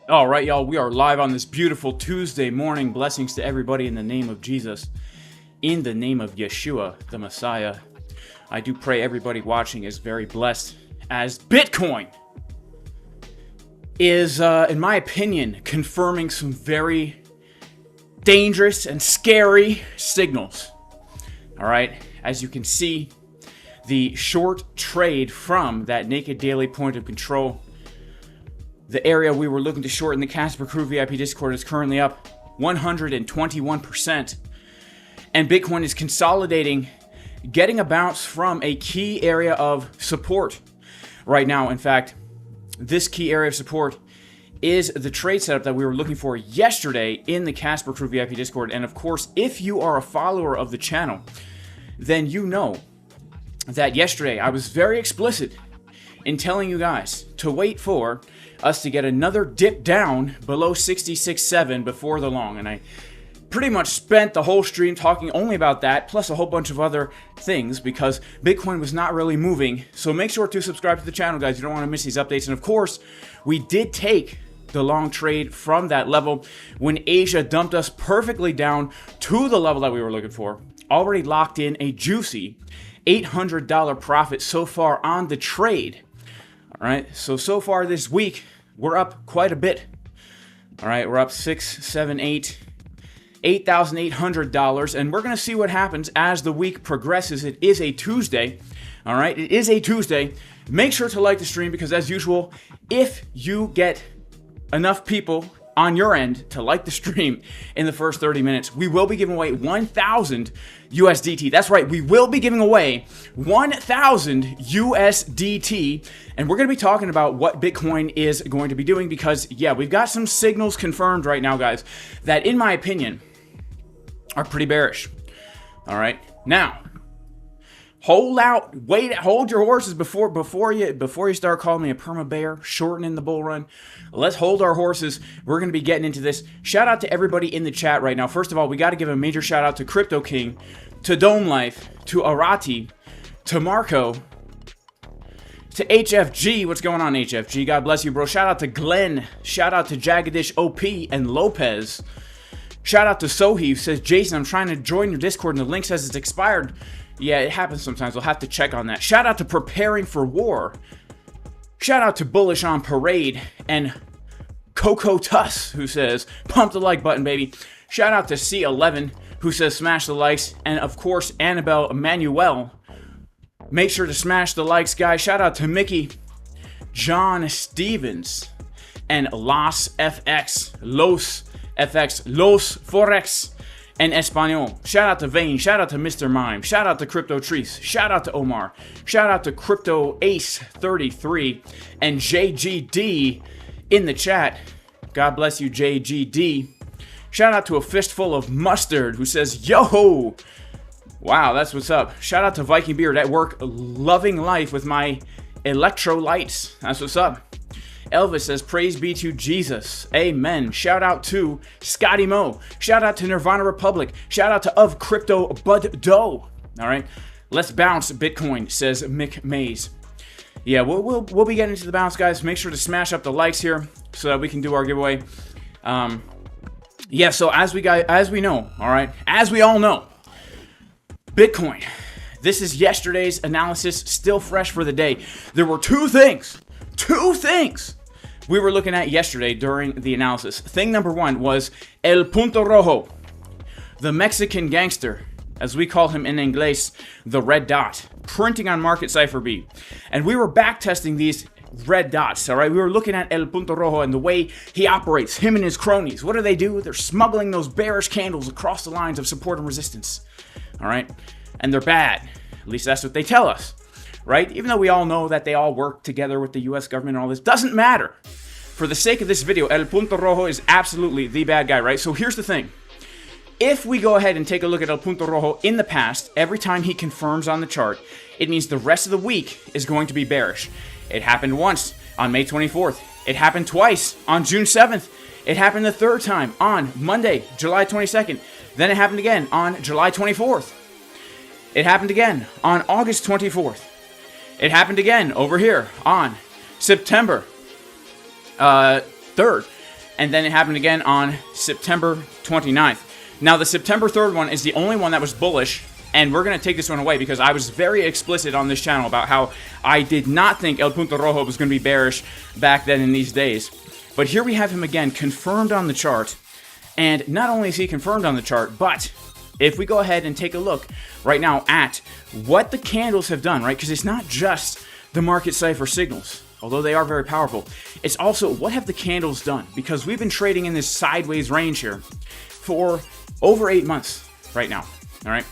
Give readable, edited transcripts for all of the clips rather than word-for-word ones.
All right, y'all, we are live on this beautiful Tuesday morning. Blessings to everybody in the name of Jesus, in the name of Yeshua, the Messiah. I do pray everybody watching is very blessed, as Bitcoin is, in my opinion, confirming some very dangerous and scary signals. All right, as you can see, the short trade from that naked daily point of control, the area we were looking to short in the Casper Crew VIP Discord, is currently up 121%. And Bitcoin is consolidating, getting a bounce from a key area of support right now. In fact, this key area of support is the trade setup that we were looking for yesterday in the Casper Crew VIP Discord. And of course, if you are a follower of the channel, then you know that yesterday I was very explicit in telling you guys to wait for us to get another dip down below 66.7 before the long. And I pretty much spent the whole stream talking only about that, plus a whole bunch of other things, because Bitcoin was not really moving. So make sure to subscribe to the channel, guys. You don't want to miss these updates. And of course, we did take the long trade from that level when Asia dumped us perfectly down to the level that we were looking for. Already locked in a juicy $800 profit so far on the trade. All right, so far this week, we're up quite a bit. All right, we're up $8,800, and we're going to see what happens as the week progresses. It is a Tuesday. All right, it is a Tuesday. Make sure to like the stream, because as usual, if you get enough people on your end to like the stream in the first 30 minutes, we will be giving away 1,000 USDT. That's right, we will be giving away 1,000 USDT, and we're going to be talking about what Bitcoin is going to be doing, because, yeah, we've got some signals confirmed right now, guys, that, in my opinion, are pretty bearish. All right, now, hold out, wait, hold your horses before you start calling me a perma bear, shortening the bull run. Let's hold our horses. We're going to be getting into this. Shout out to everybody in the chat right now. First of all, we got to give a major shout out to Crypto King, to Dome Life, to Arati, to Marco, to HFG. What's going on, HFG? God bless you, bro. Shout out to Glenn. Shout out to Jagadish OP and Lopez. Shout out to Sohi, who says, Jason, I'm trying to join your Discord and the link says it's expired. Yeah, it happens sometimes. We'll have to check on that. Shout out to Preparing for War. Shout out to Bullish on Parade and Coco Tuss, who says, pump the like button, baby. Shout out to C11, who says, smash the likes. And of course, Annabelle Emmanuel. Make sure to smash the likes, guys. Shout out to Mickey, John Stevens, and Los Forex, and Espanol. Shout out to Vane. Shout out to Mr. Mime. Shout out to Crypto Trees. Shout out to Omar. Shout out to Crypto Ace 33 and JGD in the chat. God bless you, JGD. Shout out to a fistful of mustard, who says, yo! Wow, that's what's up. Shout out to Viking Beard at work, loving life with my electrolytes. That's what's up. Elvis says, praise be to Jesus. Amen. Shout out to Scotty Mo. Shout out to Nirvana Republic. Shout out to Of Crypto Bud Doe. All right. Let's bounce Bitcoin, says Mick Mays. Yeah, we'll be getting into the bounce, guys. Make sure to smash up the likes here so that we can do our giveaway. Yeah, so as we know, all right, as we all know, Bitcoin. This is yesterday's analysis, still fresh for the day. There were two things we were looking at yesterday during the analysis. Thing number one was El Punto Rojo, the Mexican gangster, as we call him in English, the red dot, printing on market Cipher B. And we were backtesting these red dots, all right? We were looking at El Punto Rojo and the way he operates, him and his cronies. What do? They're smuggling those bearish candles across the lines of support and resistance, all right? And they're bad. At least that's what they tell us. Right? Even though we all know that they all work together with the US government and all this, doesn't matter. For the sake of this video, El Punto Rojo is absolutely the bad guy, right? So here's the thing. If we go ahead and take a look at El Punto Rojo in the past, every time he confirms on the chart, it means the rest of the week is going to be bearish. It happened once on May 24th. It happened twice on June 7th. It happened the third time on Monday, July 22nd. Then it happened again on July 24th. It happened again on August 24th. It happened again over here on September 3rd. and then it happened again on September 29th. Now, the September 3rd one is the only one that was bullish, and we're going to take this one away because I was very explicit on this channel about how I did not think El Punto Rojo was going to be bearish back then in these days. But here we have him again, confirmed on the chart. And not only is he confirmed on the chart, but if we go ahead and take a look right now at what the candles have done, right? Because it's not just the market cipher signals, although they are very powerful. It's also what have the candles done? Because we've been trading in this sideways range here for over 8 months right now, all right?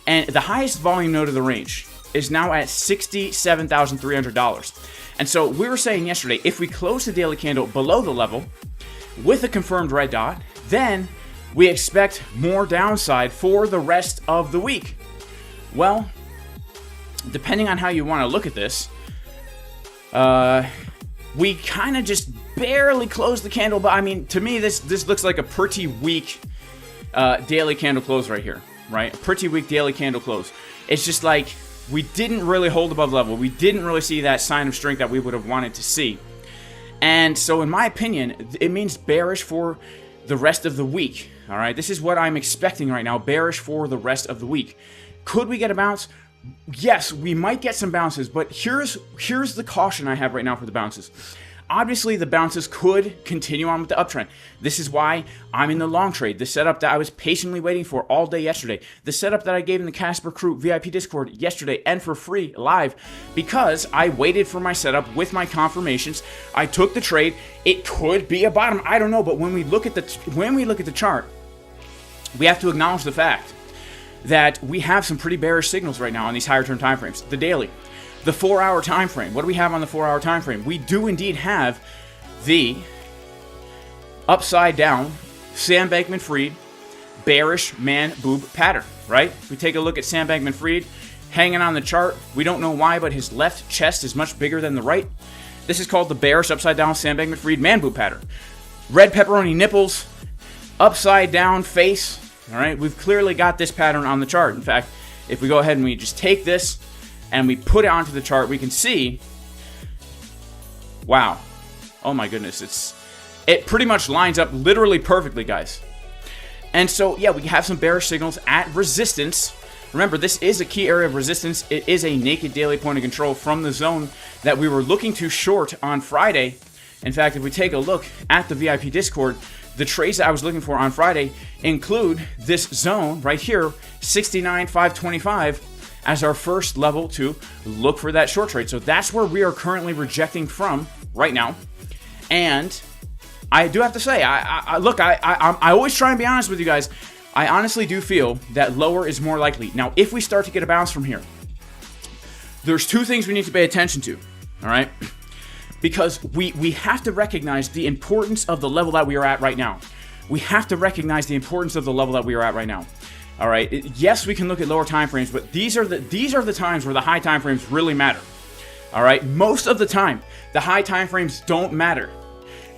And the highest volume node of the range is now at $67,300. And so we were saying yesterday, if we close the daily candle below the level with a confirmed red dot, then we expect more downside for the rest of the week. Well, depending on how you want to look at this, we kind of just barely closed the candle. But I mean, to me, this looks like a pretty weak daily candle close right here. Right? A pretty weak daily candle close. It's just like we didn't really hold above level. We didn't really see that sign of strength that we would have wanted to see. And so in my opinion, it means bearish for the rest of the week. All right? This is what I'm expecting right now, bearish for the rest of the week. Could we get a bounce? Yes, we might get some bounces, but here's the caution I have right now for the bounces. Obviously, the bounces could continue on with the uptrend. This is why I'm in the long trade. The setup that I was patiently waiting for all day yesterday. The setup that I gave in the Casper Crew VIP Discord yesterday and for free live, because I waited for my setup with my confirmations. I took the trade. It could be a bottom. I don't know, but when we look at the chart, we have to acknowledge the fact that we have some pretty bearish signals right now on these higher term time frames. The daily. The 4-hour time frame. What do we have on the 4-hour time frame? We do indeed have the upside down Sam Bankman-Fried bearish man boob pattern, right? If we take a look at Sam Bankman-Fried hanging on the chart, we don't know why, but his left chest is much bigger than the right. This is called the bearish upside down Sam Bankman-Fried man boob pattern. Red pepperoni nipples, upside down face, all right? We've clearly got this pattern on the chart. In fact, if we go ahead and we just take this and we put it onto the chart, we can see, wow, oh my goodness, it pretty much lines up literally perfectly, guys. And so, yeah, we have some bearish signals at resistance. Remember, this is a key area of resistance. It is a naked daily point of control from the zone that we were looking to short on Friday. In fact, if we take a look at the VIP Discord, the trades that I was looking for on Friday include this zone right here, 69,525, as our first level to look for that short trade. So that's where we are currently rejecting from right now. And I do have to say, I always try and be honest with you guys. I honestly do feel that lower is more likely. Now, if we start to get a bounce from here, there's two things we need to pay attention to, all right? Because we have to recognize the importance of the level that we are at right now. We have to recognize the importance of the level that we are at right now. All right. Yes, we can look at lower time frames, but these are the times where the high time frames really matter. All right. Most of the time, the high time frames don't matter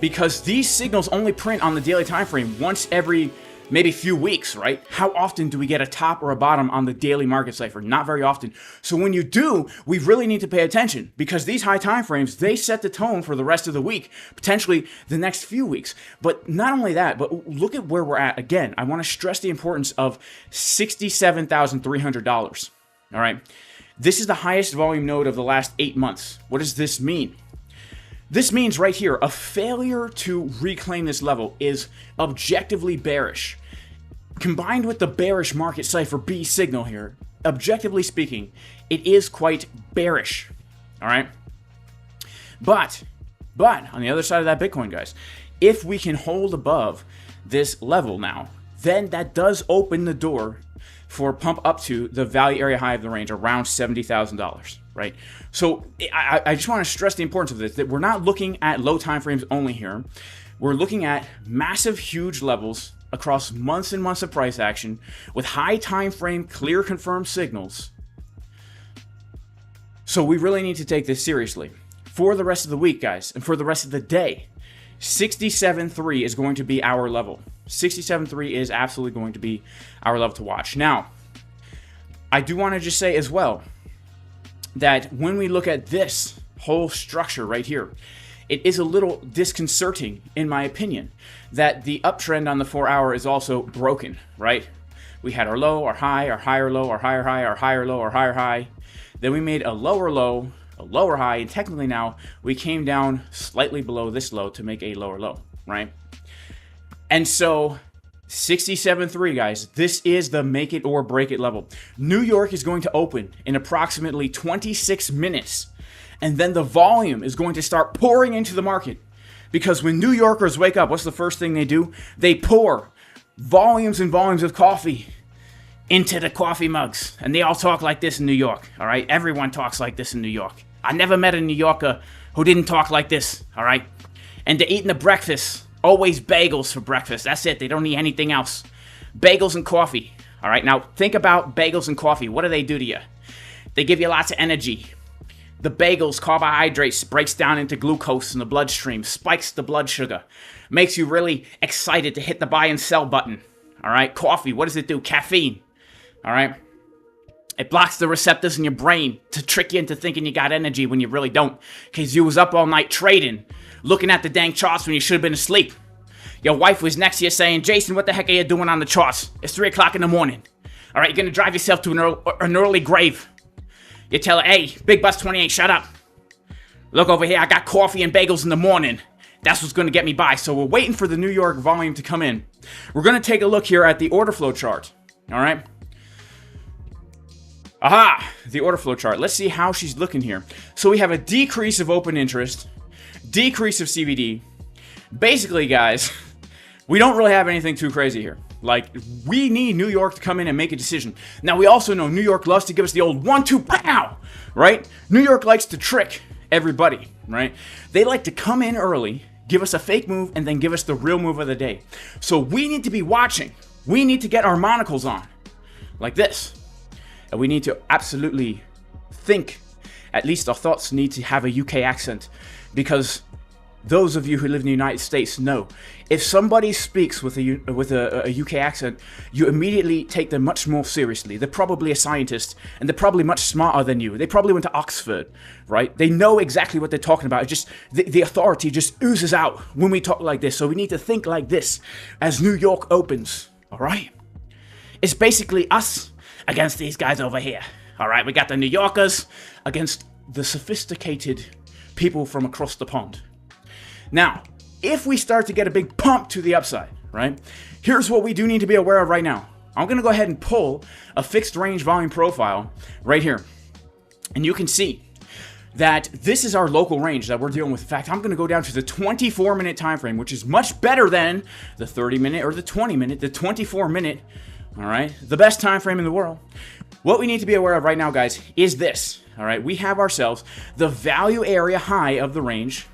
because these signals only print on the daily time frame once every maybe few weeks, right? How often do we get a top or a bottom on the daily market cipher? Not very often. So when you do, we really need to pay attention because these high time frames, they set the tone for the rest of the week, potentially the next few weeks. But not only that, but look at where we're at. Again, I want to stress the importance of $67,300. All right. This is the highest volume node of the last 8 months. What does this mean? This means right here, a failure to reclaim this level is objectively bearish. Combined with the bearish market cipher B signal here, objectively speaking, it is quite bearish. All right? But on the other side of that Bitcoin, guys, if we can hold above this level now, then that does open the door for a pump up to the value area high of the range, around $70,000, right? So I just want to stress the importance of this, that we're not looking at low time frames only here. We're looking at massive, huge levels across months and months of price action with high time frame, clear confirmed signals. So we really need to take this seriously. For the rest of the week, guys, and for the rest of the day, 67.3 is going to be our level. 67.3 is absolutely going to be our level to watch. Now, I do want to just say as well that when we look at this whole structure right here, it is a little disconcerting, in my opinion, that the uptrend on the 4-hour is also broken, right? We had our low, our high, our higher low, our higher high, our higher low, our higher high. Then we made a lower low, a lower high, and technically now we came down slightly below this low to make a lower low, right? And so 67.3, guys, this is the make it or break it level. New York is going to open in approximately 26 minutes, and then the volume is going to start pouring into the market. Because when New Yorkers wake up, what's the first thing they do? They pour volumes and volumes of coffee into the coffee mugs. And they all talk like this in New York, all right? Everyone talks like this in New York. I never met a New Yorker who didn't talk like this, all right? And they're eating the breakfast. Always bagels for breakfast. That's it. They don't need anything else. Bagels and coffee, all right? Now, think about bagels and coffee. What do they do to you? They give you lots of energy. The bagels, carbohydrates, breaks down into glucose in the bloodstream, spikes the blood sugar, makes you really excited to hit the buy and sell button, all right? Coffee, what does it do? Caffeine, all right? It blocks the receptors in your brain to trick you into thinking you got energy when you really don't, because you was up all night trading, looking at the dang charts when you should have been asleep. Your wife was next to you saying, Jason, what the heck are you doing on the charts? It's 3 o'clock in the morning, all right? You're going to drive yourself to an early grave. You tell her, hey, Big Bus 28, shut up. Look over here, I got coffee and bagels in the morning. That's what's going to get me by. So we're waiting for the New York volume to come in. We're going to take a look here at the order flow chart. All right. Aha, the order flow chart. Let's see how she's looking here. So we have a decrease of open interest, decrease of CVD. Basically, guys, we don't really have anything too crazy here. Like, we need New York to come in and make a decision. Now, we also know New York loves to give us the old 1-2 pow, right? New York likes to trick everybody, right? They like to come in early, give us a fake move, and then give us the real move of the day. So we need to be watching. We need to get our monocles on, like this. And we need to absolutely think, at least our thoughts need to have a UK accent, because those of you who live in the United States know, if somebody speaks with a UK accent, you immediately take them much more seriously. They're probably a scientist, and they're probably much smarter than you. They probably went to Oxford, right? They know exactly what they're talking about. It's just the authority just oozes out when we talk like this. So we need to think like this as New York opens, all right? It's basically us against these guys over here, all right? We got the New Yorkers against the sophisticated people from across the pond. Now, if we start to get a big pump to the upside, right, here's what we do need to be aware of right now. I'm going to go ahead and pull a fixed range volume profile right here. And you can see that this is our local range that we're dealing with. In fact, I'm going to go down to the 24-minute time frame, which is much better than the 30-minute or the 20-minute, the 24-minute, all right, the best time frame in the world. What we need to be aware of right now, guys, is this, all right? We have ourselves the value area high of the range,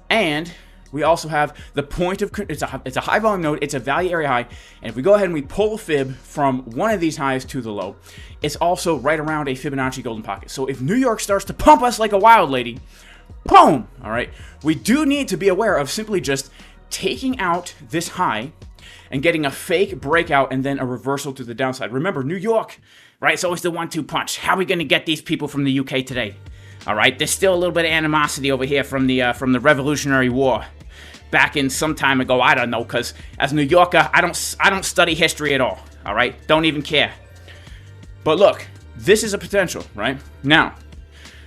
and we also have the point of, it's a high volume node, it's a value area high, and if we go ahead and we pull a fib from one of these highs to the low, it's also right around a Fibonacci golden pocket. So if New York starts to pump us like a wild lady, boom, all right, we do need to be aware of simply just taking out this high and getting a fake breakout and then a reversal to the downside. Remember, New York, right, it's always the 1-2 punch. How are we going to get these people from the UK today? All right, there's still a little bit of animosity over here from the Revolutionary War back in some time ago. I don't know, because as a New Yorker, I don't study history at all. All right, don't even care. But look, this is a potential, right? Now,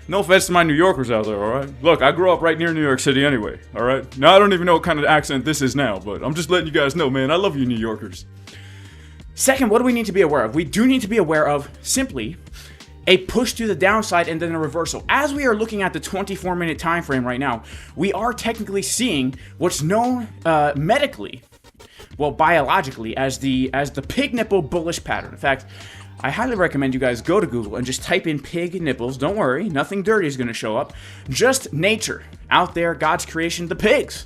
no offense to my New Yorkers out there, all right? Look, I grew up right near New York City anyway, all right? Now, I don't even know what kind of accent this is now, but I'm just letting you guys know, man, I love you New Yorkers. Second, what do we need to be aware of? We do need to be aware of simply a push to the downside and then a reversal. As we are looking at the 24-minute time frame right now, we are technically seeing what's known medically, well, biologically, as the pig nipple bullish pattern. In fact, I highly recommend you guys go to Google and just type in pig nipples. Don't worry, nothing dirty is going to show up. Just nature out there, God's creation, the pigs.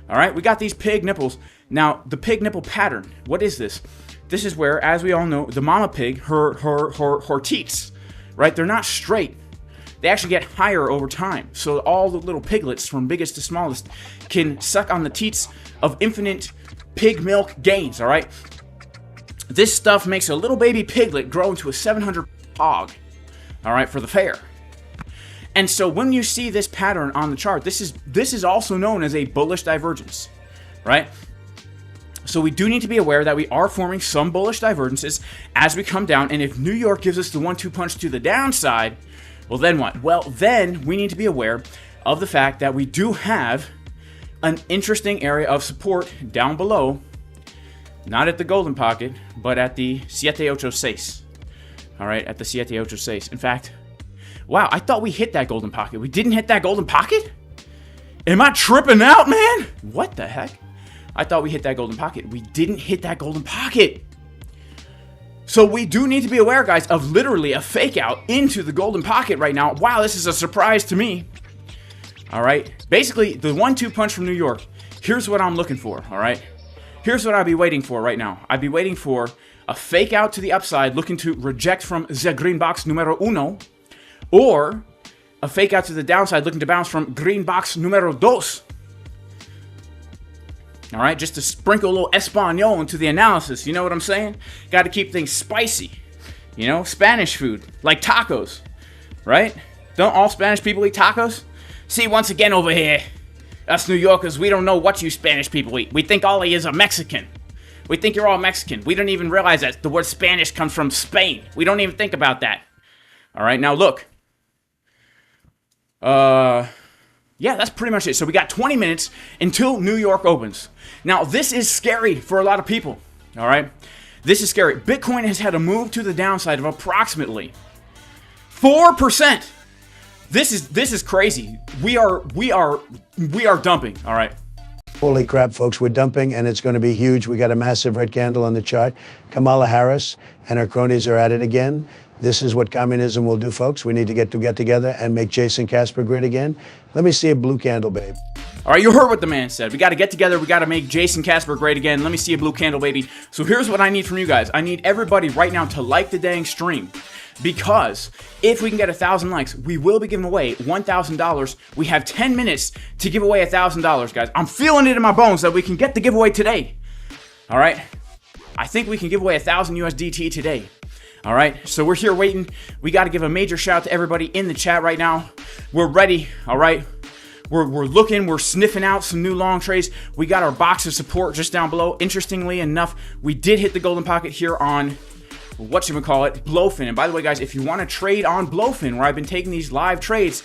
All right, we got these pig nipples. Now, the pig nipple pattern, what is this? This is where, as we all know, the mama pig, her teats, right? They're not straight. They actually get higher over time. So all the little piglets, from biggest to smallest, can suck on the teats of infinite pig milk gains, all right? This stuff makes a little baby piglet grow into a 700 hog, all right, for the fair. And so when you see this pattern on the chart, this is also known as a bullish divergence, right? So we do need to be aware that we are forming some bullish divergences as we come down. And if New York gives us the 1-2 punch to the downside, well, then what? Well, then we need to be aware of the fact that we do have an interesting area of support down below, not at the golden pocket, but at the 786. All right, at the 786. In fact, wow, I thought we hit that golden pocket. We didn't hit that golden pocket? Am I tripping out, man? What the heck? I thought we hit that golden pocket. We didn't hit that golden pocket. So we do need to be aware, guys, of literally a fake out into the golden pocket right now. Wow, this is a surprise to me. All right. Basically, the 1-2 punch from New York, here's what I'm looking for, all right? Here's what I'd be waiting for right now. I'd be waiting for a fake out to the upside, looking to reject from the green box numero uno, or a fake out to the downside, looking to bounce from green box numero dos. All right, just to sprinkle a little Espanol into the analysis. You know what I'm saying? Got to keep things spicy. You know, Spanish food, like tacos, right? Don't all Spanish people eat tacos? See, once again over here, us New Yorkers, we don't know what you Spanish people eat. We think all of you is a Mexican. We think you're all Mexican. We don't even realize that the word Spanish comes from Spain. We don't even think about that. All right, now look. Yeah, that's pretty much it. So we got 20 minutes until New York opens. Now, this is scary for a lot of people, all right? This is scary. Bitcoin has had a move to the downside of approximately 4%. This is crazy. We are dumping, all right? Holy crap, folks, we're dumping, and it's going to be huge. We got a massive red candle on the chart. Kamala Harris and her cronies are at it again. This is what communism will do, folks. We need to get together and make Jason Casper great again. Let me see a blue candle, babe. All right, you heard what the man said. We got to get together. We got to make Jason Casper great again. Let me see a blue candle, baby. So here's what I need from you guys. I need everybody right now to like the dang stream, because if we can get 1,000 likes, we will be giving away $1,000. We have 10 minutes to give away $1,000, guys. I'm feeling it in my bones that we can get the giveaway today. All right? I think we can give away 1,000 USDT today. All right, so we're here waiting. We got to give a major shout out to everybody in the chat right now. We're ready, all right? We're looking, we're sniffing out some new long trades. We got our box of support just down below. Interestingly enough, we did hit the golden pocket here on, whatchamacallit, BLOFIN. And by the way, guys, if you want to trade on BLOFIN, where I've been taking these live trades,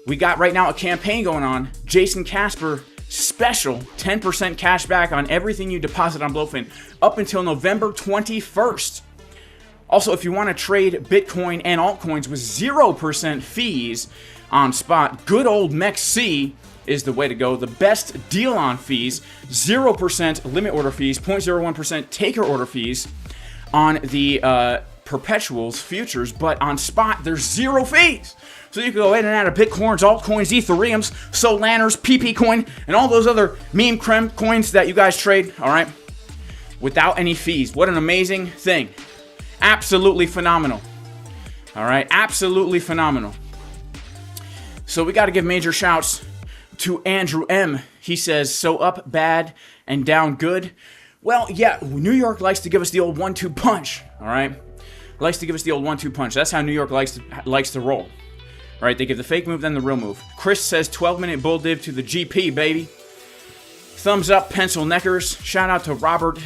we got right now a campaign going on. Jason Casper special 10% cash back on everything you deposit on BLOFIN up until November 21st. Also, if you want to trade Bitcoin and altcoins with 0% fees on spot, good old MEXC is the way to go. The best deal on fees, 0% limit order fees, 0.01% taker order fees on the perpetuals futures, but on spot, there's 0 fees. So you can go in and out of Bitcoins, altcoins, Ethereums, Solaners, PP coin, and all those other meme creme coins that you guys trade, all right, without any fees. What an amazing thing. Absolutely phenomenal. All right, absolutely phenomenal. So we got to give major shouts to Andrew M. He says, so up bad and down good. Well, yeah, New York likes to give us the old 1-2 punch, all right? Likes to give us the old 1-2 punch. That's how New York likes to roll. All right, they give the fake move, then the real move. Chris says 12-minute bull div to the GP, baby. Thumbs up, pencil neckers. Shout out to Robert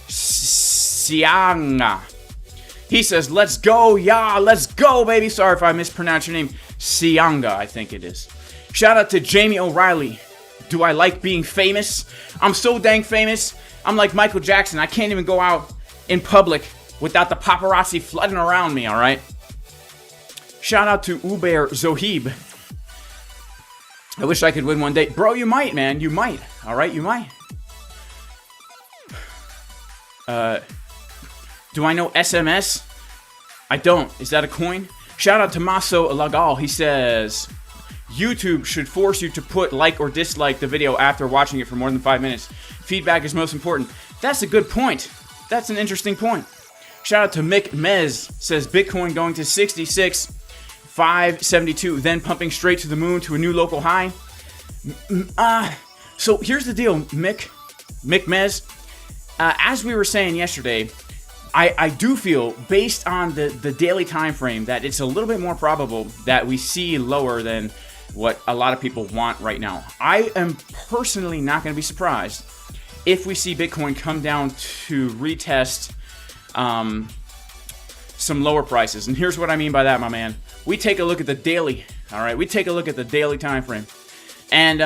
Sianga. He says, let's go, yeah, let's go, baby. Sorry if I mispronounced your name. Sianga, I think it is. Shout out to Jamie O'Reilly. Do I like being famous? I'm so dang famous. I'm like Michael Jackson. I can't even go out in public without the paparazzi flooding around me, all right? Shout out to Uber Zohib. I wish I could win one day. Bro, you might, man. You might. All right, you might. Do I know SMS? I don't. Is that a coin? Shout out to Maso Lagal. He says, YouTube should force you to put like or dislike the video after watching it for more than 5 minutes. Feedback is most important. That's a good point. That's an interesting point. Shout out to MEXC. Says Bitcoin going to 66,572, then pumping straight to the moon to a new local high. So here's the deal, MEXC. As we were saying yesterday, I do feel, based on the daily time frame, that it's a little bit more probable that we see lower than what a lot of people want right now. I am personally not going to be surprised if we see Bitcoin come down to retest some lower prices. And here's what I mean by that, my man. We take a look at the daily, all right? We take a look at the daily time frame. And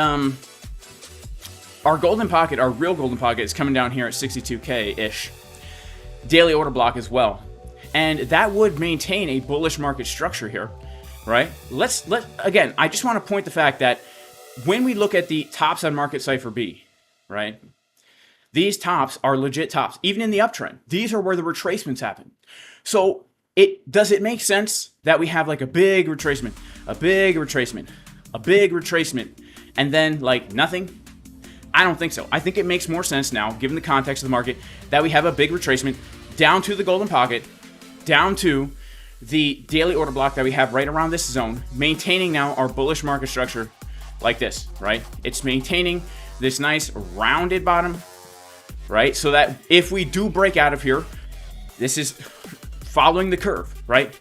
our golden pocket, our real golden pocket, is coming down here at 62K-ish. Daily order block as well. And that would maintain a bullish market structure here, right? Again, I just want to point the fact that when we look at the tops on Market Cipher B, right? These tops are legit tops, even in the uptrend. These are where the retracements happen. So does it make sense that we have like a big retracement, a big retracement, a big retracement, and then like nothing? I don't think so. I think it makes more sense now, given the context of the market, that we have a big retracement down to the golden pocket, down to the daily order block that we have right around this zone, maintaining now our bullish market structure like this, right? It's maintaining this nice rounded bottom, right? So that if we do break out of here, this is following the curve, right?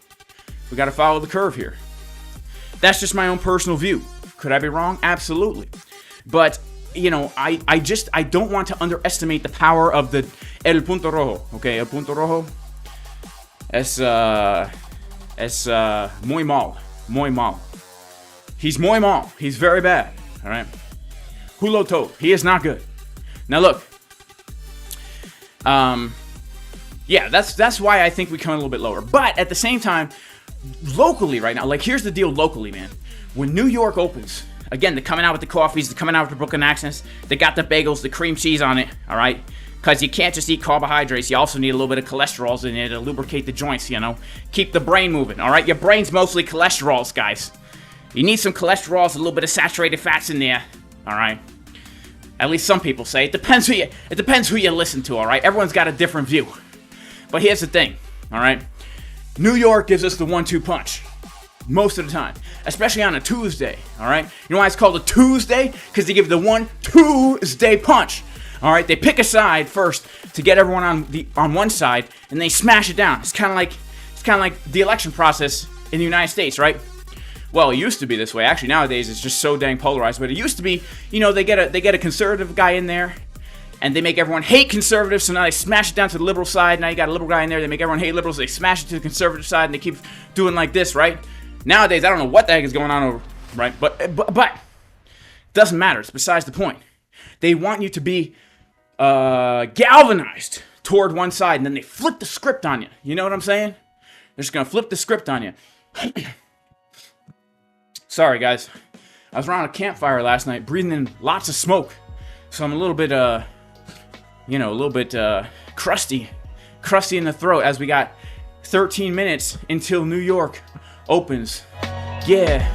We got to follow the curve here. That's just my own personal view. Could I be wrong? Absolutely. But, you know, I don't want to underestimate the power of the El Punto Rojo, okay? El Punto Rojo es muy mal. Muy mal. He's muy mal. He's very bad, all right? Hulo to. He is not good. Now, look. Yeah, that's why I think we come a little bit lower. But at the same time, locally right now, like here's the deal locally, man. When New York opens, again, they're coming out with the coffees, they're coming out with the Brooklyn accents, they got the bagels, the cream cheese on it, all right? Because you can't just eat carbohydrates, you also need a little bit of cholesterols in it to lubricate the joints, you know? Keep the brain moving, all right? Your brain's mostly cholesterols, guys. You need some cholesterols, a little bit of saturated fats in there, all right? At least some people say. It depends who you listen to, all right? Everyone's got a different view. But here's the thing, all right? New York gives us the 1-2 punch most of the time, especially on a Tuesday, all right? You know why it's called a Tuesday? Because they give the 1-Tuesday punch, all right? They pick a side first to get everyone on one side, and they smash it down. It's kind of like the election process in the United States, right? Well, it used to be this way. Actually, nowadays it's just so dang polarized. But it used to be, you know, they get a conservative guy in there, and they make everyone hate conservatives. So now they smash it down to the liberal side. Now you got a liberal guy in there. They make everyone hate liberals. They smash it to the conservative side, and they keep doing like this, right? Nowadays, I don't know what the heck is going on over, right? But it doesn't matter. It's besides the point. They want you to be galvanized toward one side, and then they flip the script on you. You know what I'm saying? They're just gonna flip the script on you. Sorry, guys. I was around a campfire last night, breathing in lots of smoke. So I'm a little bit, crusty in the throat as we got 13 minutes until New York opens. Yeah,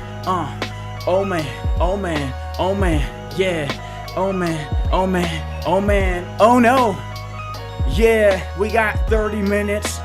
oh man, oh man, oh man, yeah, oh man, oh man, oh man, oh no. Yeah, we got 30 minutes,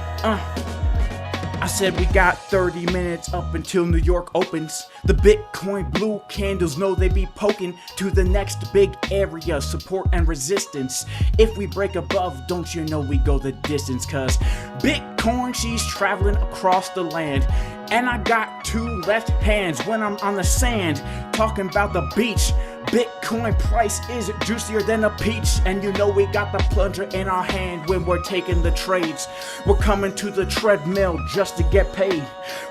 I said we got 30 minutes up until New York opens. The Bitcoin blue candles know they be poking to the next big area, support and resistance. If we break above, don't you know we go the distance? Cause Bitcoin, she's traveling across the land. And I got two left hands when I'm on the sand, talking about the beach. Bitcoin price is juicier than a peach, and you know we got the plunger in our hand when we're taking the trades. We're coming to the treadmill just to get paid.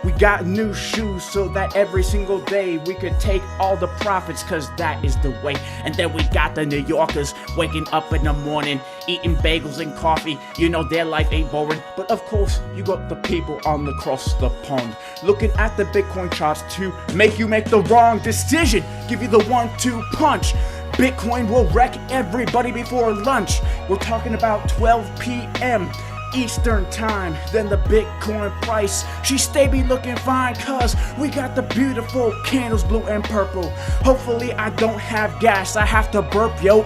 We got new shoes so that every single day we could take all the profits, cause that is the way. And then we got the New Yorkers waking up in the morning, eating bagels and coffee. You know their life ain't boring. But of course, you got the people on across the pond looking at the Bitcoin charts to make you make the wrong decision, give you the 1-2 punch. Bitcoin will wreck everybody before lunch. We're talking about 12 p.m. Eastern time. Then the Bitcoin price, she stay be looking fine, cause we got the beautiful candles blue and purple. Hopefully I don't have gas, I have to burp, yo,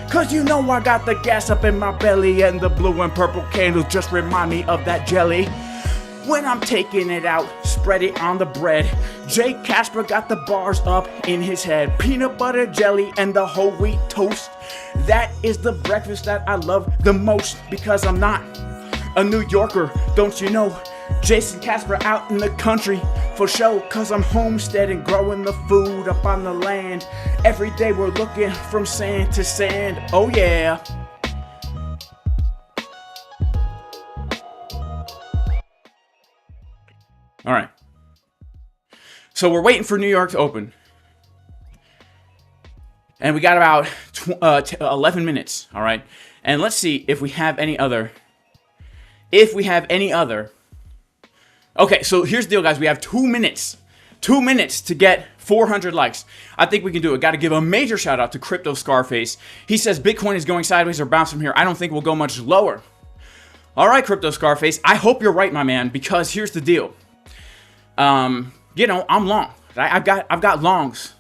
cause you know I got the gas up in my belly, and the blue and purple candles just remind me of that jelly. When I'm taking it out, spread it on the bread. Jay Casper got the bars up in his head. Peanut butter jelly and the whole wheat toast. That is the breakfast that I love the most, because I'm not a New Yorker, don't you know? Jason Casper out in the country for show, cause I'm homesteading, growing the food up on the land. Every day we're looking from sand to sand, oh yeah. All right. So we're waiting for New York to open. And we got about 11 minutes, all right? And let's see if we have any other. Okay, so here's the deal, guys. We have 2 minutes. 2 minutes to get 400 likes. I think we can do it. Got to give a major shout out to Crypto Scarface. He says Bitcoin is going sideways or bounce from here. I don't think we'll go much lower. All right, Crypto Scarface. I hope you're right, my man, because here's the deal. You know, I'm long. I've got longs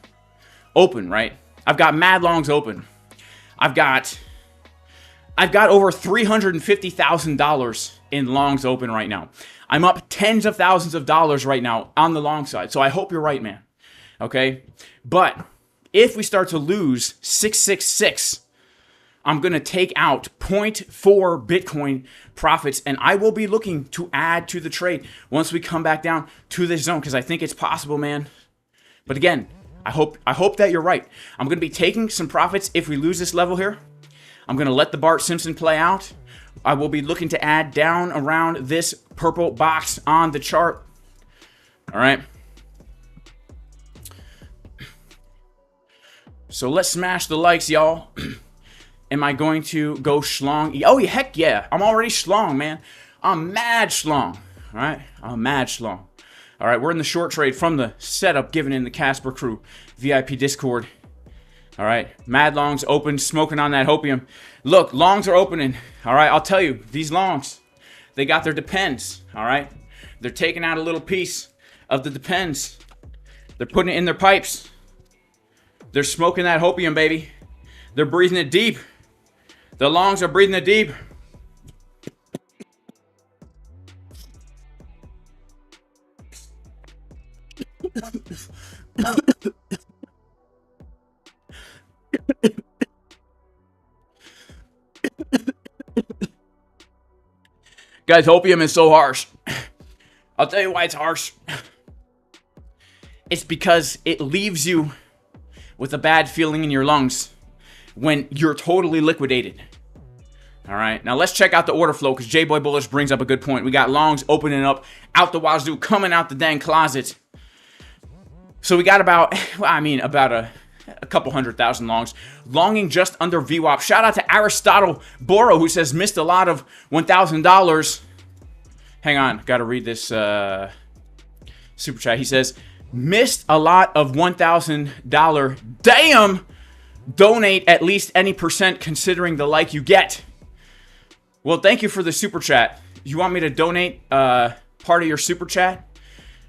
open, right? I've got mad longs open. I've got over $350,000 in longs open right now. I'm up tens of thousands of dollars right now on the long side. So I hope you're right, man. Okay? But if we start to lose 666, I'm going to take out 0.4 Bitcoin profits, and I will be looking to add to the trade once we come back down to this zone, because I think it's possible, man. But again, I hope that you're right. I'm going to be taking some profits if we lose this level here. I'm going to let the Bart Simpson play out. I will be looking to add down around this purple box on the chart. All right. So let's smash the likes, y'all. Am I going to go schlong? Oh, heck yeah. I'm already schlong, man. I'm mad schlong. All right. I'm mad schlong. All right. We're in the short trade from the setup given in the Casper Crew VIP Discord. All right. Mad longs open, smoking on that hopium. Look, longs are opening. All right. I'll tell you, these longs, they got their depends. All right. They're taking out a little piece of the depends. They're putting it in their pipes. They're smoking that hopium, baby. They're breathing it deep. The longs are breathing it deep. Guys, opium is so harsh. I'll tell you why it's harsh. It's because it leaves you with a bad feeling in your lungs when you're totally liquidated. All right, now let's check out the order flow, because J-Boy Bullish brings up a good point. We got longs opening up out the wazoo, coming out the dang closet. So we got about a couple 100,000 longs. Longing just under VWAP. Shout out to Aristotle Boro, who says missed a lot of $1,000. Hang on, got to read this super chat. He says, missed a lot of $1,000. Damn! Donate at least any percent considering the like you get. Well, thank you for the super chat. You want me to donate part of your super chat?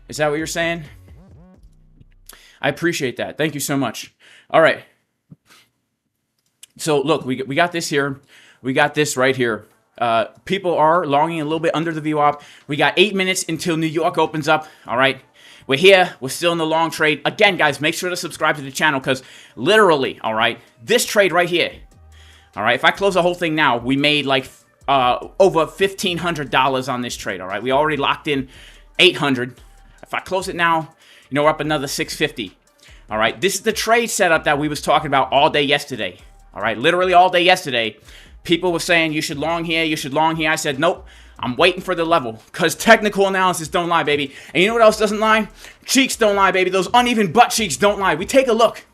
Is that what you're saying? I appreciate that. Thank you so much. All right. So look, we got this here. We got this right here. People are longing a little bit under the VWAP. We got 8 minutes until New York opens up. All right. We're here. We're still in the long trade. Again, guys, make sure to subscribe to the channel, because literally, all right, this trade right here, all right, if I close the whole thing now, we made like over $1,500 on this trade, all right? We already locked in $800. If I close it now, you know, we're up another $650, all right? This is the trade setup that we was talking about all day yesterday, all right? Literally all day yesterday, people were saying you should long here, you should long here. I said, nope. I'm waiting for the level, because technical analysis don't lie, baby. And you know what else doesn't lie? Cheeks don't lie, baby. Those uneven butt cheeks don't lie. We take a look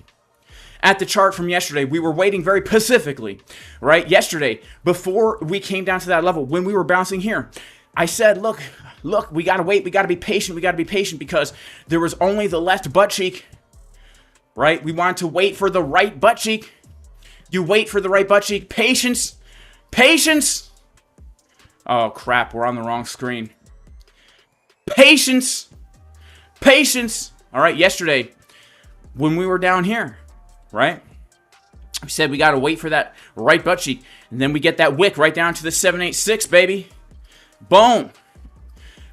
at the chart from yesterday. We were waiting very pacifically, right? Yesterday, before we came down to that level, when we were bouncing here, I said, look, we got to wait. We got to be patient. We got to be patient, because there was only the left butt cheek, right? We wanted to wait for the right butt cheek. You wait for the right butt cheek. Patience. Patience. Oh, crap. We're on the wrong screen. Patience. Patience. All right. Yesterday, when we were down here, right? We said we got to wait for that right butt cheek. And then we get that wick right down to the 786, baby. Boom.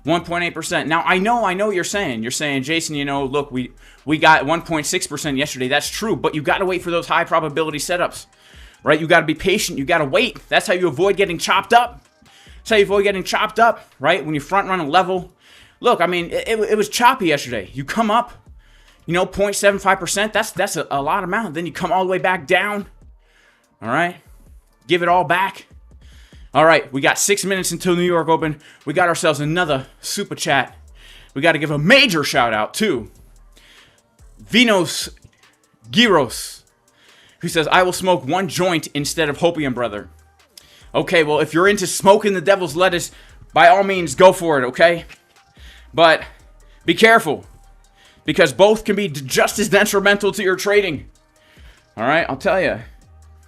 1.8%. Now, I know what you're saying. You're saying, Jason, you know, look, we got 1.6% yesterday. That's true. But you got to wait for those high probability setups, right? You got to be patient. You got to wait. That's how you avoid getting chopped up. That's how you avoid getting chopped up, right? When you front run a level. Look, I mean, it was choppy yesterday. You come up, 0.75%. That's a lot amount. Then you come all the way back down. All right? Give it all back. All right, we got 6 minutes until New York Open. We got ourselves another super chat. We got to give a major shout out to Vinos Giros, who says, I will smoke one joint instead of hopium, brother. Okay, well, if you're into smoking the devil's lettuce, by all means, go for it, okay? But be careful, because both can be just as detrimental to your trading. All right, I'll tell you.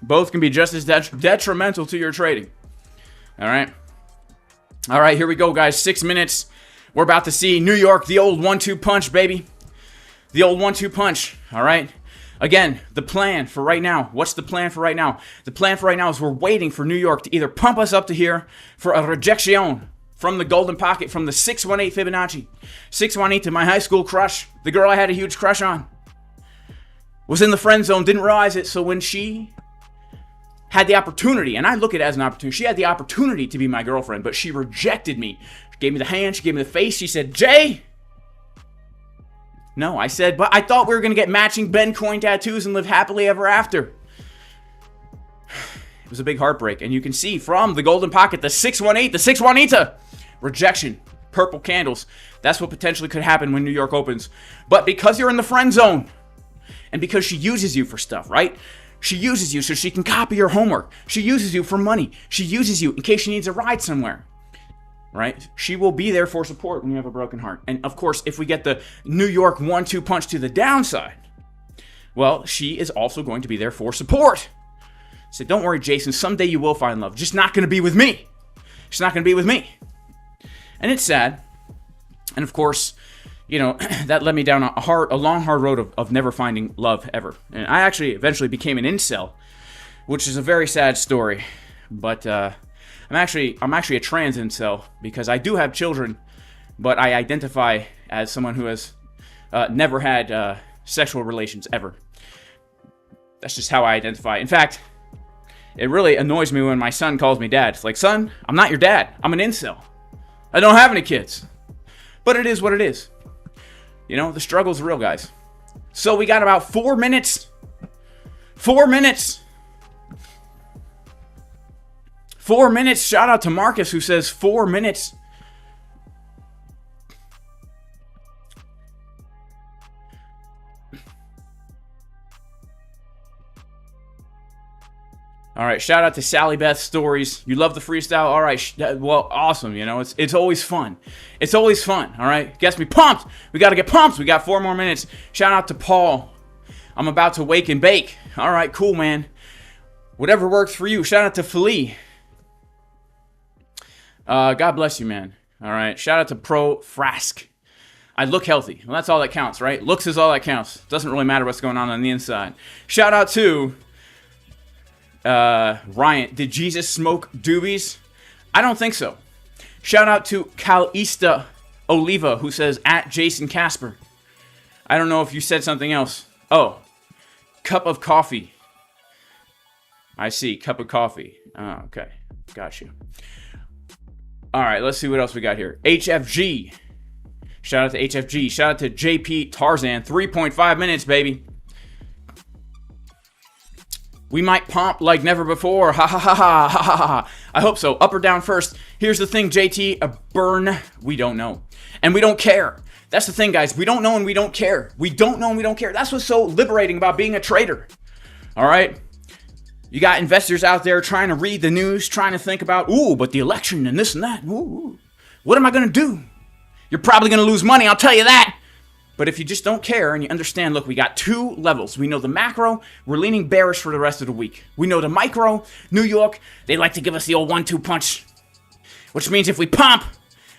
Both can be just as detrimental to your trading. All right, here we go, guys. 6 minutes. We're about to see New York, the old 1-2 punch, baby. The old 1-2 punch, all right? Again, the plan for right now. What's the plan for right now? The plan for right now is we're waiting for New York to either pump us up to here for a rejection from the golden pocket, from the 618 Fibonacci. 618, my high school crush, the girl I had a huge crush on, was in the friend zone, didn't realize it, so when she had the opportunity, and I look at it as an opportunity. She had the opportunity to be my girlfriend, but she rejected me. She gave me the hand, she gave me the face. She said, Jay. No, I said, but I thought we were going to get matching Ben coin tattoos and live happily ever after. It was a big heartbreak. And you can see from the golden pocket, the 618, the 618, rejection, purple candles. That's what potentially could happen when New York opens. But because you're in the friend zone, and because she uses you for stuff, right? She uses you so she can copy your homework. She uses you for money. She uses you in case she needs a ride somewhere, right? She will be there for support when you have a broken heart. And of course, if we get the New York 1-2 punch to the downside, well, she is also going to be there for support. So don't worry, Jason, someday you will find love. Just not going to be with me. She's not going to be with me. And it's sad. And of course, that led me down a long, hard road of never finding love ever. And I actually eventually became an incel, which is a very sad story. But I'm actually a trans incel because I do have children, but I identify as someone who has never had sexual relations ever. That's just how I identify. In fact, it really annoys me when my son calls me dad. It's like, son, I'm not your dad. I'm an incel. I don't have any kids. But it is what it is. The struggle's real, guys. So we got about 4 minutes. 4 minutes. 4 minutes. Shout out to Marcus who says 4 minutes. All right, shout out to Sally Beth Stories. You love the freestyle? All right, well, awesome. It's always fun. It's always fun, all right? Gets me pumped. We got to get pumped. We got 4 more minutes. Shout out to Paul. I'm about to wake and bake. All right, cool, man. Whatever works for you. Shout out to Philly. God bless you, man. All right, shout out to Pro Frask. I look healthy. Well, that's all that counts, right? Looks is all that counts. Doesn't really matter what's going on the inside. Shout out to Ryan, did Jesus smoke doobies? I don't think so. Shout out to Calista Oliva, who says, at Jason Casper. I don't know if you said something else. Oh, cup of coffee. I see, cup of coffee. Oh, okay, got you. All right, let's see what else we got here. HFG. Shout out to HFG. Shout out to JP Tarzan. 3.5 minutes, baby. We might pump like never before. Ha ha ha ha ha ha ha. I hope so. Up or down first. Here's the thing, JT. A burn. We don't know. And we don't care. That's the thing, guys. We don't know and we don't care. We don't know and we don't care. That's what's so liberating about being a trader. All right? You got investors out there trying to read the news, trying to think about, ooh, but the election and this and that. Ooh, what am I going to do? You're probably going to lose money, I'll tell you that. But if you just don't care and you understand, look, we got 2 levels. We know the macro, we're leaning bearish for the rest of the week. We know the micro, New York, they like to give us the old 1-2 punch. Which means if we pump,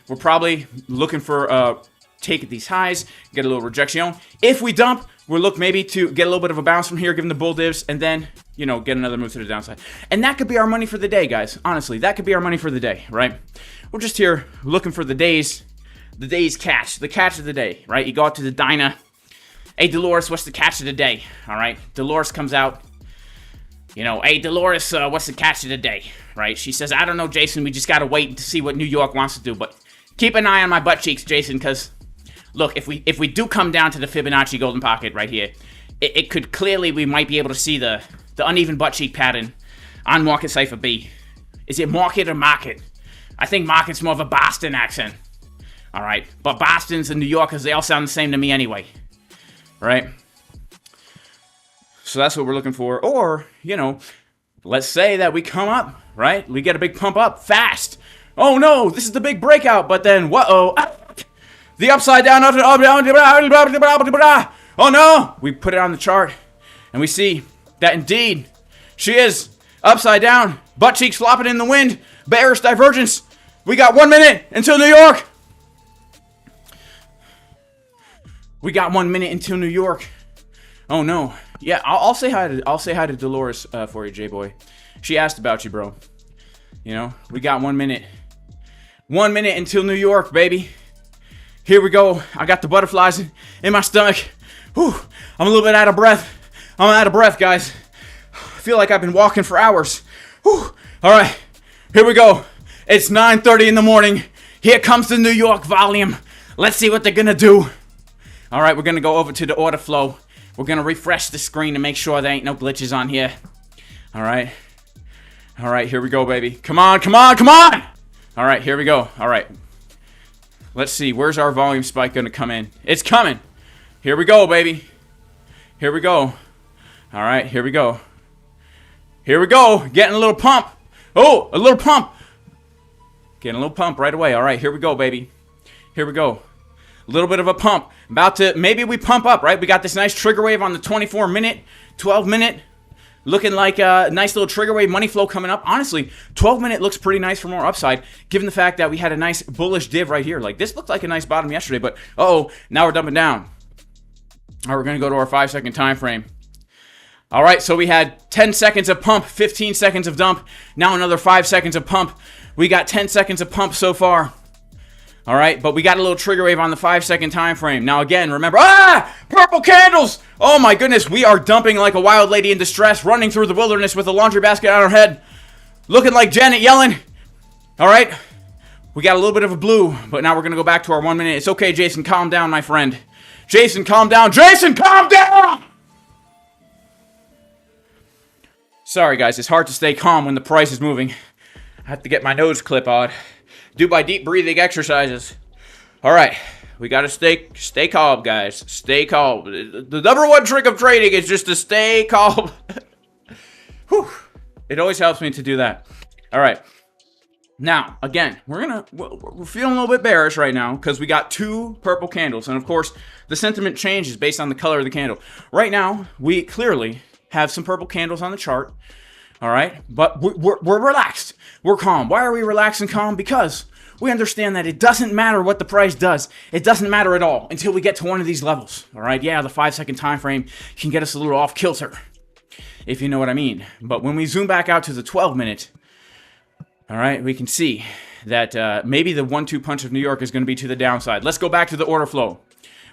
we're probably looking for take at these highs, get a little rejection. If we dump, we'll look maybe to get a little bit of a bounce from here, give them the bull divs, and then, get another move to the downside. And that could be our money for the day, guys. Honestly, that could be our money for the day, right? We're just here looking for the day's catch, the catch of the day, right? You go out to the diner. Hey, Dolores, what's the catch of the day? All right, Dolores comes out. You know, hey, Dolores, what's the catch of the day, right? She says, I don't know, Jason, we just gotta wait to see what New York wants to do, but keep an eye on my butt cheeks, Jason, because, look, if we do come down to the Fibonacci golden pocket right here, it could clearly, we might be able to see the uneven butt cheek pattern on market Cipher B. Is it market or market? I think market's more of a Boston accent, all right? But Bostons and New Yorkers, they all sound the same to me anyway, right? So that's what we're looking for. Or, you know, let's say that we come up, right? We get a big pump up fast. Oh no, this is the big breakout. But then, whoa, the upside down. Oh no, we put it on the chart and we see that indeed she is upside down, butt cheeks flopping in the wind, bearish divergence. We got 1 minute until New York. We got 1 minute until New York. Oh no. Yeah, I'll say hi to Dolores for you, J-Boy. She asked about you, bro. You know, we got 1 minute. 1 minute until New York, baby. Here we go. I got the butterflies in my stomach. Whew, I'm a little bit out of breath. I'm out of breath, guys. I feel like I've been walking for hours. Whew. All right, here we go. It's 9:30 in the morning. Here comes the New York volume. Let's see what they're gonna do. All right, we're gonna go over to the order flow. We're going to refresh the screen to make sure there ain't no glitches on here. All right. All right, here we go, baby. Come on, come on, come on! All right, here we go. All right. Let's see. Where's our volume spike going to come in? It's coming. Here we go, baby. Here we go. All right, here we go. Here we go. Getting a little pump. Oh, a little pump. Getting a little pump right away. All right, here we go, baby. Here we go. A little bit of a pump. About to, maybe we pump up, right? We got this nice trigger wave on the 24-minute, 12-minute. Looking like a nice little trigger wave money flow coming up. Honestly, 12-minute looks pretty nice for more upside, given the fact that we had a nice bullish div right here. Like, this looked like a nice bottom yesterday, but now we're dumping down. All right, we're going to go to our 5-second time frame. All right, so we had 10 seconds of pump, 15 seconds of dump. Now another 5 seconds of pump. We got 10 seconds of pump so far. All right, but we got a little trigger wave on the 5-second time frame. Now again, remember, purple candles! Oh my goodness, we are dumping like a wild lady in distress, running through the wilderness with a laundry basket on our head, looking like Janet Yellen. All right, we got a little bit of a blue, but now we're gonna go back to our 1 minute. It's okay, Jason, calm down, my friend. Jason, calm down. Jason, calm down! Sorry, guys, it's hard to stay calm when the price is moving. I have to get my nose clip on. Do my deep breathing exercises. All right, we gotta stay calm, guys. Stay calm. The number one trick of trading is just to stay calm. Whew. It always helps me to do that. All right. Now, again, we're feeling a little bit bearish right now because we got 2 purple candles, and of course, the sentiment changes based on the color of the candle. Right now, we clearly have some purple candles on the chart. All right, but we're relaxed. We're calm. Why are we relaxed and calm? Because we understand that it doesn't matter what the price does. It doesn't matter at all until we get to one of these levels. All right, yeah, the 5-second time frame can get us a little off kilter, if you know what I mean. But when we zoom back out to the 12-minute, all right, we can see that maybe the 1-2 punch of New York is going to be to the downside. Let's go back to the order flow.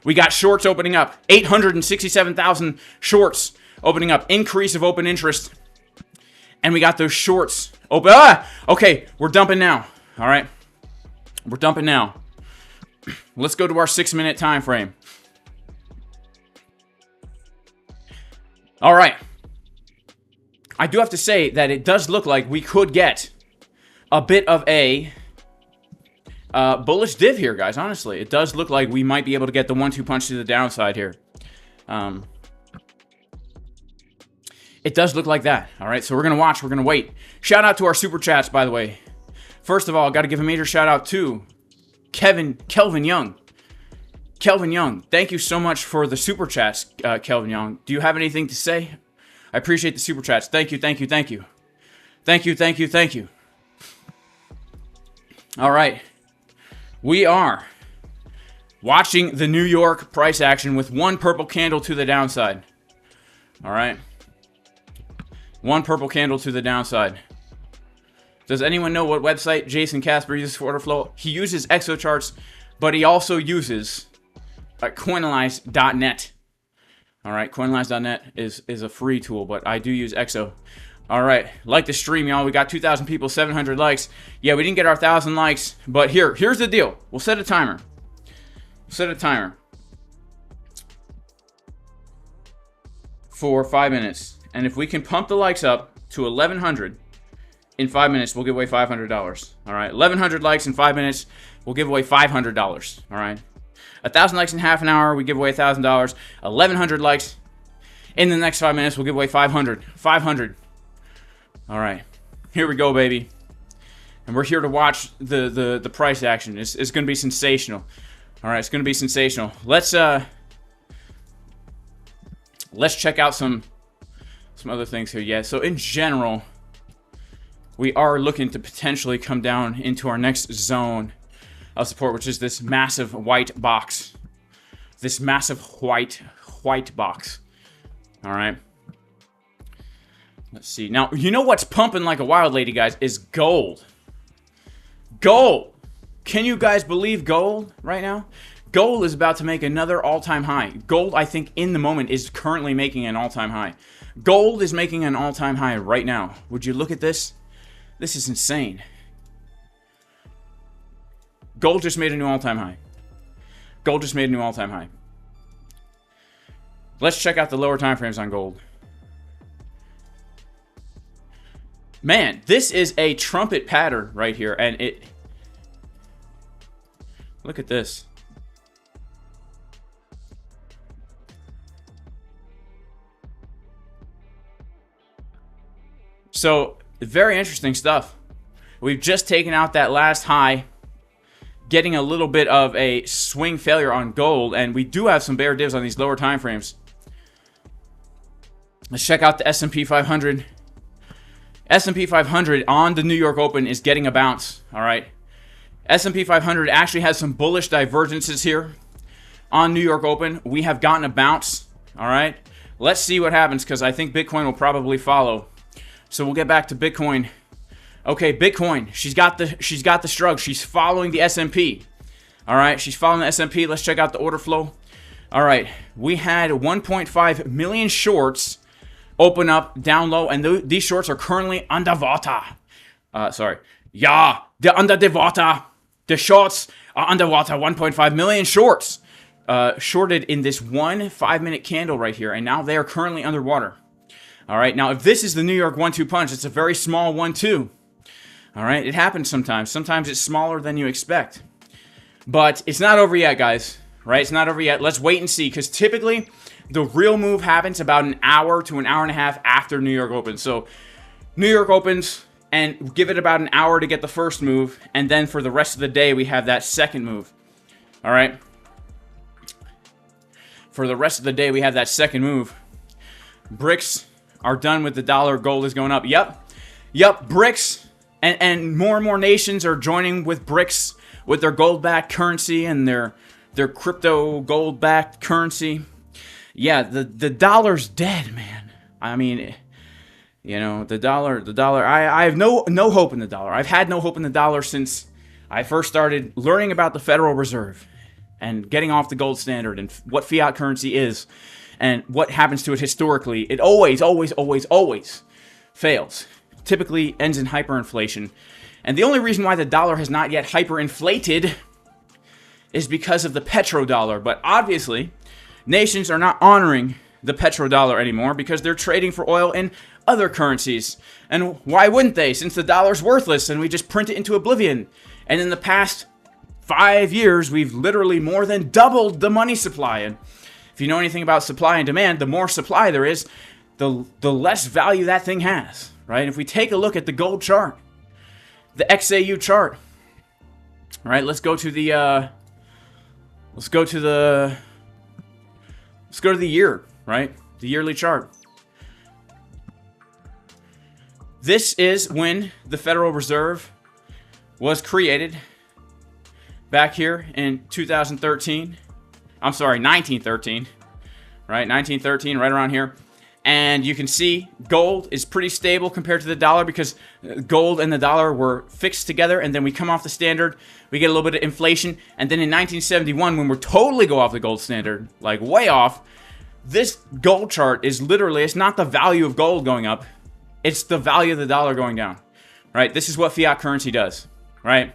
We got shorts opening up. 867,000 shorts opening up. Increase of open interest. And we got those shorts open. Okay, we're dumping now. All right, we're dumping now. Let's go to our 6-minute time frame. All right. I do have to say that it does look like we could get a bit of a bullish div here, guys. Honestly, it does look like we might be able to get the 1-2 punch to the downside here. It does look like that. All right, so we're going to watch. We're going to wait. Shout out to our super chats, by the way. First of all, got to give a major shout out to Kelvin Young. Kelvin Young, thank you so much for the super chats, Kelvin Young. Do you have anything to say? I appreciate the super chats. Thank you, thank you, thank you. Thank you, thank you, thank you. All right. We are watching the New York price action with 1 purple candle to the downside. All right. 1 purple candle to the downside. Does anyone know what website Jason Casper uses for order flow? He uses ExoCharts, but he also uses Coinalyze.net. All right, Coinalyze.net is a free tool, but I do use Exo. All right, like the stream, y'all. We got 2,000 people, 700 likes. Yeah, we didn't get our 1,000 likes, but here's the deal. We'll set a timer. Set a timer for 5 minutes, and if we can pump the likes up to 1,100 in 5 minutes, we'll give away $500. All right, 1,100 likes in 5 minutes, we'll give away $500. All right, 1,000 likes in half an hour, we give away $1,000. 1,100 likes in the next 5 minutes, we'll give away 500. 500. All right, here we go, baby. And we're here to watch the price action. It's going to be sensational. All right, it's going to be sensational. Let's check out some other things here. Yeah, so in general, we are looking to potentially come down into our next zone of support, which is this massive white box. This massive white box. All right. Let's see. Now, you know what's pumping like a wild lady, guys, is gold. Gold. Can you guys believe gold right now? Gold is about to make another all-time high. Gold, I think, in the moment, is currently making an all-time high. Gold is making an all-time high right now. Would you look at this? This is insane. Gold just made a new all-time high. Gold just made a new all-time high. Let's check out the lower time frames on gold. Man, this is a trumpet pattern right here, and it... Look at this. So, very interesting stuff. We've just taken out that last high, getting a little bit of a swing failure on gold, and we do have some bear divs on these lower time frames. Let's check out the S&P 500. S&P 500 on the New York Open is getting a bounce, all right? S&P 500 actually has some bullish divergences here. On New York Open, we have gotten a bounce, all right? Let's see what happens, because I think Bitcoin will probably follow. So we'll get back to Bitcoin. Okay, Bitcoin, she's got the shrug. She's following the S&P, all right? She's following the S&P. Let's check out the order flow. All right, we had 1.5 million shorts open up down low, and these shorts are currently underwater. Yeah, they're under the water. The shorts are underwater. 1.5 million shorts shorted in this 1 5-minute candle right here, and now they are currently underwater. All right, now if this is the New York 1-2 punch, it's a very small 1-2. All right, it happens sometimes. Sometimes it's smaller than you expect. But it's not over yet, guys. Right, it's not over yet. Let's wait and see, because typically the real move happens about an hour to an hour and a half after New York opens. So New York opens, and give it about an hour to get the first move, and then for the rest of the day, we have that second move. All right? For the rest of the day, we have that second move. BRICS are done with the dollar. Gold is going up. Yep, BRICS, and more nations are joining with BRICS with their gold-backed currency and their crypto gold-backed currency. Yeah, the dollar's dead, man. I mean, you know, the dollar, I have no hope in the dollar. I've had no hope in the dollar since I first started learning about the Federal Reserve and getting off the gold standard and what fiat currency is and what happens to it historically. It always fails. Typically ends in hyperinflation. And the only reason why the dollar has not yet hyperinflated is because of the petrodollar. But obviously, nations are not honoring the petrodollar anymore because they're trading for oil in other currencies. And why wouldn't they, since the dollar's worthless and we just print it into oblivion? And in the past 5 years, we've literally more than doubled the money supply. And if you know anything about supply and demand, the more supply there is, the less value that thing has, right? If we take a look at the gold chart, the XAU chart, all right, let's go to the year, right? The yearly chart. This is when the Federal Reserve was created back here in 2013. I'm sorry, 1913, right? 1913, right around here. And you can see gold is pretty stable compared to the dollar because gold and the dollar were fixed together, and then we come off the standard, we get a little bit of inflation, and then in 1971, when we're totally go off the gold standard, like way off, this gold chart is literally, it's not the value of gold going up, It's the value of the dollar going down, right? This is what fiat currency does, right?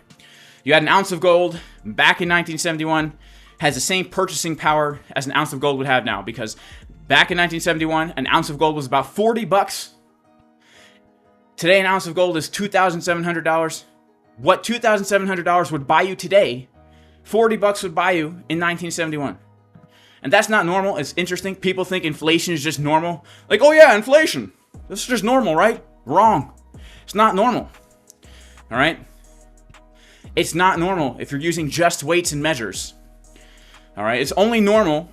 You had an ounce of gold back in 1971, has the same purchasing power as an ounce of gold would have now, because back in 1971, an ounce of gold was about 40 bucks. Today, an ounce of gold is $2,700. What $2,700 would buy you today, 40 bucks would buy you in 1971. And that's not normal. It's interesting. People think inflation is just normal. Like, oh yeah, inflation. This is just normal, right? Wrong. It's not normal. All right? It's not normal if you're using just weights and measures. All right? It's only normal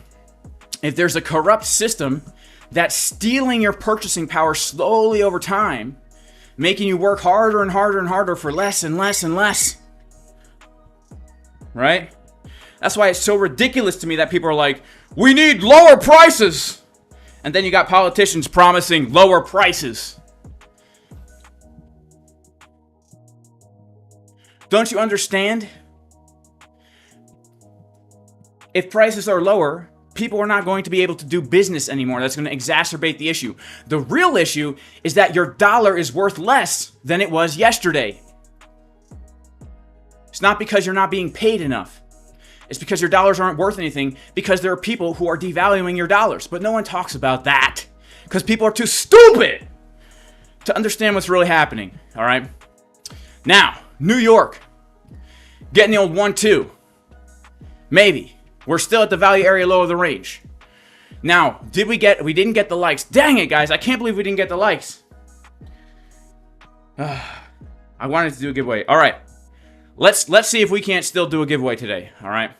if there's a corrupt system that's stealing your purchasing power slowly over time, making you work harder and harder and harder for less and less and less. Right? That's why it's so ridiculous to me that people are like, we need lower prices. And then you got politicians promising lower prices. Don't you understand? If prices are lower, people are not going to be able to do business anymore. That's going to exacerbate the issue. The real issue is that your dollar is worth less than it was yesterday. It's not because you're not being paid enough. It's because your dollars aren't worth anything, because there are people who are devaluing your dollars. But no one talks about that because people are too stupid to understand what's really happening. All right. Now, New York, getting the old 1-2. Maybe. We're still at the value area low of the range. Now, we didn't get the likes. Dang it, guys. I can't believe we didn't get the likes. I wanted to do a giveaway. All right. Let's see if we can't still do a giveaway today. All right.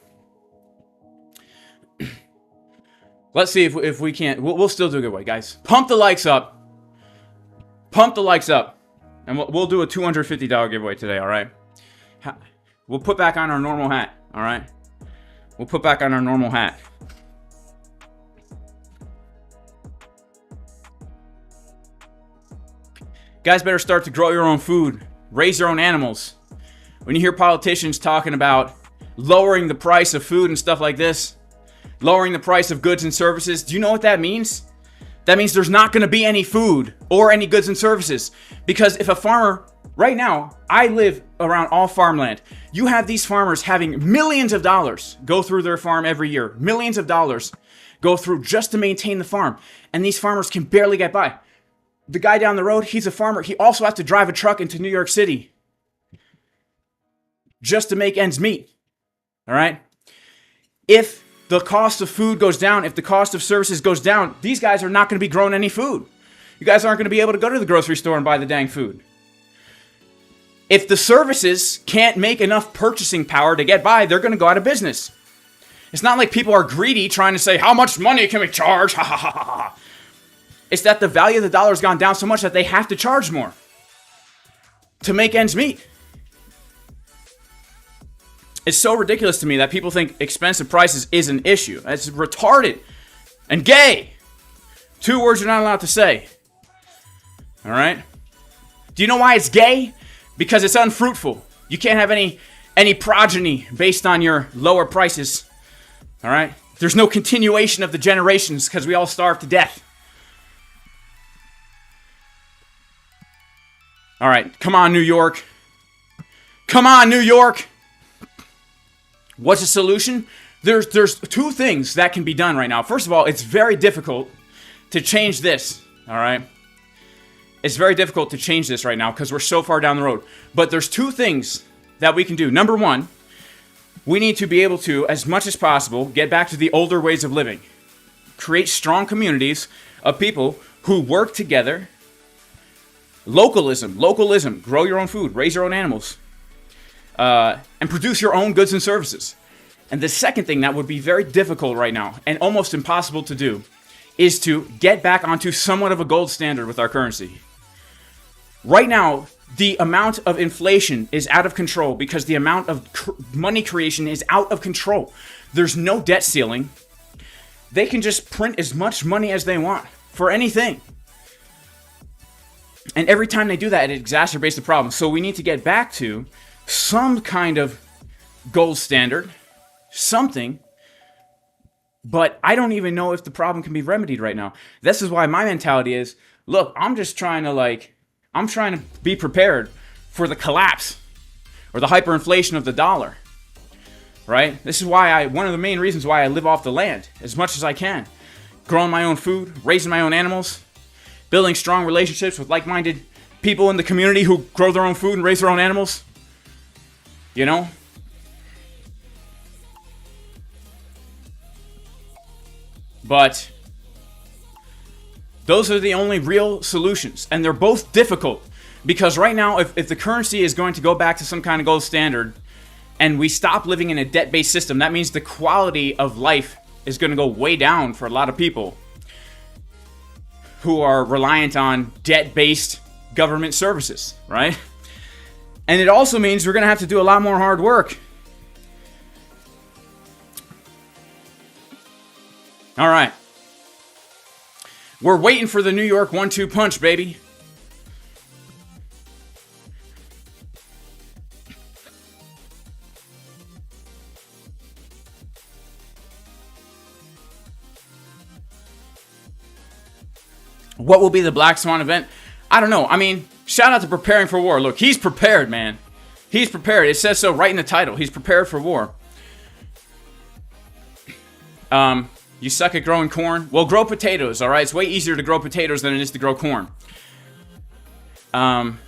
Let's see if we can't. We'll still do a giveaway, guys. Pump the likes up. Pump the likes up. And we'll do a $250 giveaway today, all right? We'll put back on our normal hat, all right? We'll put back on our normal hat. Guys better start to grow your own food. Raise your own animals. When you hear politicians talking about lowering the price of food and stuff like this, lowering the price of goods and services, do you know what that means? That means there's not going to be any food or any goods and services. Because if a farmer, right now, I live around all farmland. You have these farmers having millions of dollars go through their farm every year. Millions of dollars go through just to maintain the farm. And these farmers can barely get by. The guy down the road, he's a farmer. He also has to drive a truck into New York City just to make ends meet. All right? If the cost of food goes down, if the cost of services goes down, these guys are not going to be growing any food. You guys aren't going to be able to go to the grocery store and buy the dang food. If the services can't make enough purchasing power to get by, they're going to go out of business. It's not like people are greedy trying to say, how much money can we charge? Ha ha ha ha ha. It's that the value of the dollar has gone down so much that they have to charge more to make ends meet. It's so ridiculous to me that people think expensive prices is an issue. It's retarded and gay. 2 words you're not allowed to say. All right? Do you know why it's gay? Because it's unfruitful. You can't have any progeny based on your lower prices. All right? There's no continuation of the generations because we all starve to death. All right, come on, New York. Come on, New York. What's the solution? There's 2 things that can be done right now. First of all, it's very difficult to change this, all right? It's very difficult to change this right now because we're so far down the road. But there's 2 things that we can do. Number 1, we need to be able to, as much as possible, get back to the older ways of living. Create strong communities of people who work together. Localism, grow your own food, raise your own animals, and produce your own goods and services. And the second thing that would be very difficult right now, and almost impossible to do, is to get back onto somewhat of a gold standard with our currency. Right now, the amount of inflation is out of control because the amount of money creation is out of control. There's no debt ceiling. They can just print as much money as they want for anything. And every time they do that, it exacerbates the problem. So we need to get back to some kind of gold standard, something. But I don't even know if the problem can be remedied right now. This is why my mentality is, look, I'm just trying to I'm trying to be prepared for the collapse or the hyperinflation of the dollar, right? This is why one of the main reasons why I live off the land as much as I can. Growing my own food, raising my own animals, building strong relationships with like-minded people in the community who grow their own food and raise their own animals. You know? But those are the only real solutions. And they're both difficult. Because right now, if the currency is going to go back to some kind of gold standard and we stop living in a debt-based system, that means the quality of life is going to go way down for a lot of people who are reliant on debt-based government services, right? And it also means we're going to have to do a lot more hard work. All right. We're waiting for the New York 1-2 punch, baby. What will be the Black Swan event? I don't know. I mean, shout out to Preparing for War. Look, he's prepared, man. He's prepared. It says so right in the title. He's prepared for war. You suck at growing corn? Well, grow potatoes, all right? It's way easier to grow potatoes than it is to grow corn. Come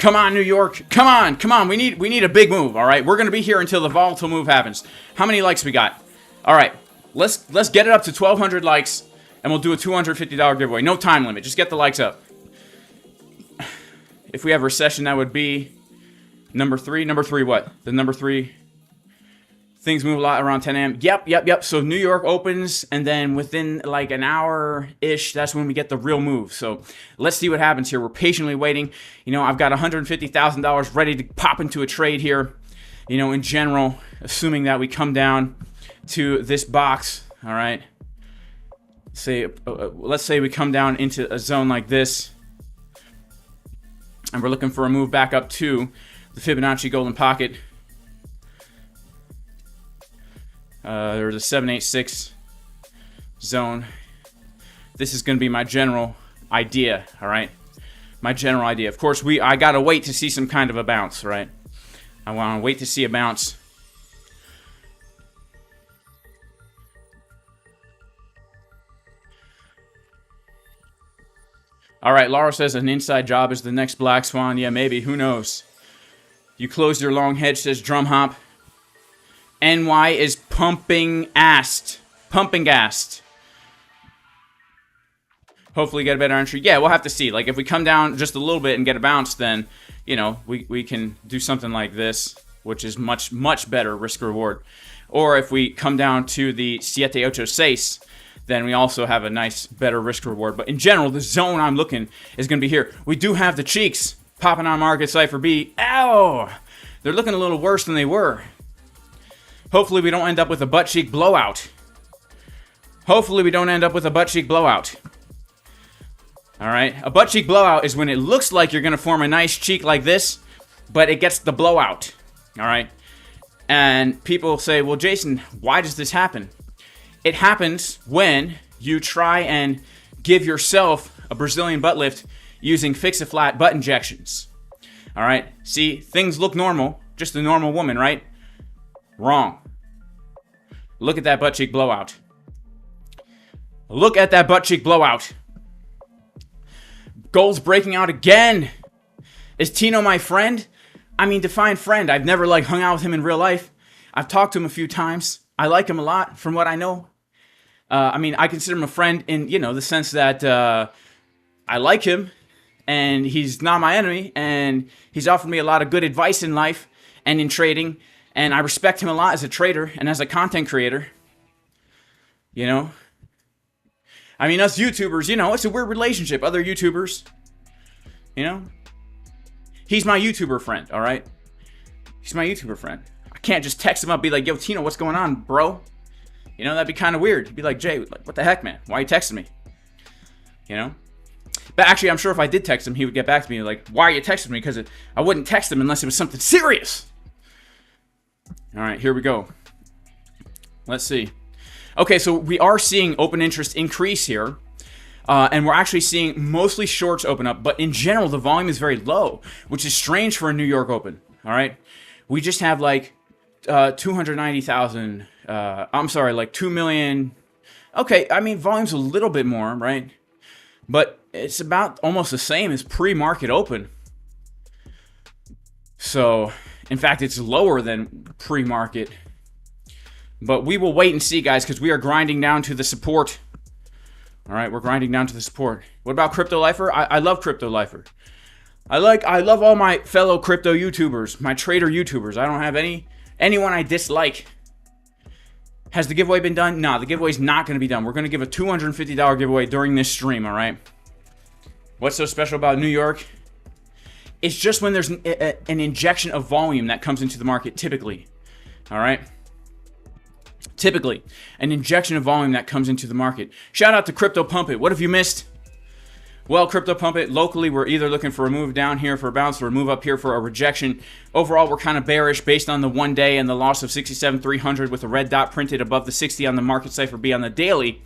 on, New York. Come on, come on. We need a big move, all right? We're going to be here until the volatile move happens. How many likes we got? All right. Let's get it up to 1,200 likes. And we'll do a $250 giveaway. No time limit. Just get the likes up. If we have a recession, that would be number 3. Number 3 what? The number 3. Things move a lot around 10 a.m. Yep. So New York opens, and then within like an hour-ish, that's when we get the real move. So let's see what happens here. We're patiently waiting. You know, I've got $150,000 ready to pop into a trade here. You know, in general, assuming that we come down to this box. All right. Let's say we come down into a zone like this, and we're looking for a move back up to the Fibonacci golden pocket. There's a 786 zone. This is going to be my general idea, all right? My general idea. Of course, I got to wait to see some kind of a bounce, right? I want to wait to see a bounce. All right, Laura says an inside job is the next Black Swan. Yeah, maybe. Who knows? You closed your long hedge, says Drum Hop. NY is pumping assed. Pumping gassed. Hopefully get a better entry. Yeah, we'll have to see. Like, if we come down just a little bit and get a bounce, then, you know, we can do something like this, which is much, much better risk-reward. Or if we come down to the 786, then we also have a nice, better risk reward. But in general, the zone I'm looking is going to be here. We do have the cheeks popping on market Cipher B. Ow! They're looking a little worse than they were. Hopefully we don't end up with a butt cheek blowout. Hopefully we don't end up with a butt cheek blowout. All right? A butt cheek blowout is when it looks like you're going to form a nice cheek like this, but it gets the blowout. All right? And people say, well, Jason, why does this happen? It happens when you try and give yourself a Brazilian butt lift using fix-a-flat butt injections. All right? See, things look normal, just a normal woman, right? Wrong. Look at that butt cheek blowout. Look at that butt cheek blowout. Gold's breaking out again. Is Tino my friend? I mean, define friend. I've never, hung out with him in real life. I've talked to him a few times. I like him a lot, from what I know. I mean, I consider him a friend in, the sense that I like him, and he's not my enemy, and he's offered me a lot of good advice in life and in trading, and I respect him a lot as a trader and as a content creator. I mean, us YouTubers, it's a weird relationship. Other YouTubers, he's my YouTuber friend, all right? He's my YouTuber friend. I can't just text him up, be like, yo, Tino, what's going on, bro? That'd be kind of weird. He'd be like, Jay, what the heck, man? Why are you texting me? But actually, I'm sure if I did text him, he would get back to me like, why are you texting me? Because I wouldn't text him unless it was something serious. All right, here we go. Let's see. Okay, so we are seeing open interest increase here. And we're actually seeing mostly shorts open up, but in general, the volume is very low, which is strange for a New York Open, all right? We just have like 290,000, I'm sorry, like 2 million. Okay, I mean, volume's a little bit more, right? But it's about almost the same as pre-market open. So, in fact, it's lower than pre-market. But we will wait and see, guys, because we are grinding down to the support. All right, we're grinding down to the support. What about Crypto Lifer? I love Crypto Lifer. I love all my fellow crypto YouTubers, my trader YouTubers. I don't have anyone I dislike. Has the giveaway been done? Nah, the giveaway's not going to be done. We're going to give a $250 giveaway during this stream, all right? What's so special about New York? It's just when there's an injection of volume that comes into the market, typically. All right? Typically, an injection of volume that comes into the market. Shout out to Crypto Pump It. What have you missed? Well, Crypto Pump It, locally, we're either looking for a move down here for a bounce or a move up here for a rejection. Overall, we're kind of bearish based on the 1 day and the loss of 67,300 with a red dot printed above the 60 on the market Cipher B on the daily,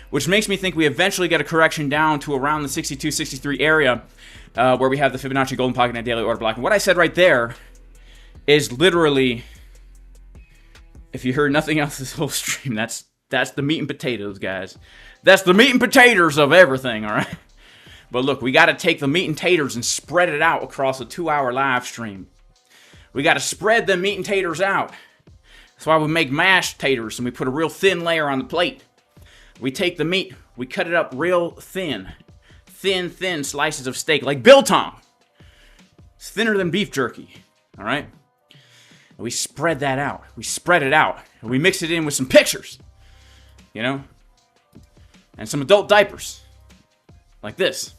which makes me think we eventually get a correction down to around the 62, 63 area where we have the Fibonacci Golden Pocket and daily order block. And what I said right there is literally, if you heard nothing else this whole stream, that's the meat and potatoes, guys. That's the meat and potatoes of everything, all right? But look, we got to take the meat and taters and spread it out across a 2-hour live stream. We got to spread the meat and taters out. That's why we make mashed taters and we put a real thin layer on the plate. We take the meat, we cut it up real thin. Thin slices of steak, like biltong. It's thinner than beef jerky, all right? And we spread that out. We spread it out. And we mix it in with some pictures, you know? And some adult diapers, like this.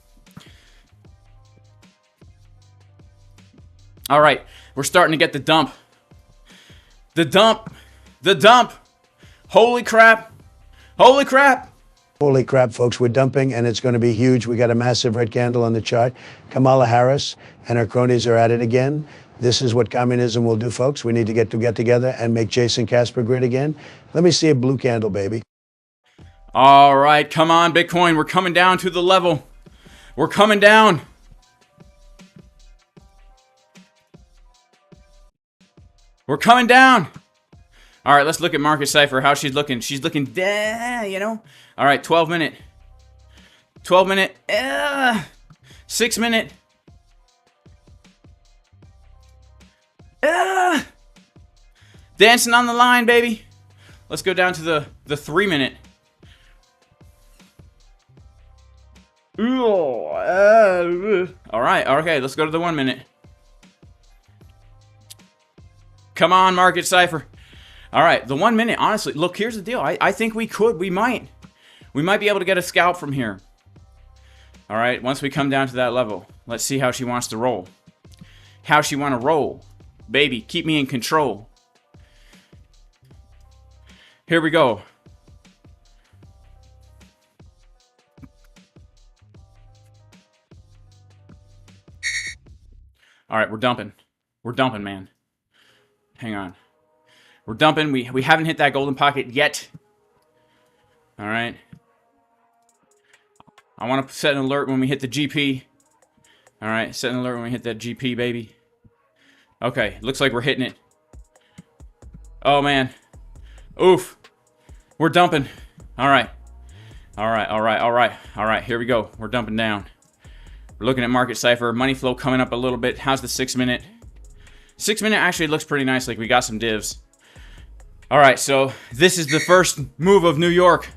All right, we're starting to get the dump. The dump. The dump. Holy crap. Holy crap. Holy crap, folks, we're dumping, and it's going to be huge. We got a massive red candle on the chart. Kamala Harris and her cronies are at it again. This is what communism will do, folks. We need to get together and make Jason Casper great again. Let me see a blue candle, baby. All right, come on, Bitcoin. We're coming down to the level. We're coming down. We're coming down. All right, let's look at Market Cipher, how she's looking. She's looking, you know. All right, 12 minute. 12 minute. 6 minute. Dancing on the line, baby. Let's go down to the 3 minute. All right, okay, let's go to the 1 minute. Come on, Market Cipher. All right, the 1 minute, honestly, look, here's the deal. I think we might be able to get a scalp from here. All right, once we come down to that level, let's see how she wants to roll. How she want to roll. Baby, keep me in control. Here we go. All right, we're dumping. We're dumping, man. Hang on. We're dumping. We haven't hit that golden pocket yet. All right. I want to set an alert when we hit the GP. All right, set an alert when we hit that GP, baby. Okay, looks like we're hitting it. Oh, man. Oof. We're dumping. All right. All right, all right, all right. All right, here we go. We're dumping down. We're looking at Market Cipher. Money flow coming up a little bit. How's the 6 minute? 6 minute actually looks pretty nice. Like we got some divs. All right, so this is the first move of New York.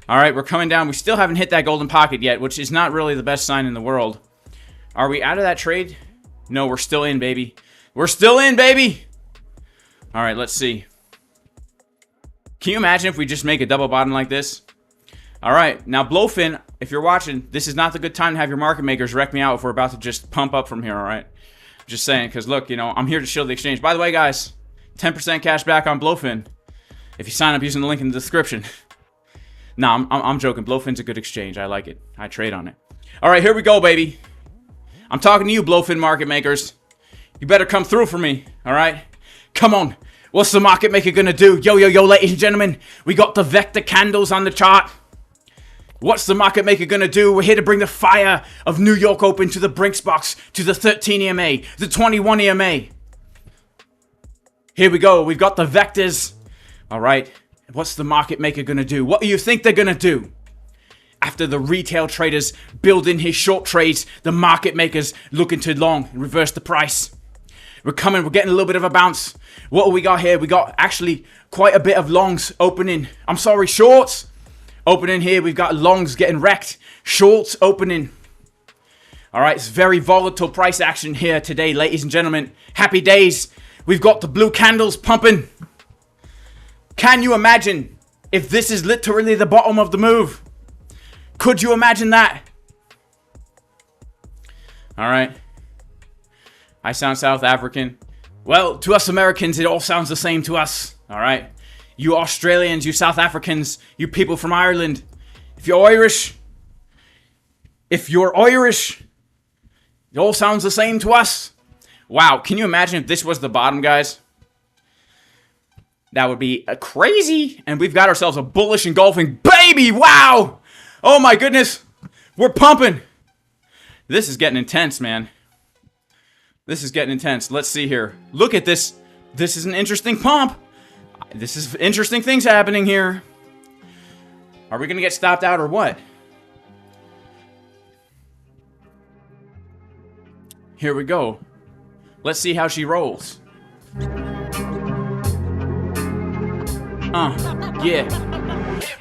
All right, we're coming down. We still haven't hit that golden pocket yet, which is not really the best sign in the world. Are we out of that trade? No, we're still in, baby. We're still in, baby. All right, let's see. Can you imagine if we just make a double bottom like this? All right, now BLOFIN, if you're watching, this is not the good time to have your market makers wreck me out if we're about to just pump up from here, all right? Just saying, because look, you know, I'm here to shield the exchange. By the way, guys, 10% cash back on BLOFIN if you sign up using the link in the description. Nah, I'm joking. BLOFIN's a good exchange. I like it. I trade on it. All right, here we go, baby. I'm talking to you, BLOFIN market makers. You better come through for me, all right? Come on. What's the market maker gonna do? Yo, ladies and gentlemen. We got the vector candles on the chart. What's the market maker gonna do? We're here to bring the fire of New York Open to the Brinks box, to the 13 EMA, the 21 EMA. Here we go. We've got the vectors. All right. What's the market maker gonna do? What do you think they're gonna do? After the retail traders build in his short trades, the market makers looking to long and reverse the price. We're getting a little bit of a bounce. What do we got here? We got actually quite a bit of longs opening. Shorts. Opening here, we've got longs getting wrecked. Shorts opening. All right, it's very volatile price action here today, ladies and gentlemen. Happy days. We've got the blue candles pumping. Can you imagine if this is literally the bottom of the move? Could you imagine that? All right. I sound South African. Well, to us Americans, it all sounds the same to us. All right. You Australians, you South Africans, you people from Ireland. If you're Irish, it all sounds the same to us. Wow, can you imagine if this was the bottom, guys? That would be crazy. And we've got ourselves a bullish engulfing baby. Wow. Oh my goodness. We're pumping. This is getting intense, man. This is getting intense. Let's see here. Look at this. This is an interesting pump. This is interesting things happening here. Are we going to get stopped out or what? Here we go. Let's see how she rolls. Yeah.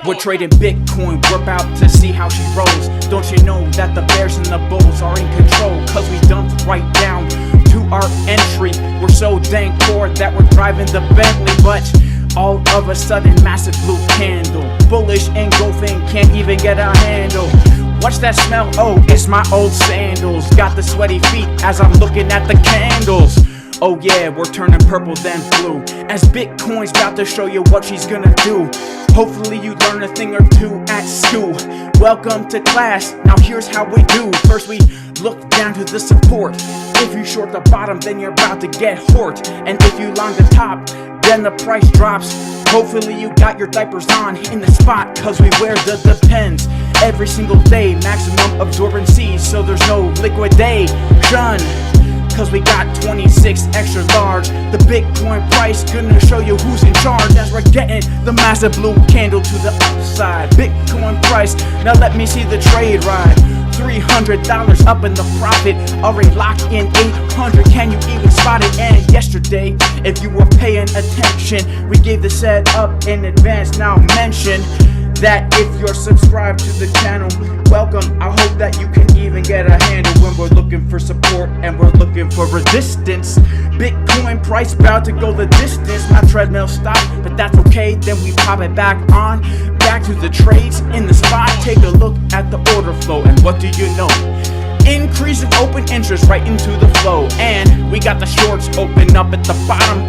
We're trading Bitcoin, we're about to see how she rolls. Don't you know that the bears and the bulls are in control? Cause we dumped right down to our entry. We're so dang poor that we're driving the Bentley, but all of a sudden, massive blue candle. Bullish engulfing, can't even get a handle. What's that smell? Oh, it's my old sandals. Got the sweaty feet as I'm looking at the candles. Oh yeah, we're turning purple then blue, as Bitcoin's about to show you what she's gonna do. Hopefully you learn a thing or two at school. Welcome to class, now here's how we do. First we look down to the support. If you short the bottom, then you're about to get hort. And if you long the top, then the price drops. Hopefully you got your diapers on in the spot, cause we wear the Depends every single day. Maximum absorbency, so there's no liquidation. Cause we got 26 extra large. The Bitcoin price gonna show you who's in charge, as we're getting the massive blue candle to the upside. Bitcoin price, now let me see the trade ride. $300 up in the profit, already locked in 800. Can you even spot it? And yesterday, if you were paying attention, we gave the setup in advance. Now mention that if you're subscribed to the channel, welcome. I hope that you can even get a handle when we're looking for support and we're looking for resistance. Bitcoin price about to go the distance. My treadmill stopped, but that's okay. Then we pop it back on, back to the trades in the spot. Take a look at the order flow, and what do you know? Increase of open interest right into the flow. And we got the shorts open up at the bottom.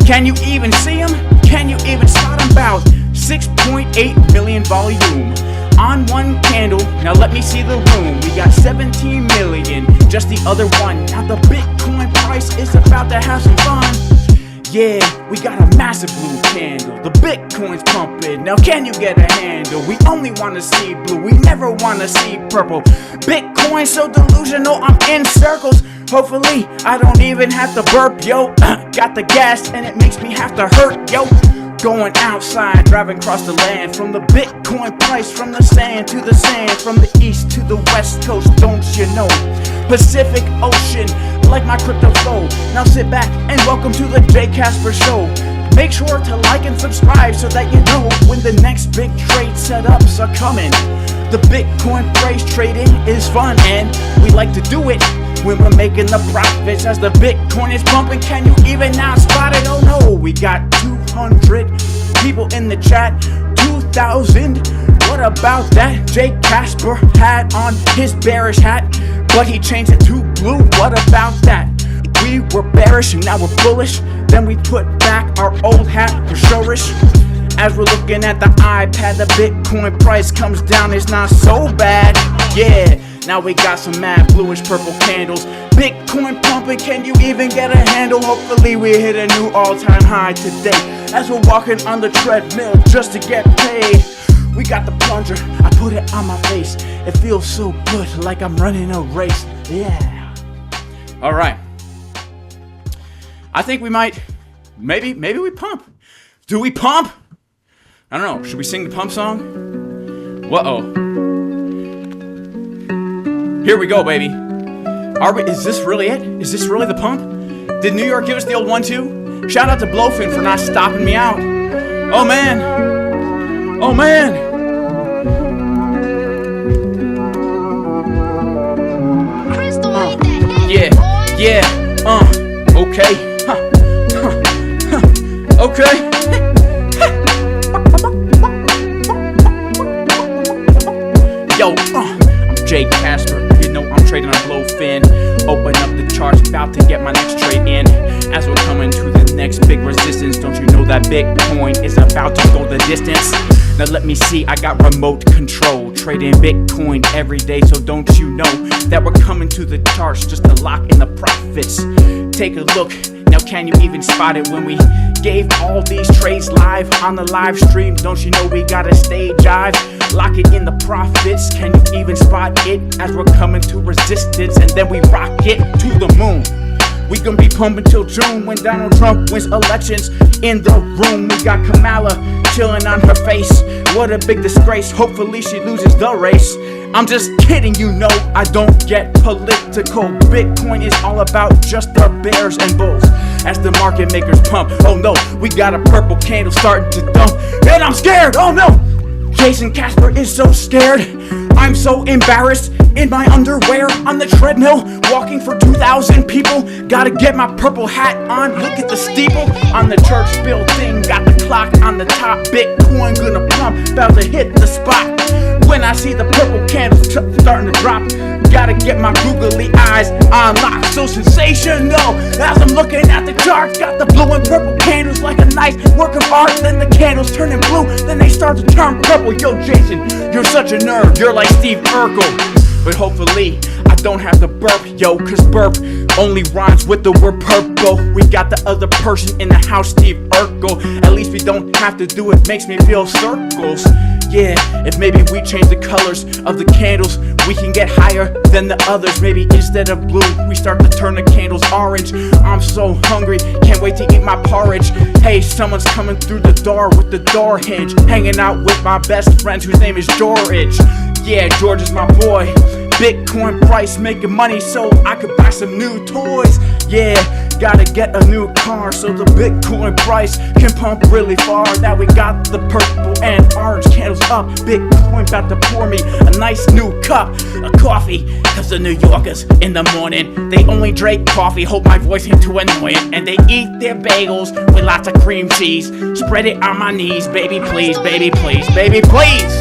Can you even see them? Can you even spot them? About 6.8 million volume on one candle. Now let me see the room. We got 17 million, just the other one. Now the Bitcoin price is about to have some fun. Yeah, we got a massive blue candle. The Bitcoin's pumping. Now can you get a handle? We only want to see blue, we never want to see purple. Bitcoin so delusional, I'm in circles. Hopefully I don't even have to burp, yo. Got the gas and it makes me have to hurt, yo. Going outside, driving across the land. From the Bitcoin price, from the sand to the sand, from the east to the west coast, don't you know? Pacific Ocean, like my crypto flow. Now sit back and welcome to the J Casper show. Make sure to like and subscribe so that you know when the next big trade setups are coming. The Bitcoin price trading is fun, and we like to do it when we're making the profits as the Bitcoin is pumping. Can you even now spot it? Oh no, we got 200 people in the chat, 2,000. What about that? Jay Casper had on his bearish hat, but he changed it to blue. What about that? We were bearish and now we're bullish. Then we put back our old hat for showish. As we're looking at the iPad, the Bitcoin price comes down, it's not so bad. Yeah, now we got some mad bluish purple candles. Bitcoin pumping, can you even get a handle? Hopefully we hit a new all-time high today, as we're walking on the treadmill just to get paid. We got the plunger, I put it on my face. It feels so good, like I'm running a race. Yeah. All right. I think we might, maybe we pump. Do we pump? I don't know. Should we sing the pump song? Uh-oh. Here we go, baby. Is this really it? Is this really the pump? Did New York give us the old 1-2? Shout out to BLOFIN for not stopping me out. Oh, man. Oh, man. Okay. Okay. Yo, I'm Jay Casper. You know I'm trading on BLOFIN. Open up the charts, about to get my next trade in. As we're coming to the next big resistance, don't you know that Bitcoin is about to go the distance? Now let me see, I got remote control, trading Bitcoin every day, so don't you know that we're coming to the charts just to lock in the profits? Take a look, now can you even spot it when we gave all these trades live on the live stream? Don't you know we gotta stay jive, lock it in the profits? Can you even spot it as we're coming to resistance, and then we rock it to the moon? We gonna be pumping till June when Donald Trump wins elections. In the room, we got Kamala chilling on her face. What a big disgrace. Hopefully she loses the race. I'm just kidding, you know I don't get political. Bitcoin is all about just the bears and bulls as the market makers pump. Oh no, we got a purple candle starting to dump, and I'm scared. Oh no, Jason Casper is so scared. I'm so embarrassed in my underwear on the treadmill, walking for 2,000 people. Gotta get my purple hat on, look at the steeple on the church building. Got the clock on the top, Bitcoin gonna pump, about to hit the spot. When I see the purple candles starting to drop, gotta get my googly eyes on lock. So sensational, as I'm looking at the charts, got the blue and purple candles like a nice work of art. Then the candles turning blue, then they start to turn purple. Yo, Jason, you're such a nerd, you're like Steve Urkel. But hopefully, I don't have to burp, yo, cause burp only rhymes with the word purple. We got the other person in the house, Steve Urkel. At least we don't have to do it, makes me feel circles. Yeah, if maybe we change the colors of the candles, we can get higher than the others. Maybe instead of blue, we start to turn the candles orange. I'm so hungry, can't wait to eat my porridge. Hey, someone's coming through the door with the door hinge. Hanging out with my best friends whose name is George. Yeah, George is my boy. Bitcoin price making money so I could buy some new toys. Yeah, gotta get a new car so the Bitcoin price can pump really far. Now we got the purple and orange candles up. Bitcoin about to pour me a nice new cup of coffee. Cause the New Yorkers in the morning, they only drink coffee. Hope my voice ain't too annoying. And they eat their bagels with lots of cream cheese. Spread it on my knees, baby please, baby please, baby please.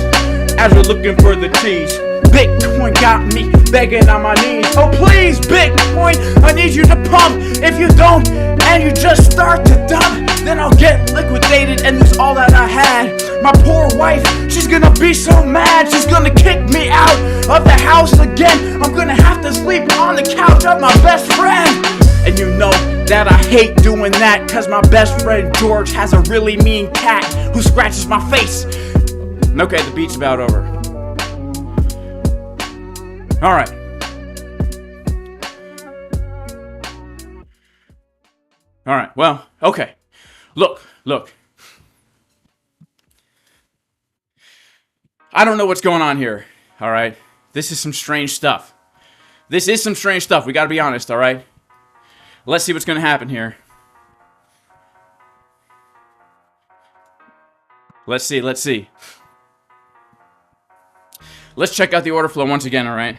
As we're looking for the cheese, Bitcoin got me begging on my knees. Oh please, Bitcoin, I need you to pump. If you don't, and you just start to dump, then I'll get liquidated and lose all that I had. My poor wife, she's gonna be so mad. She's gonna kick me out of the house again. I'm gonna have to sleep on the couch of my best friend. And you know that I hate doing that, cause my best friend George has a really mean cat who scratches my face. Okay, the beat's about over. All right. All right, well, okay. Look. I don't know what's going on here, all right? This is some strange stuff. We gotta be honest, all right? Let's see what's gonna happen here. Let's see. Let's check out the order flow once again, all right?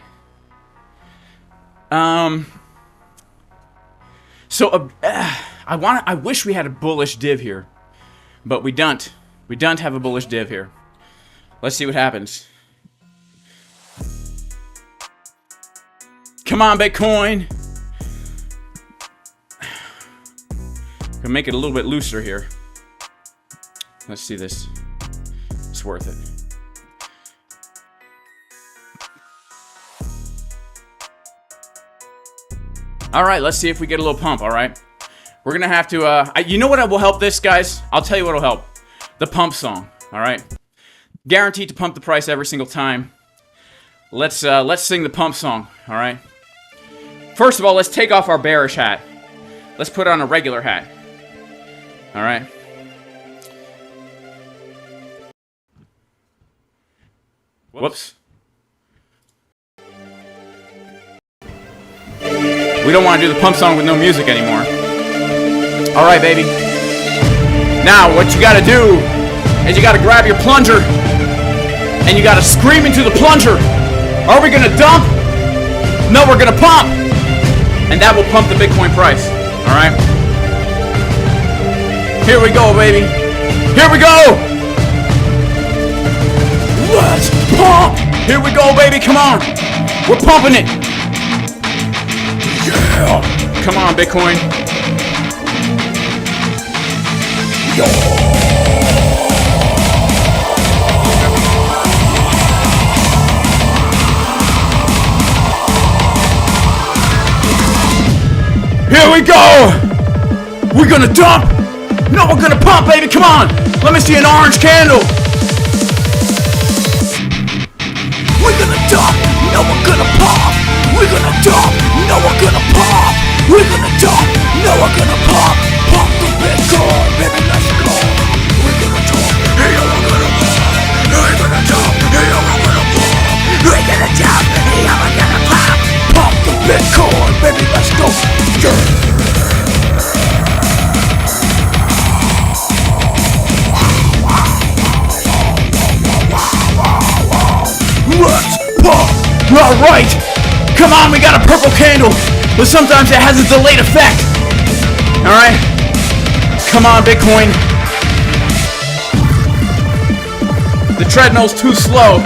I wish we had a bullish div here, but we don't. We don't have a bullish div here. Let's see what happens. Come on, Bitcoin. Gonna make it a little bit looser here. Let's see this. It's worth it. All right, let's see if we get a little pump, all right? We're going to have to, you know what will help this, guys? I'll tell you what will help. The pump song, all right? Guaranteed to pump the price every single time. Let's sing the pump song, all right? First of all, let's take off our bearish hat. Let's put on a regular hat. All right? Whoops. We don't want to do the pump song with no music anymore. All right, baby. Now, what you got to do is you got to grab your plunger and you got to scream into the plunger. Are we going to dump? No, we're going to pump. And that will pump the Bitcoin price. All right? Here we go, baby. Here we go. Let's pump. Here we go, baby. Come on. We're pumping it. Yeah. Come on, Bitcoin. Here we go. We're gonna dump. No, we're gonna pump, baby. Come on. Let me see an orange candle. We're gonna dump. No, we're gonna pump. We're gonna dump. No, we're gonna pump. We're gonna dump. No, we're gonna pump. Pump the Bitcoin, baby. Let's go. We're gonna dump. Yeah, we're gonna pump. We're gonna dump. Yeah, we're gonna pump. We're gonna dump. Yeah, we're gonna pump. Pump the Bitcoin, baby. Let's go. Yeah. Let's pump! Alright! Come on, we got a purple candle! But sometimes it has a delayed effect! Alright? Come on, Bitcoin! The treadmill's too slow.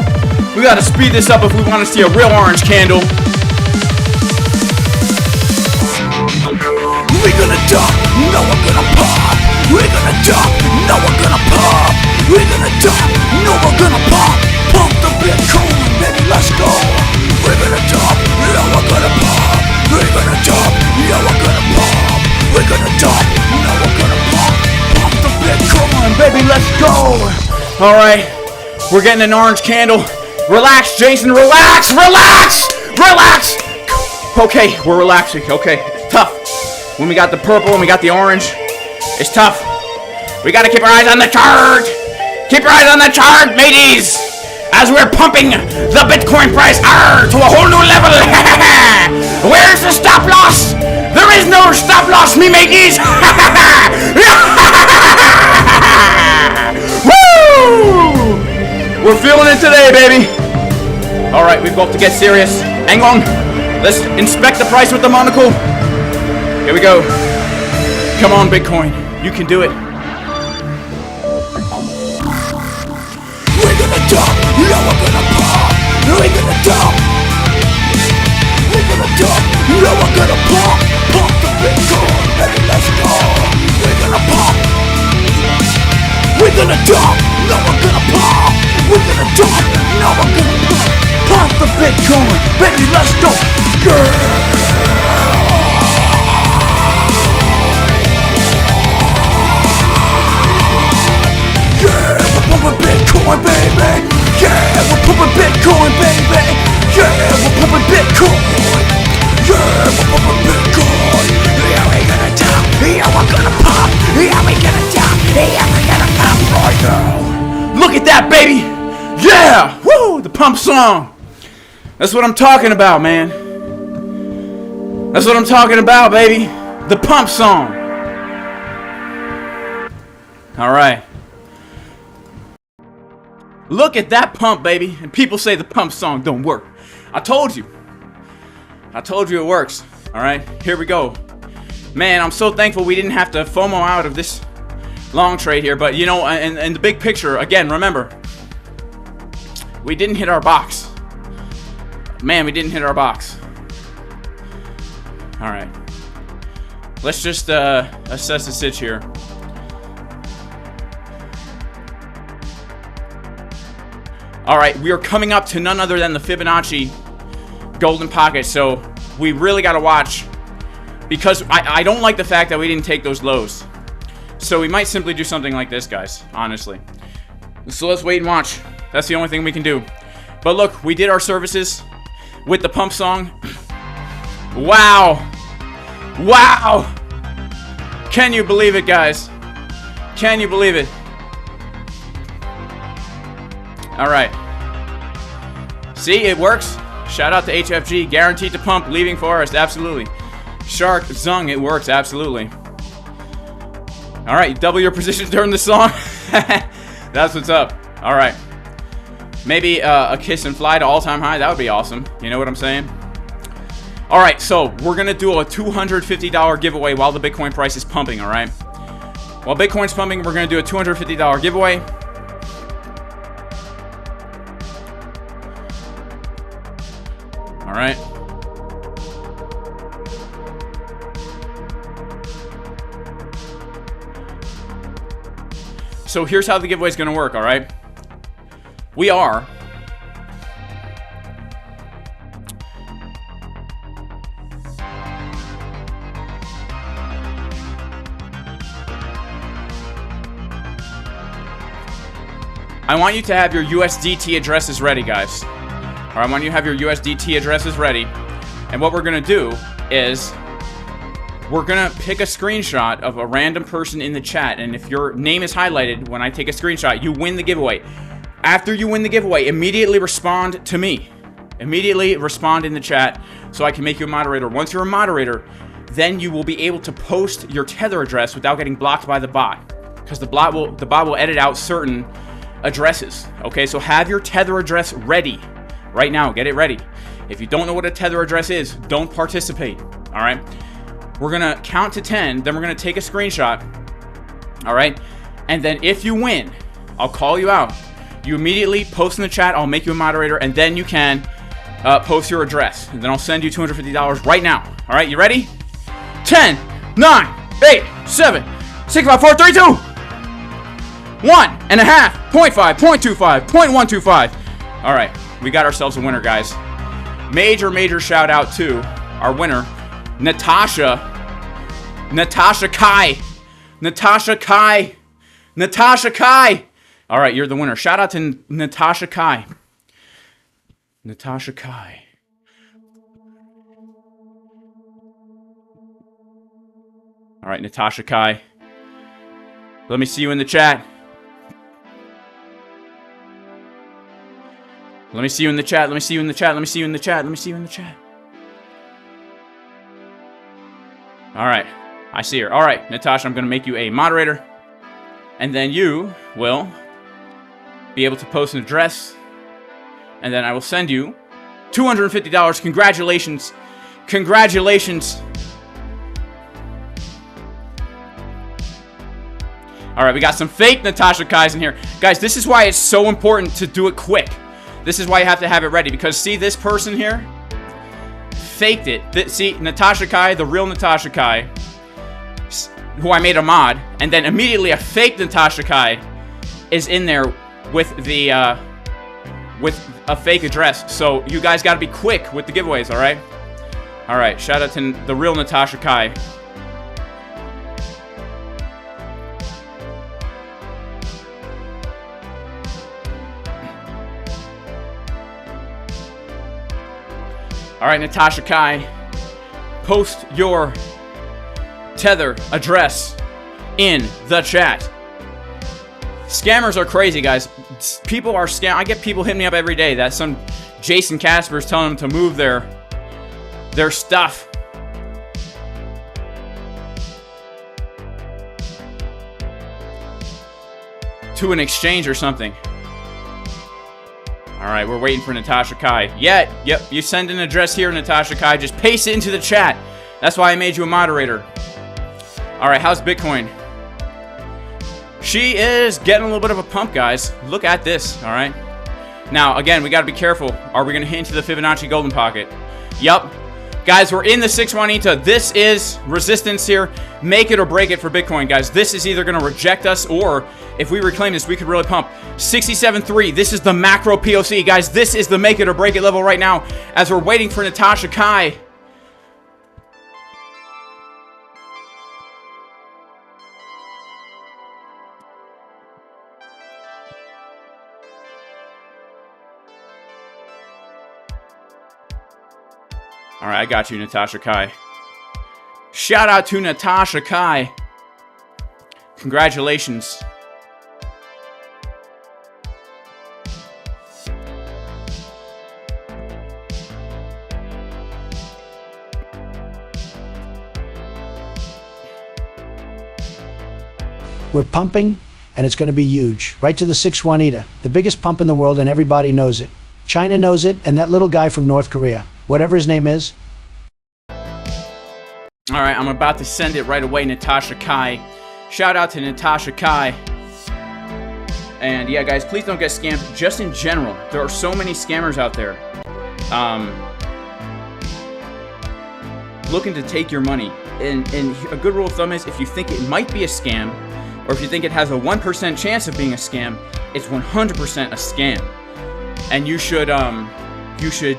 We gotta speed this up if we want to see a real orange candle. We're gonna dump! No, we're gonna pump! We're gonna dump! No, we're gonna pump! We're gonna dump! No, we're gonna pump! Pump the Bitcoin, baby, let's go. We're gonna dump, yeah, we're gonna pump. We're gonna dump, yeah, we're gonna pump. We're gonna dump, no, we're gonna pump. Pump the Bitcoin, baby, let's go. All right, we're getting an orange candle. Relax, Jason, relax, relax, relax. Okay, we're relaxing. Okay, it's tough. When we got the purple and we got the orange, it's tough. We gotta keep our eyes on the chart. Keep your eyes on the chart, mateys. As we're pumping the Bitcoin price to a whole new level. Where's the stop loss? There is no stop loss, me mateys. Woo! We're feeling it today, baby. All right, we've got to get serious. Hang on. Let's inspect the price with the monocle. Here we go. Come on, Bitcoin. You can do it. We're gonna dump, yeah, we're gonna pump. We're gonna dump. We're gonna dump, yeah, we're gonna pump. Pump the Bitcoin, baby, let's go. We're gonna pump. We're gonna dump, no, we're gonna pump. We're gonna dump, no, we're gonna pump. Pump the Bitcoin, baby, let's go. Yeah. We're pumping Bitcoin, baby. Yeah, we're pumping Bitcoin, baby. Yeah, we're pumping Bitcoin. Yeah, we're pumping Bitcoin. Yeah, we're gonna dump. Yeah, we're gonna pump. Yeah, we're gonna dump. Yeah, we're gonna pump right now. Look at that, baby. Yeah, woo, the pump song. That's what I'm talking about, man. That's what I'm talking about, baby. The pump song. All right. Look at that pump, baby. And people say the pump song don't work. I told you. I told you it works. All right, here we go. Man, I'm so thankful we didn't have to FOMO out of this long trade here. But, you know, in the big picture, again, remember, we didn't hit our box. Man, we didn't hit our box. All right. Let's just assess the sitch here. Alright, we are coming up to none other than the Fibonacci golden pocket, so we really got to watch, because I don't like the fact that we didn't take those lows. So we might simply do something like this, guys, honestly. So let's wait and watch. That's the only thing we can do. But look, we did our services with the pump song. Wow. Wow. Can you believe it, guys? Can you believe it? All right. See, it works. Shout out to HFG. Guaranteed to pump. Leaving forest. Absolutely. Shark. Zung. It works. Absolutely. All right. Double your position during the song. That's what's up. All right. Maybe a kiss and fly to all-time high. That would be awesome. You know what I'm saying? All right. So we're going to do a $250 giveaway while the Bitcoin price is pumping. All right. While Bitcoin's pumping, we're going to do a $250 giveaway. All right. So here's how the giveaway is going to work, all right? We are I want you to have your USDT addresses ready, guys. All right, I want you to have your USDT addresses ready. And what we're going to do is we're going to pick a screenshot of a random person in the chat. And if your name is highlighted when I take a screenshot, you win the giveaway. After you win the giveaway, immediately respond to me. Immediately respond in the chat so I can make you a moderator. Once you're a moderator, then you will be able to post your Tether address without getting blocked by the bot. Because the bot will edit out certain addresses. Okay, so have your Tether address ready. Right now, get it ready. If you don't know what a Tether address is, don't participate. All right. We're going to count to 10. Then we're going to take a screenshot. All right. And then if you win, I'll call you out. You immediately post in the chat. I'll make you a moderator. And then you can post your address. And then I'll send you $250 right now. All right. You ready? 10, 9, 8, 7, 6, 5, 4, 3, 2, 1.5, 0.5, 0.25, 0.125. All right. We got ourselves a winner, guys. Major shout out to our winner, Natasha Kai. All right, you're the winner. Shout out to Natasha Kai. All right, Natasha Kai. Let me see you in the chat. Let me see you in the chat. All right. I see her. All right, Natasha, I'm going to make you a moderator. And then you will be able to post an address. And then I will send you $250. Congratulations. All right, we got some fake Natasha Kais in here. Guys, this is why it's so important to do it quick. This is why you have to have it ready. Because see this person here? Faked it. See, Natasha Kai, the real Natasha Kai, who I made a mod, and then immediately a fake Natasha Kai is in there with the with a fake address. So you guys got to be quick with the giveaways, all right? All right, shout out to the real Natasha Kai. All right, Natasha Kai, post your Tether address in the chat. Scammers are crazy, guys. People are scam. I get people hitting me up every day that some Jason Casper is telling them to move their stuff. To an exchange or something. All right, we're waiting for Natasha Kai. Yep, you send an address here, Natasha Kai. Just paste it into the chat. That's why I made you a moderator. All right, how's Bitcoin? She is getting a little bit of a pump, guys. Look at this, all right? Now, again, we got to be careful. Are we going to hit into the Fibonacci Golden Pocket? Yup. Guys, we're in the 6 Juanita. This is resistance here. Make it or break it for Bitcoin, guys. This is either going to reject us, or if we reclaim this, we could really pump. 67.3. This is the macro POC. Guys, this is the make it or break it level right now as we're waiting for Natasha Kai. All right, I got you, Natasha Kai. Shout out to Natasha Kai. Congratulations. We're pumping, and it's going to be huge. Right to the 6-1 ETA, the biggest pump in the world, and everybody knows it. China knows it, and that little guy from North Korea, whatever his name is. All right, I'm about to send it right away, Natasha Kai. Shout out to Natasha Kai. And yeah, guys, please don't get scammed. Just in general, there are so many scammers out there looking to take your money. And a good rule of thumb is if you think it might be a scam, or if you think it has a 1% chance of being a scam, it's 100% a scam. And you should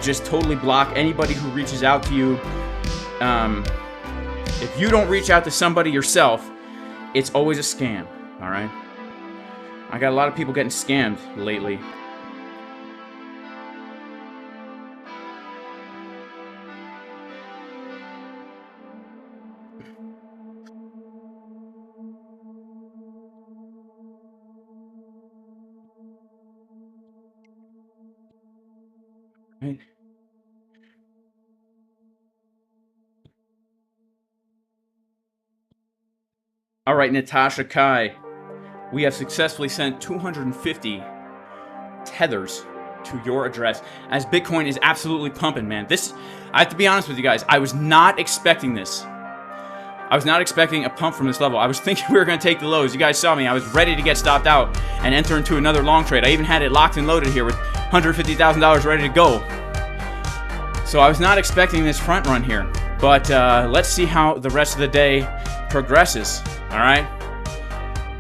just totally block anybody who reaches out to you. If you don't reach out to somebody yourself, it's always a scam, all right? I got a lot of people getting scammed lately. Right. All right, Natasha Kai. We have successfully sent 250 tethers to your address as Bitcoin is absolutely pumping, man. I have to be honest with you guys. I was not expecting this. I was not expecting a pump from this level. I was thinking we were going to take the lows. You guys saw me. I was ready to get stopped out and enter into another long trade. I even had it locked and loaded here with $150,000 ready to go. So I was not expecting this front run here. But let's see how the rest of the day progresses. All right?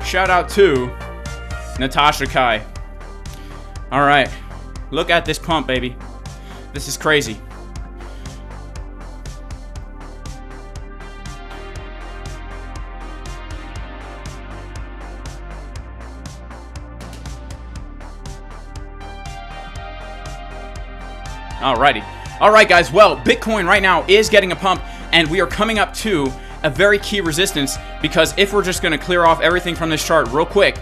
Shout out to Natasha Kai. All right. Look at this pump, baby. This is crazy. Alrighty. Alright, guys. Well, Bitcoin right now is getting a pump, and we are coming up to a very key resistance, because if we're just going to clear off everything from this chart real quick,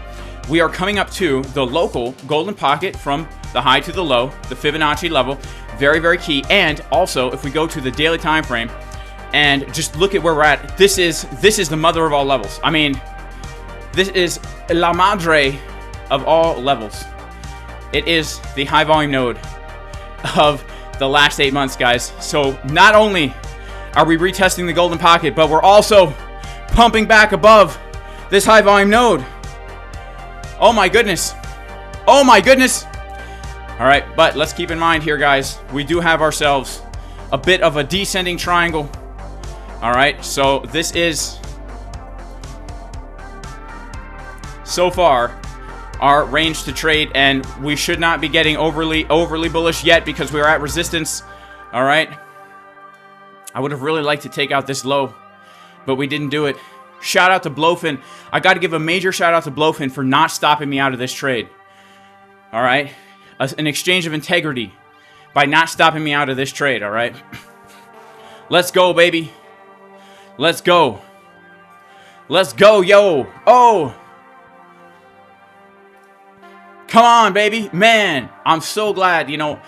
we are coming up to the local golden pocket from the high to the low, the Fibonacci level. Very, very key. And also, if we go to the daily time frame and just look at where we're at, this is the mother of all levels. I mean, this is la madre of all levels. It is the high volume node of the last 8 months, guys. So not only are we retesting the golden pocket, but we're also pumping back above this high volume node. Oh my goodness. Oh my goodness. All right, but let's keep in mind here, guys, we do have ourselves a bit of a descending triangle. All right, so this is so far our range to trade, and we should not be getting overly bullish yet because we are at resistance. All right, I would have really liked to take out this low, but we didn't do it. Shout out to BLOFIN. I got to give a major shout out to BLOFIN for not stopping me out of this trade. All right, an exchange of integrity by not stopping me out of this trade. All right, let's go, baby. Let's go. Let's go, yo. Oh. Come on, baby. Man, I'm so glad, you know.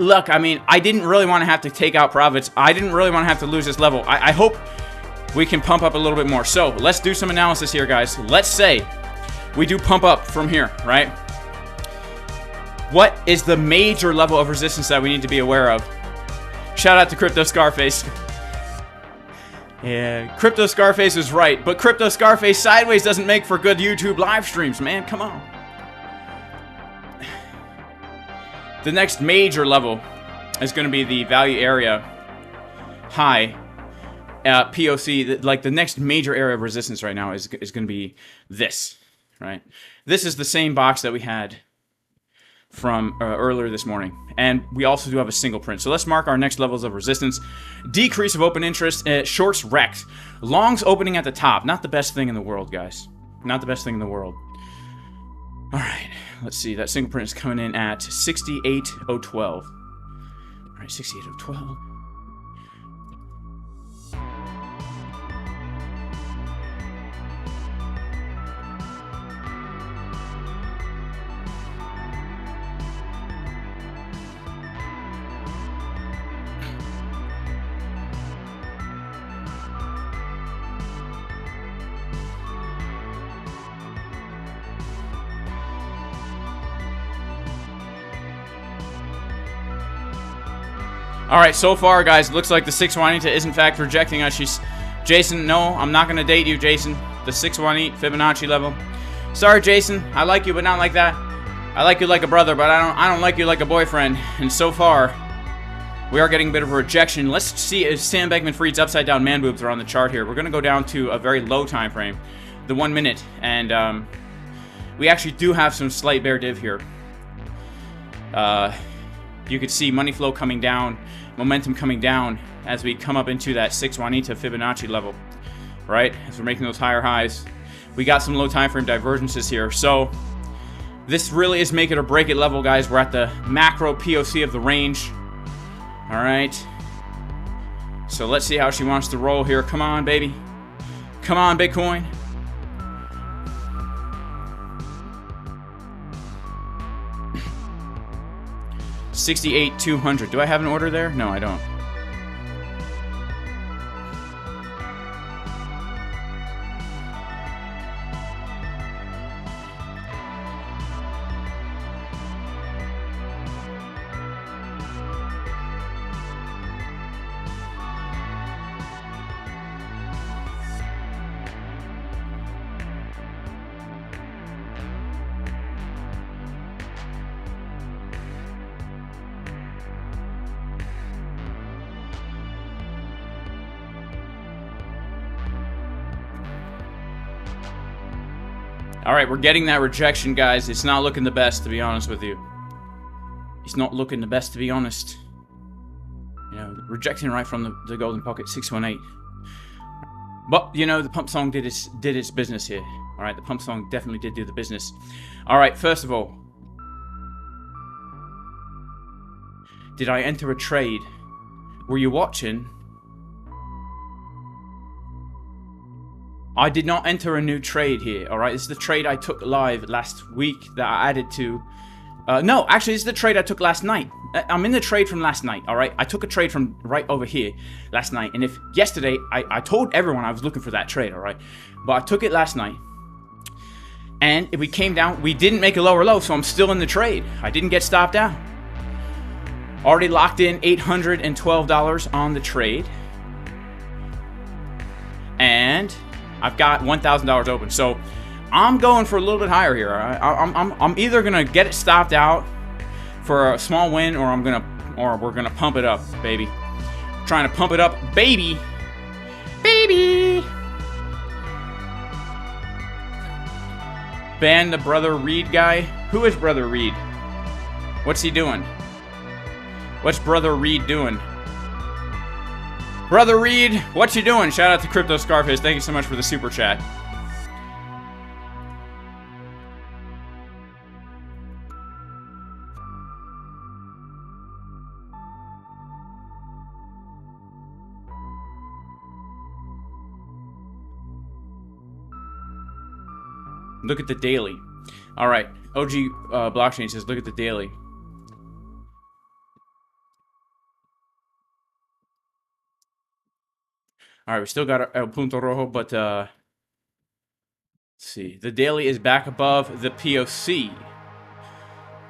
Look, I mean, I didn't really want to have to take out profits. I didn't really want to have to lose this level. I hope we can pump up a little bit more. So let's do some analysis here, guys. Let's say we do pump up from here, right? What is the major level of resistance that we need to be aware of? Shout out to Crypto Scarface. Yeah, Crypto Scarface is right, but Crypto Scarface sideways doesn't make for good YouTube live streams, man. Come on. The next major level is going to be the value area high. POC, like the next major area of resistance right now is going to be this, right? This is the same box that we had from earlier this morning. And we also do have a single print. So let's mark our next levels of resistance. Decrease of open interest, shorts wrecked. Longs opening at the top. Not the best thing in the world, guys. Not the best thing in the world. All right, let's see. That single print is coming in at 68.012. All right, 68.012. All right, so far, guys, it looks like the 618 is in fact rejecting us. She's, Jason, no, I'm not gonna date you, Jason. The 618 Fibonacci level. Sorry, Jason, I like you, but not like that. I like you like a brother, but I don't like you like a boyfriend. And so far, we are getting a bit of a rejection. Let's see if Sam Bankman-Fried's upside down man boobs are on the chart here. We're gonna go down to a very low time frame, the 1 minute, and we actually do have some slight bear div here. You could see money flow coming down, momentum coming down as we come up into that 618 Fibonacci level, right? As we're making those higher highs. We got some low time frame divergences here. So this really is make it or break it level, guys. We're at the macro POC of the range. All right. So let's see how she wants to roll here. Come on, baby. Come on, Bitcoin. $68,200. Do I have an order there? No, I don't. Alright, we're getting that rejection, guys. It's not looking the best, to be honest with you. It's not looking the best, to be honest. You know, rejecting right from the golden pocket, 618. But, you know, the pump song did its business here. Alright, the pump song definitely did do the business. Alright, first of all, did I enter a trade? Were you watching? I did not enter a new trade here, alright? This is the trade I took live last week that I added to... no, actually, this is the trade I took last night. I'm in the trade from last night, alright? I took a trade from right over here last night. And if yesterday, I told everyone I was looking for that trade, alright? But I took it last night. And if we came down, we didn't make a lower low, so I'm still in the trade. I didn't get stopped out. Already locked in $812 on the trade. And I've got $1,000 open, so I'm going for a little bit higher here. I'm either gonna get it stopped out for a small win, or we're gonna pump it up, baby. Trying to pump it up, baby, baby. Ban the Brother Reed guy. Who is Brother Reed? What's he doing? What's Brother Reed doing? Brother Reed, what you doing? Shout out to Crypto Scarface. Thank you so much for the super chat. Look at the daily. All right, OG Blockchain says, look at the daily. All right, we still got El Punto Rojo, but let's see. The daily is back above the POC.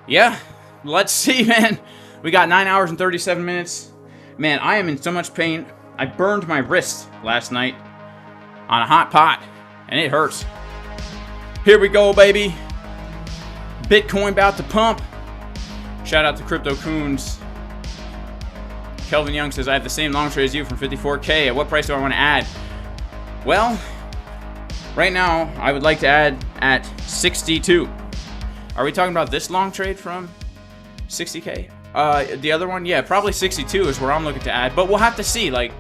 Yeah, let's see, man. We got 9 hours and 37 minutes. Man, I am in so much pain. I burned my wrist last night on a hot pot, and it hurts. Here we go, baby. Bitcoin about to pump. Shout out to Crypto Coons. Kelvin Young says, I have the same long trade as you from 54K. At what price do I want to add? Well, right now, I would like to add at 62. Are we talking about this long trade from 60K? The other one? Yeah, probably 62 is where I'm looking to add. But we'll have to see. Like,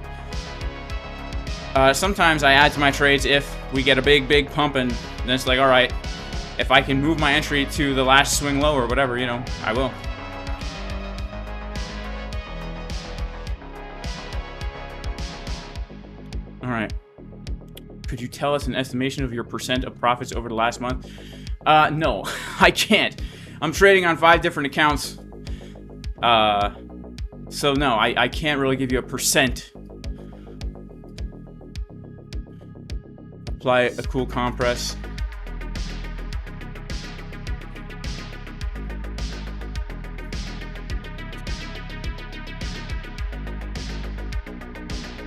sometimes I add to my trades if we get a big pump, and then it's like, all right, if I can move my entry to the last swing low or whatever, you know, I will. All right. Could you tell us an estimation of your percent of profits over the last month? No, I can't. I'm trading on 5 different accounts. So no, I can't really give you a percent. Apply a cool compress.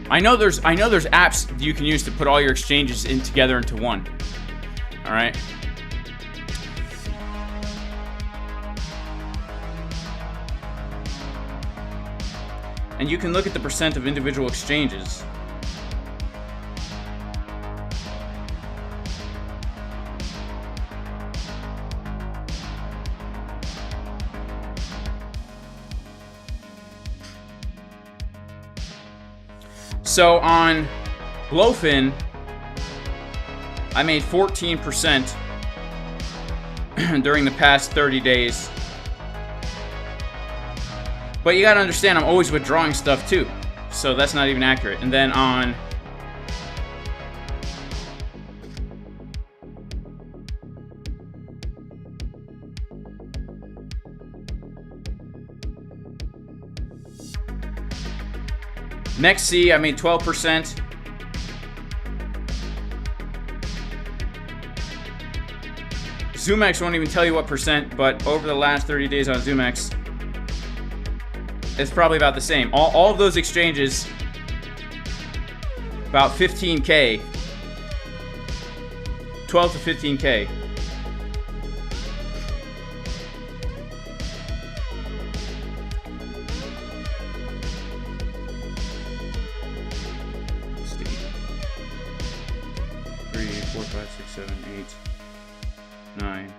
I know there's apps you can use to put all your exchanges in together into one. All right. And you can look at the percent of individual exchanges. So on BLOFIN, I made 14% during the past 30 days. But you gotta understand, I'm always withdrawing stuff too. So that's not even accurate. And then on MEXC, I made 12%. ZOOMEX won't even tell you what percent, but over the last 30 days on ZOOMEX, it's probably about the same. All of those exchanges, about 15K. 12 to 15K. Let's see. 3, 4, 5, 6, 7, 8, 9,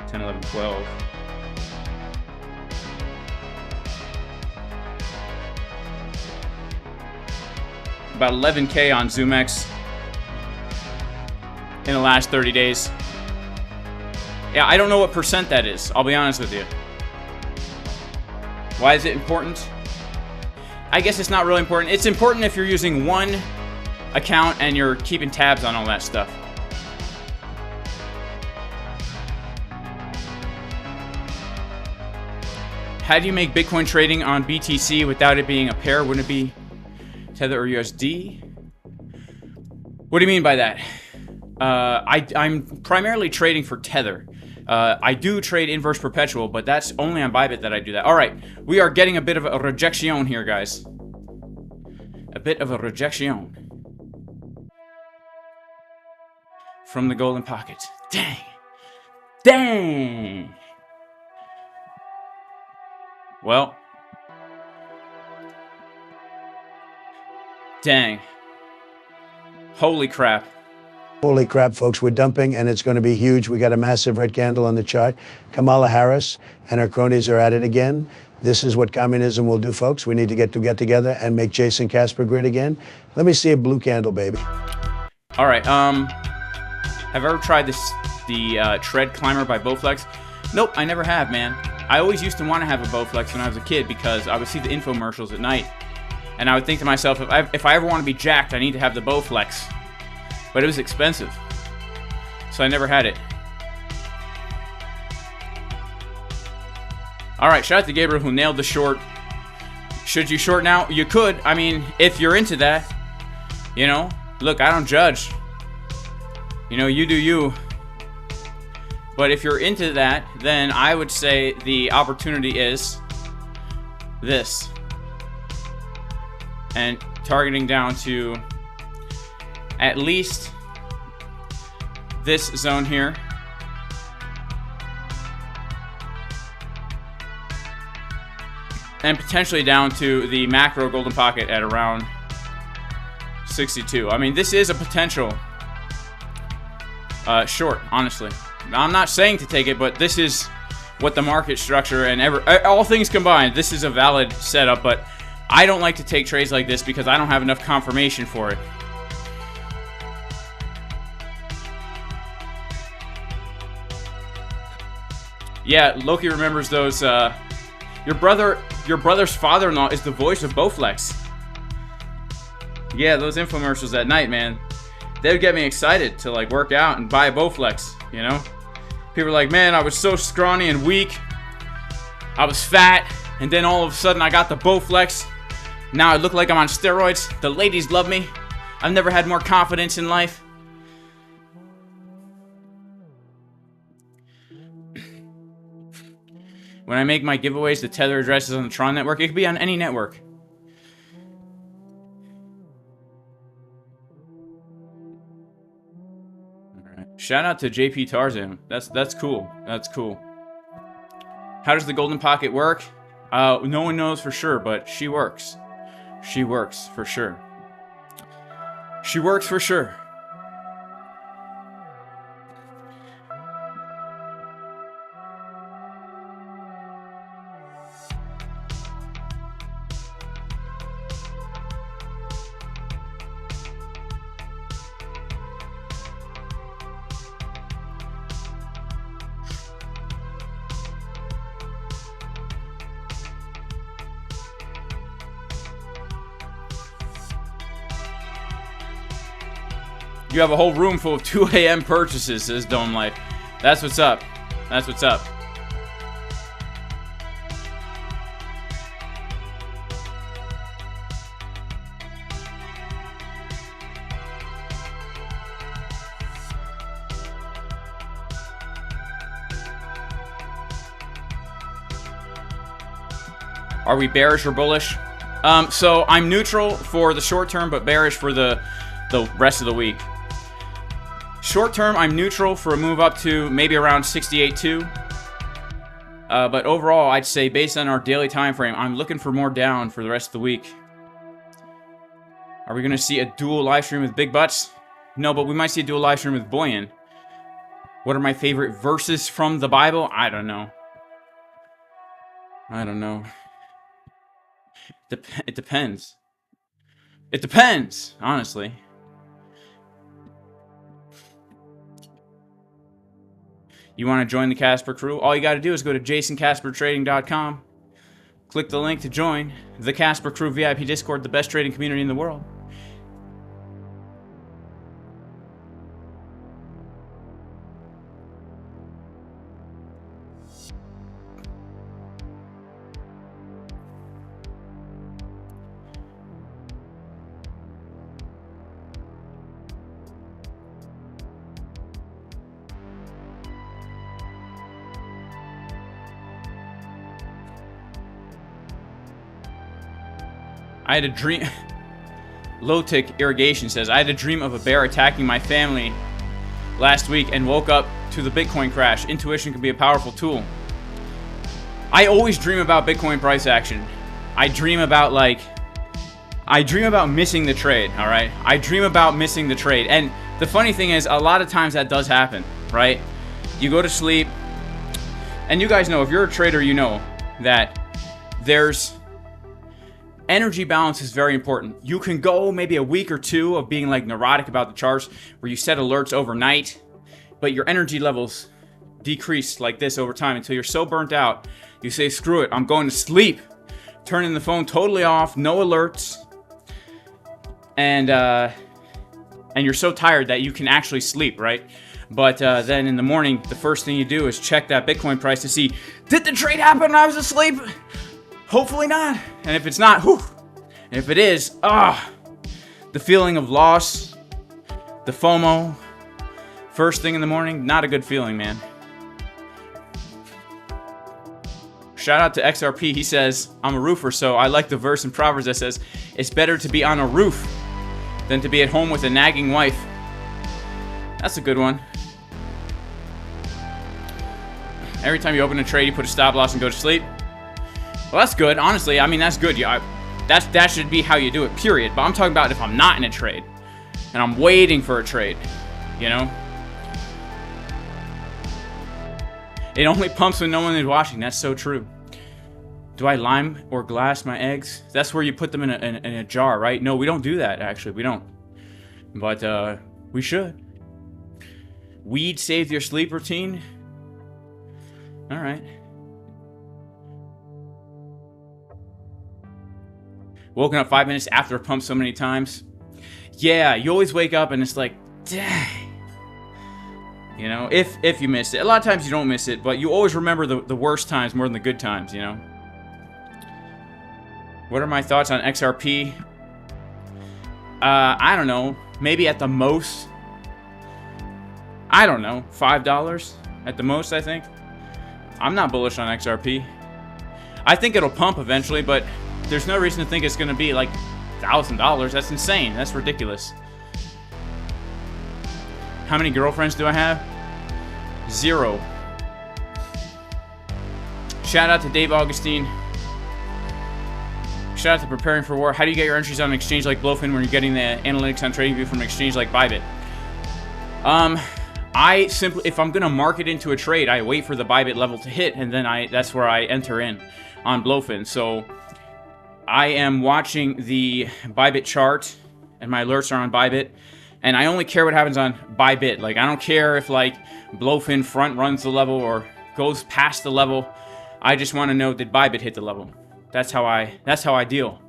10, 11, 12. About 11K on ZOOMEX in the last 30 days. Yeah, I don't know what percent that is. I'll be honest with you. Why is it important? I guess it's not really important. It's important if you're using one account and you're keeping tabs on all that stuff. How do you make Bitcoin trading on BTC without it being a pair? Wouldn't it be Tether or USD? What do you mean by that? I'm primarily trading for Tether. I do trade inverse perpetual, but that's only on ByBit that I do that. All right, we are getting a bit of a rejection here, guys. A bit of a rejection from the golden pocket. Dang. Dang. Well. Dang. Holy crap. Holy crap, folks, we're dumping, and it's going to be huge. We got a massive red candle on the chart. Kamala Harris and her cronies are at it again. This is what communism will do, folks. We need to get together and make Jason Casper great again. Let me see a blue candle, baby. All right. Have I ever tried the Tread Climber by Bowflex? Nope, I never have, man. I always used to want to have a Bowflex when I was a kid because I would see the infomercials at night. And I would think to myself, if I ever want to be jacked, I need to have the Bowflex. But it was expensive. So I never had it. Alright, shout out to Gabriel who nailed the short. Should you short now? You could. I mean, if you're into that. You know, look, I don't judge. You know, you do you. But if you're into that, then I would say the opportunity is this. And targeting down to at least this zone here. And potentially down to the macro golden pocket at around 62. I mean, this is a potential short, honestly. I'm not saying to take it, but this is what the market structure and all things combined, this is a valid setup, but I don't like to take trades like this because I don't have enough confirmation for it. Yeah, Loki remembers those. Your brother's father-in-law is the voice of Bowflex. Yeah, those infomercials at night, man. They would get me excited to like work out and buy a Bowflex, you know? People are like, man, I was so scrawny and weak. I was fat. And then all of a sudden I got the Bowflex. Now I look like I'm on steroids. The ladies love me. I've never had more confidence in life. When I make my giveaways, the Tether addresses on the Tron network. It could be on any network. Shout out to JP Tarzan. That's cool. That's cool. How does the golden pocket work? No one knows for sure, but she works. She works for sure. She works for sure. You have a whole room full of 2 a.m. purchases, says Dome Life. That's what's up. That's what's up. Are we bearish or bullish? So I'm neutral for the short term, but bearish for the rest of the week. Short term, I'm neutral for a move up to maybe around 68.2. But overall, I'd say based on our daily time frame, I'm looking for more down for the rest of the week. Are we going to see a dual live stream with Big Butts? No, but we might see a dual live stream with Boyan. What are my favorite verses from the Bible? I don't know. I don't know. It depends. It depends, honestly. You want to join the Casper crew? All you got to do is go to jasoncaspertrading.com. Click the link to join the Casper Crew VIP Discord, the best trading community in the world. I had a dream. Low-tick irrigation says, I had a dream of a bear attacking my family last week and woke up to the Bitcoin crash. Intuition can be a powerful tool. I always dream about Bitcoin price action. I dream about missing the trade, all right? I dream about missing the trade. And the funny thing is, a lot of times that does happen, right? You go to sleep, and you guys know, if you're a trader, you know that there's energy balance is very important. You can go maybe a week or two of being like neurotic about the charts where you set alerts overnight, but your energy levels decrease like this over time until you're so burnt out, you say, screw it, I'm going to sleep. Turning the phone totally off, no alerts, and you're so tired that you can actually sleep, right? But then in the morning, the first thing you do is check that Bitcoin price to see, did the trade happen when I was asleep? Hopefully not. And if it's not, whew. And if it is, the feeling of loss, the FOMO, first thing in the morning, not a good feeling, man. Shout out to XRP. He says, I'm a roofer, so I like the verse in Proverbs that says, it's better to be on a roof than to be at home with a nagging wife. That's a good one. Every time you open a trade, you put a stop loss and go to sleep. Well, that's good. Honestly, I mean, that's good. That should be how you do it, period. But I'm talking about if I'm not in a trade and I'm waiting for a trade, you know? It only pumps when no one is watching. That's so true. Do I lime or glass my eggs? That's where you put them in a jar, right? No, we don't do that, actually. We don't. But we should. Weed saves your sleep routine? All right. Woken up 5 minutes after a pump so many times. Yeah, you always wake up and it's like, dang. You know, if you miss it. A lot of times you don't miss it, but you always remember the worst times more than the good times, you know? What are my thoughts on XRP? I don't know. Maybe at the most, I don't know, $5 at the most, I think. I'm not bullish on XRP. I think it'll pump eventually, but there's no reason to think it's going to be like $1,000. That's insane. That's ridiculous. How many girlfriends do I have? 0. Shout out to Dave Augustine. Shout out to Preparing for War. How do you get your entries on an exchange like BLOFIN when you're getting the analytics on TradingView from an exchange like ByBit? I simply, if I'm gonna market into a trade, I wait for the ByBit level to hit, and then that's where I enter in on BLOFIN. So I am watching the ByBit chart, and my alerts are on ByBit, and I only care what happens on ByBit. Like, I don't care if like BLOFIN front runs the level or goes past the level. I just want to know, did ByBit hit the level? That's how I deal.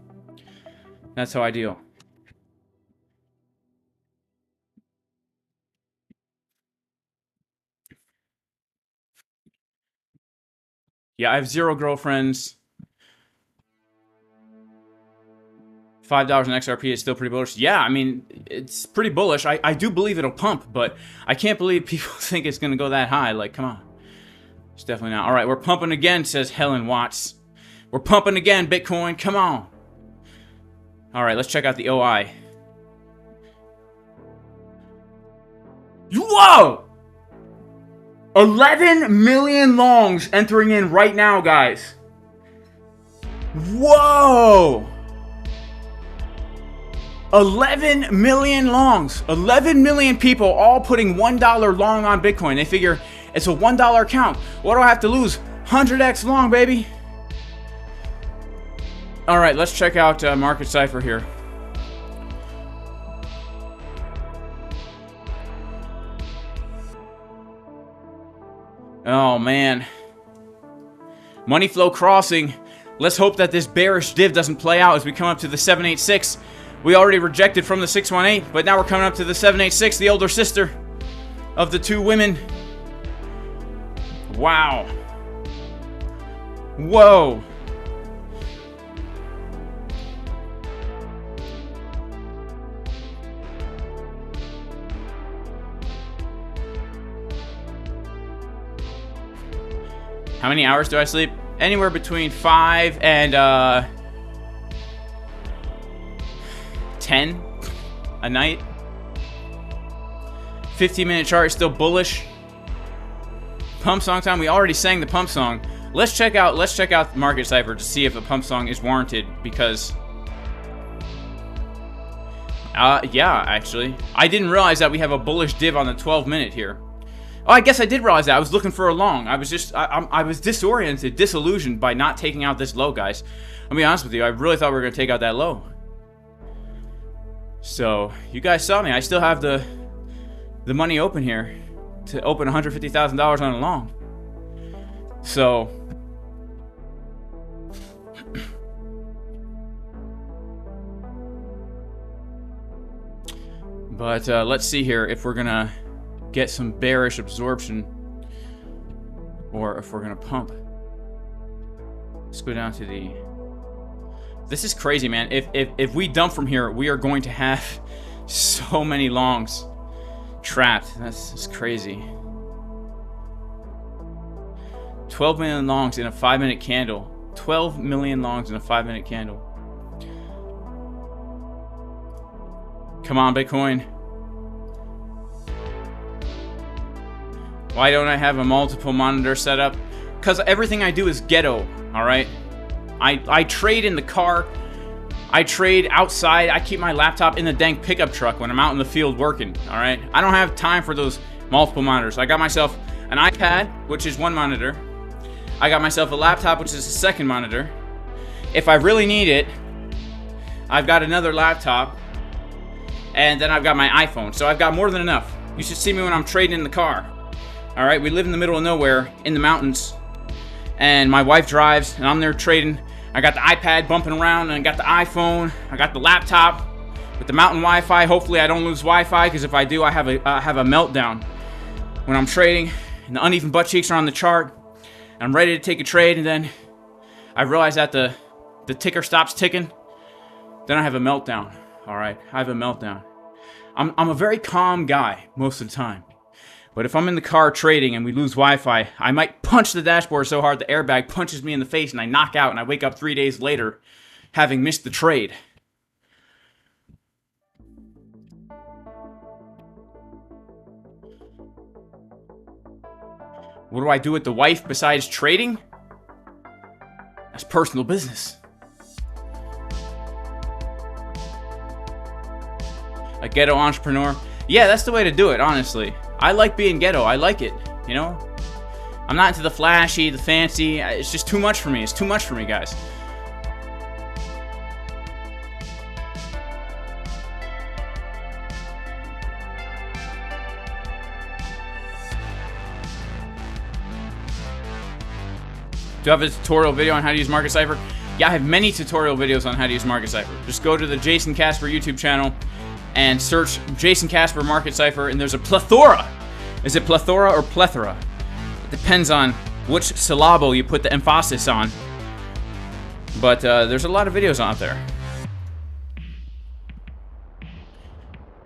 That's how I deal. Yeah, I have 0 girlfriends. $5 in XRP is still pretty bullish. Yeah, I mean, it's pretty bullish. I do believe it'll pump, but I can't believe people think it's going to go that high. Like, come on. It's definitely not. All right, we're pumping again, says Helen Watts. We're pumping again, Bitcoin. Come on. All right, let's check out the OI. Whoa! 11 million longs entering in right now, guys. Whoa! 11 million longs. 11 million people all putting $1 long on Bitcoin. They figure it's a $1 account. What do I have to lose? 100x long, baby. All right, let's check out Market Cipher here. Oh, man. Money flow crossing. Let's hope that this bearish div doesn't play out as we come up to the 786. We already rejected from the 618, but now we're coming up to the 786, the older sister of the 2 women. Wow. Whoa. How many hours do I sleep? Anywhere between 5 and 10 a night. 15-minute chart is still bullish. Pump song time. We already sang the pump song. Let's check out Market Cipher to see if a pump song is warranted, because yeah, actually. I didn't realize that we have a bullish div on the 12-minute here. Oh, I guess I did realize that. I was looking for a long. I was just, I was disoriented, disillusioned by not taking out this low, guys. I'll be honest with you. I really thought we were going to take out that low. So, you guys saw me. I still have the money open here to open $150,000 on a long. So, but let's see here if we're going to get some bearish absorption or if we're gonna pump. Let's go down to the... This is crazy, man. If we dump from here, we are going to have so many longs trapped. That's crazy. 12 million longs in a 5-minute candle. 12 million longs in a 5-minute candle. Come on, Bitcoin. Why don't I have a multiple monitor setup? Because everything I do is ghetto, alright? I trade in the car. I trade outside. I keep my laptop in the dang pickup truck when I'm out in the field working, alright? I don't have time for those multiple monitors. I got myself an iPad, which is one monitor. I got myself a laptop, which is a second monitor. If I really need it, I've got another laptop. And then I've got my iPhone. So I've got more than enough. You should see me when I'm trading in the car. Alright, we live in the middle of nowhere, in the mountains, and my wife drives, and I'm there trading. I got the iPad bumping around, and I got the iPhone, I got the laptop with the mountain Wi-Fi. Hopefully I don't lose Wi-Fi, because if I do, I have a meltdown when I'm trading, and the uneven butt cheeks are on the chart, and I'm ready to take a trade, and then I realize that the ticker stops ticking. Then I have a meltdown. Alright, I have a meltdown. I'm a very calm guy most of the time. But if I'm in the car trading and we lose Wi-Fi, I might punch the dashboard so hard the airbag punches me in the face and I knock out and I wake up 3 days later having missed the trade. What do I do with the wife besides trading? That's personal business. A ghetto entrepreneur. Yeah, that's the way to do it, honestly. I like being ghetto. I like it, you know? I'm not into the flashy, the fancy. It's just too much for me. It's too much for me, guys. Do I have a tutorial video on how to use Market Cipher? Yeah, I have many tutorial videos on how to use Market Cipher. Just go to the Jason Casper YouTube channel and search Jason Casper Market Cipher, and there's a plethora. Is it plethora or plethora? It depends on which syllable you put the emphasis on. But there's a lot of videos out there.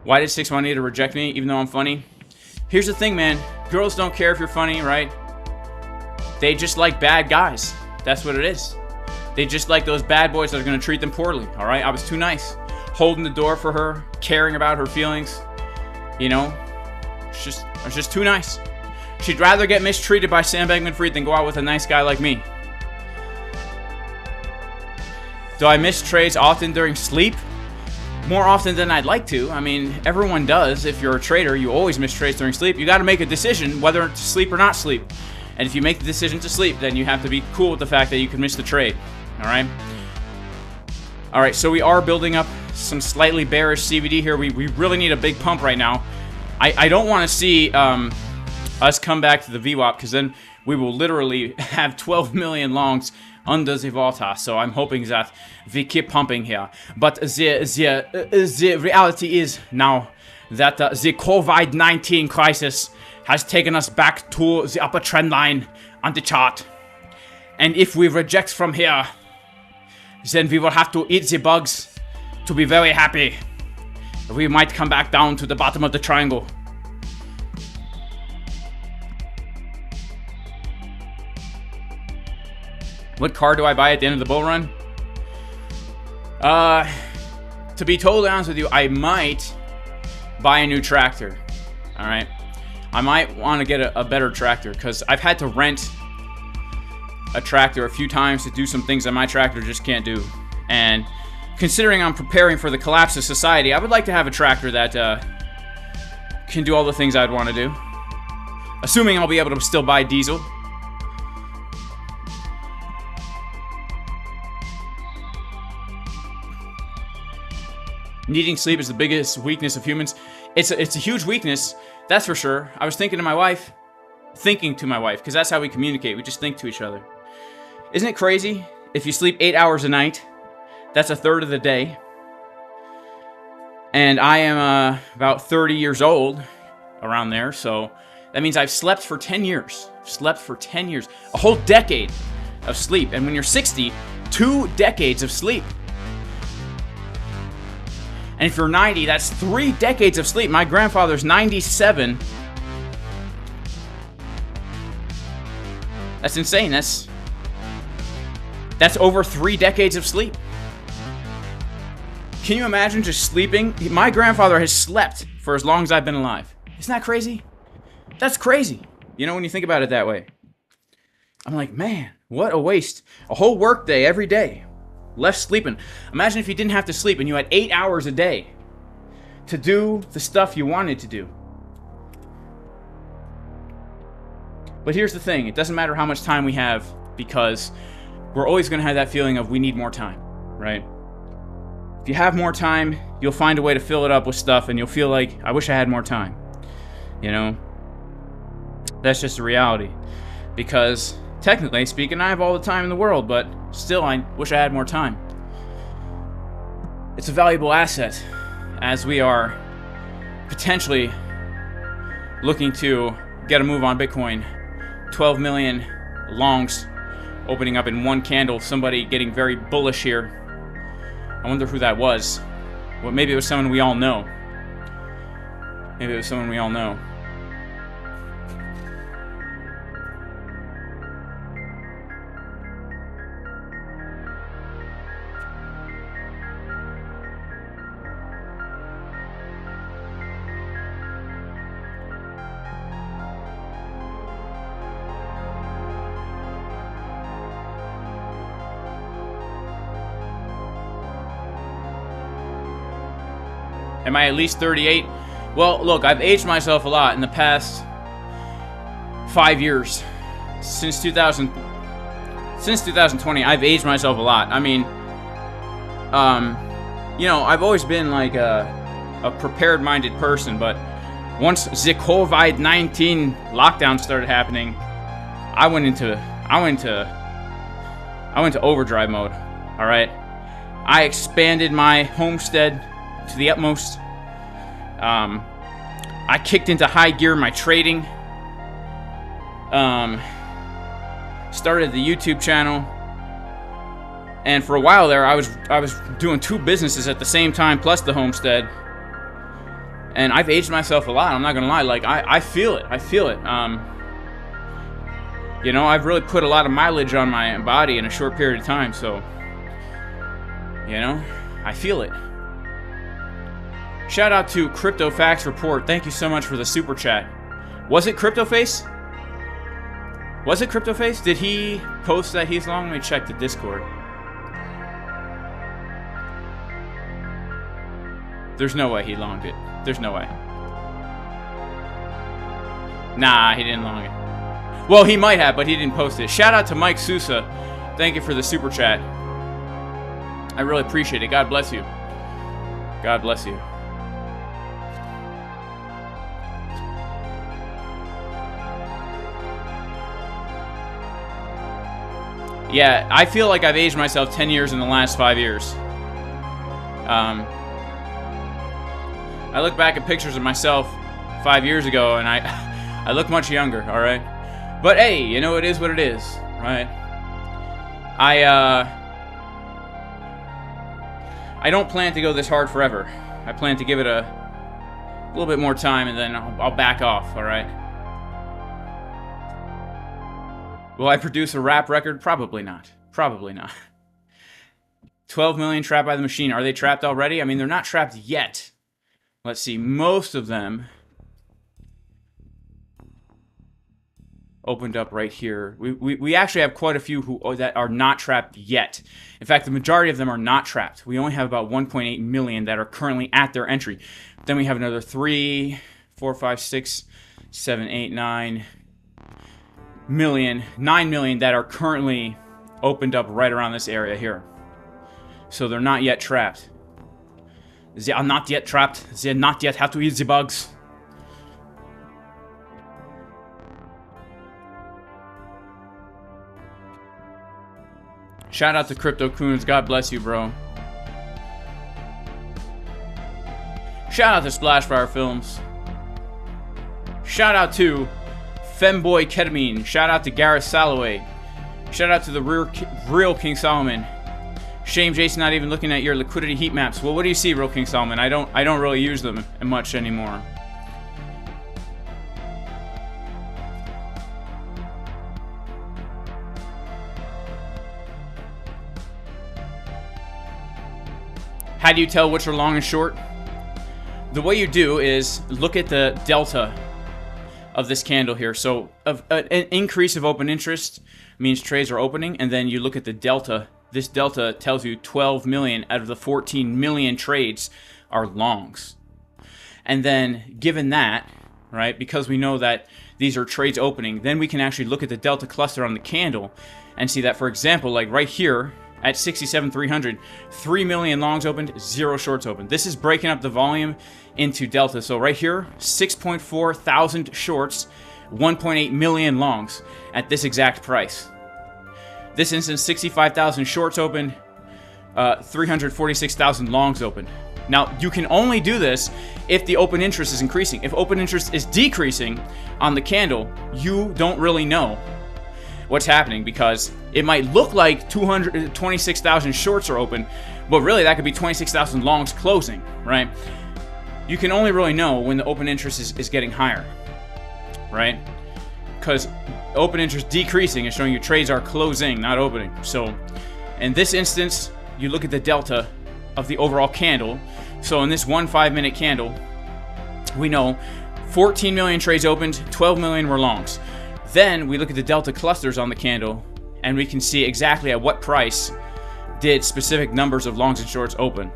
Why did 618 reject me, even though I'm funny? Here's the thing, man. Girls don't care if you're funny, right? They just like bad guys. That's what it is. They just like those bad boys that are going to treat them poorly, all right? I was too nice. Holding the door for her, caring about her feelings. You know? I was just too nice. She'd rather get mistreated by Sam Bankman-Fried than go out with a nice guy like me. Do I miss trades often during sleep? More often than I'd like to. I mean, everyone does. If you're a trader, you always miss trades during sleep. You got to make a decision whether to sleep or not sleep. And if you make the decision to sleep, then you have to be cool with the fact that you can miss the trade. Alright? Alright, so we are building up some slightly bearish CVD here. We really need a big pump right now. I don't want to see us come back to the VWAP, because then we will literally have 12 million longs under the water. So I'm hoping that we keep pumping here. But the reality is now that the COVID-19 crisis has taken us back to the upper trend line on the chart. And if we reject from here, then we will have to eat the bugs to be very happy. We might come back down to the bottom of the triangle. What car do I buy at the end of the bull run? To be totally honest with you, I might buy a new tractor. Alright? I might want to get a better tractor, because I've had to rent a tractor a few times to do some things that my tractor just can't do. And considering I'm preparing for the collapse of society, I would like to have a tractor that can do all the things I'd want to do. Assuming I'll be able to still buy diesel. Needing sleep is the biggest weakness of humans. It's a huge weakness, that's for sure. I was thinking to my wife, because that's how we communicate. We just think to each other. Isn't it crazy? If you sleep 8 hours a night, that's a third of the day. And I am about 30 years old, around there. So that means I've slept for 10 years. Slept for 10 years. A whole decade of sleep. And when you're 60, 2 decades of sleep. And if you're 90, that's 3 decades of sleep. My grandfather's 97. That's insane. That's over 3 decades of sleep. Can you imagine just sleeping? My grandfather has slept for as long as I've been alive. Isn't that crazy? That's crazy. You know, when you think about it that way. I'm like, man, what a waste. A whole work day every day. Left sleeping. Imagine if you didn't have to sleep and you had 8 hours a day to do the stuff you wanted to do. But here's the thing. It doesn't matter how much time we have, because we're always going to have that feeling of we need more time, right? If you have more time, you'll find a way to fill it up with stuff, and you'll feel like, I wish I had more time. You know? That's just the reality. Because, technically speaking, I have all the time in the world, but still, I wish I had more time. It's a valuable asset, as we are potentially looking to get a move on Bitcoin. 12 million longs opening up in one candle. Somebody getting very bullish here. I wonder who that was. Well, maybe it was someone we all know. Maybe it was someone we all know. Am I at least 38? Well, look, I've aged myself a lot in the past 5 years. Since 2020, I've aged myself a lot. I mean, you know, I've always been like a prepared-minded person, but once the COVID-19 lockdown started happening, I went into overdrive mode. All right, I expanded my homestead to the utmost. I kicked into high gear my trading. Started the YouTube channel, and for a while there, I was doing 2 businesses at the same time, plus the homestead. And I've aged myself a lot. I'm not gonna lie. Like I feel it. I feel it. You know, I've really put a lot of mileage on my body in a short period of time. So, you know, I feel it. Shout out to Crypto Facts Report. Thank you so much for the super chat. Was it CryptoFace? Was it CryptoFace? Did he post that he's long? Let me check the Discord. There's no way he longed it. There's no way. Nah, he didn't long it. Well, he might have, but he didn't post it. Shout out to Mike Sousa. Thank you for the super chat. I really appreciate it. God bless you. God bless you. Yeah, I feel like I've aged myself 10 years in the last 5 years. I look back at pictures of myself 5 years ago, and I look much younger, all right? But hey, you know, it is what it is, right? I don't plan to go this hard forever. I plan to give it a little bit more time, and then I'll back off, all right? Will I produce a rap record? Probably not. Probably not. 12 million trapped by the machine. Are they trapped already? I mean, they're not trapped yet. Let's see. Most of them opened up right here. We actually have quite a few that are not trapped yet. In fact, the majority of them are not trapped. We only have about 1.8 million that are currently at their entry. Then we have another 3, 4, 5, 6, 7, 8, 9 million, 9 million that are currently opened up right around this area here. So they're not yet trapped. They are not yet trapped. They not yet have to eat the bugs. Shout out to Crypto Coons. God bless you, bro. Shout out to Splashfire Films. Shout out to Femboy Ketamine. Shout out to Gareth Salloway. Shout out to the real King Solomon. Shame Jason not even looking at your liquidity heat maps. Well, what do you see, real King Solomon? I don't really use them much anymore. How do you tell which are long and short? The way you do is look at the delta of this candle here. So an increase of open interest means trades are opening, and then you look at the delta. This delta tells you 12 million out of the 14 million trades are longs. And then given that, right, because we know that these are trades opening, then we can actually look at the delta cluster on the candle and see that, for example, like right here at 67,300, 3 million longs opened, 0 shorts opened. This is breaking up the volume into delta. So right here, 6.4 thousand shorts, 1.8 million longs at this exact price. This instance, 65,000 shorts open, 346,000 longs open. Now, you can only do this if the open interest is increasing. If open interest is decreasing on the candle, you don't really know what's happening, because it might look like 226,000 shorts are open, but really that could be 26,000 longs closing, right? You can only really know when the open interest is getting higher, right? Because open interest decreasing is showing you trades are closing, not opening. So in this instance, you look at the delta of the overall candle. So in this 1 5-minute candle, we know 14 million trades opened, 12 million were longs. Then we look at the delta clusters on the candle, and we can see exactly at what price did specific numbers of longs and shorts open.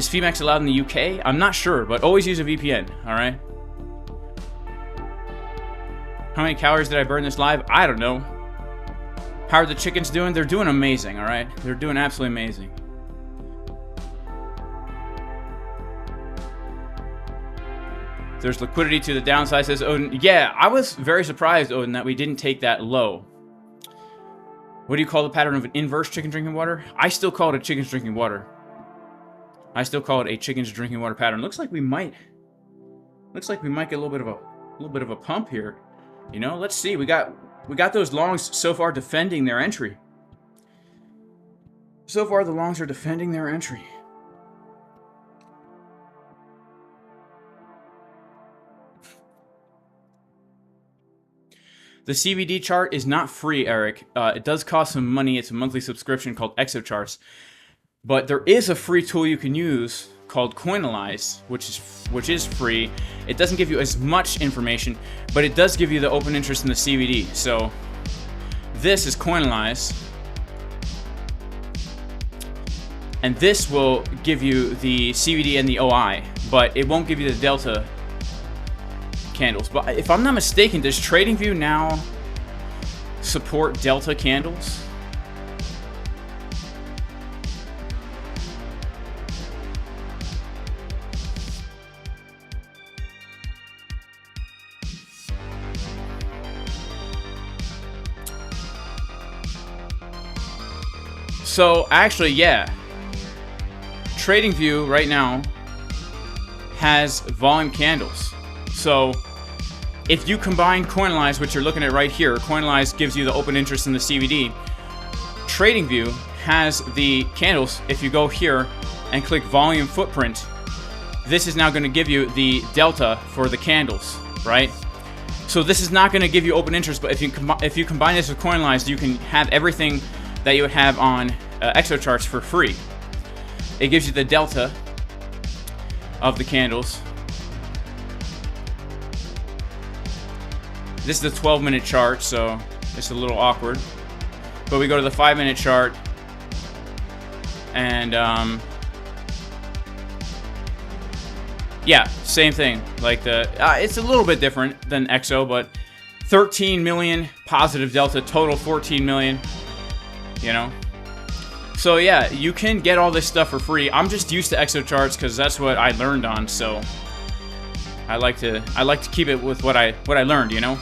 Is MEXC allowed in the UK? I'm not sure, but always use a VPN, alright? How many calories did I burn this live? I don't know. How are the chickens doing? They're doing amazing, alright? They're doing absolutely amazing. There's liquidity to the downside, says Odin. Yeah, I was very surprised, Odin, that we didn't take that low. What do you call the pattern of an inverse chicken drinking water? I still call it a chicken's drinking water. I still call it a chicken's drinking water pattern. Looks like we might get a little bit of a pump here. You know, let's see. We got those longs so far defending their entry. So far the longs are defending their entry. The CBD chart is not free, Eric. It does cost some money. It's a monthly subscription called ExoCharts. But there is a free tool you can use called Coinalyze, which is free. It doesn't give you as much information, but it does give you the open interest in the CBD. So this is Coinalyze. And this will give you the CBD and the OI, but it won't give you the Delta candles. But if I'm not mistaken, does TradingView now support Delta candles? So actually, yeah, TradingView right now has volume candles. So if you combine Coinalyze, which you're looking at right here, Coinalyze gives you the open interest in the CBD. TradingView has the candles. If you go here and click volume footprint, this is now going to give you the delta for the candles, right? So this is not going to give you open interest, but if you combine this with Coinalyze, you can have everything that you would have on ExoCharts for free. It gives you the delta of the candles. This is the 12-minute chart, so it's a little awkward. But we go to the 5-minute chart, and yeah, same thing. Like it's a little bit different than EXO, but 13 million positive delta, total 14 million. You know, so yeah, you can get all this stuff for free. I'm just used to ExoCharts because that's what I learned on. So I like to keep it with what I learned. You know.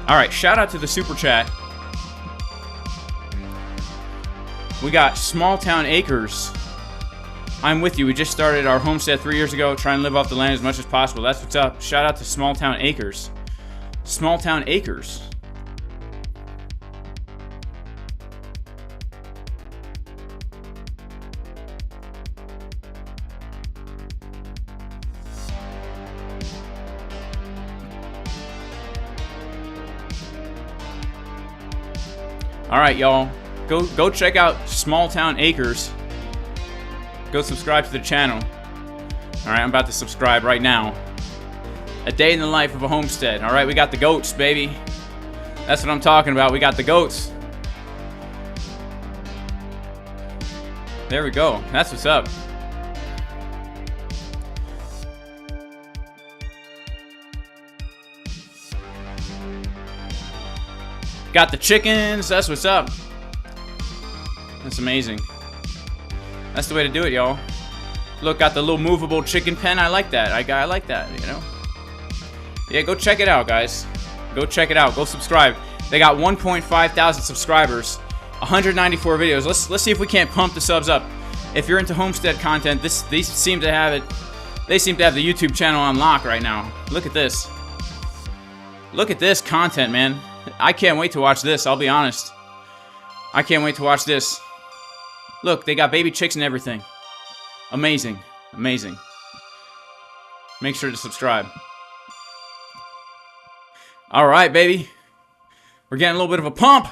All right, shout out to the super chat. We got Small Town Acres. I'm with you. We just started our homestead 3 years ago. Trying to live off the land as much as possible. That's what's up. Shout out to Small Town Acres. Small Town Acres. All right, y'all. Go check out Small Town Acres. Go subscribe to the channel. All right, I'm about to subscribe right now. A day in the life of a homestead. All right, we got the goats, baby. That's what I'm talking about. We got the goats. There we go. That's what's up. Got the chickens. That's what's up. That's amazing. That's the way to do it, y'all. Look, got the little movable chicken pen. I like that. I like that, you know. Yeah, go check it out, guys. Go check it out. Go subscribe. They got 1.5 thousand subscribers, 194 videos. Let's see if we can't pump the subs up. If you're into homestead content, they seem to have it. They seem to have the YouTube channel on lock right now. Look at this. Look at this content, man. I can't wait to watch this. I'll be honest. I can't wait to watch this. Look, they got baby chicks and everything. Amazing. Amazing. Make sure to subscribe. All right, baby. We're getting a little bit of a pump.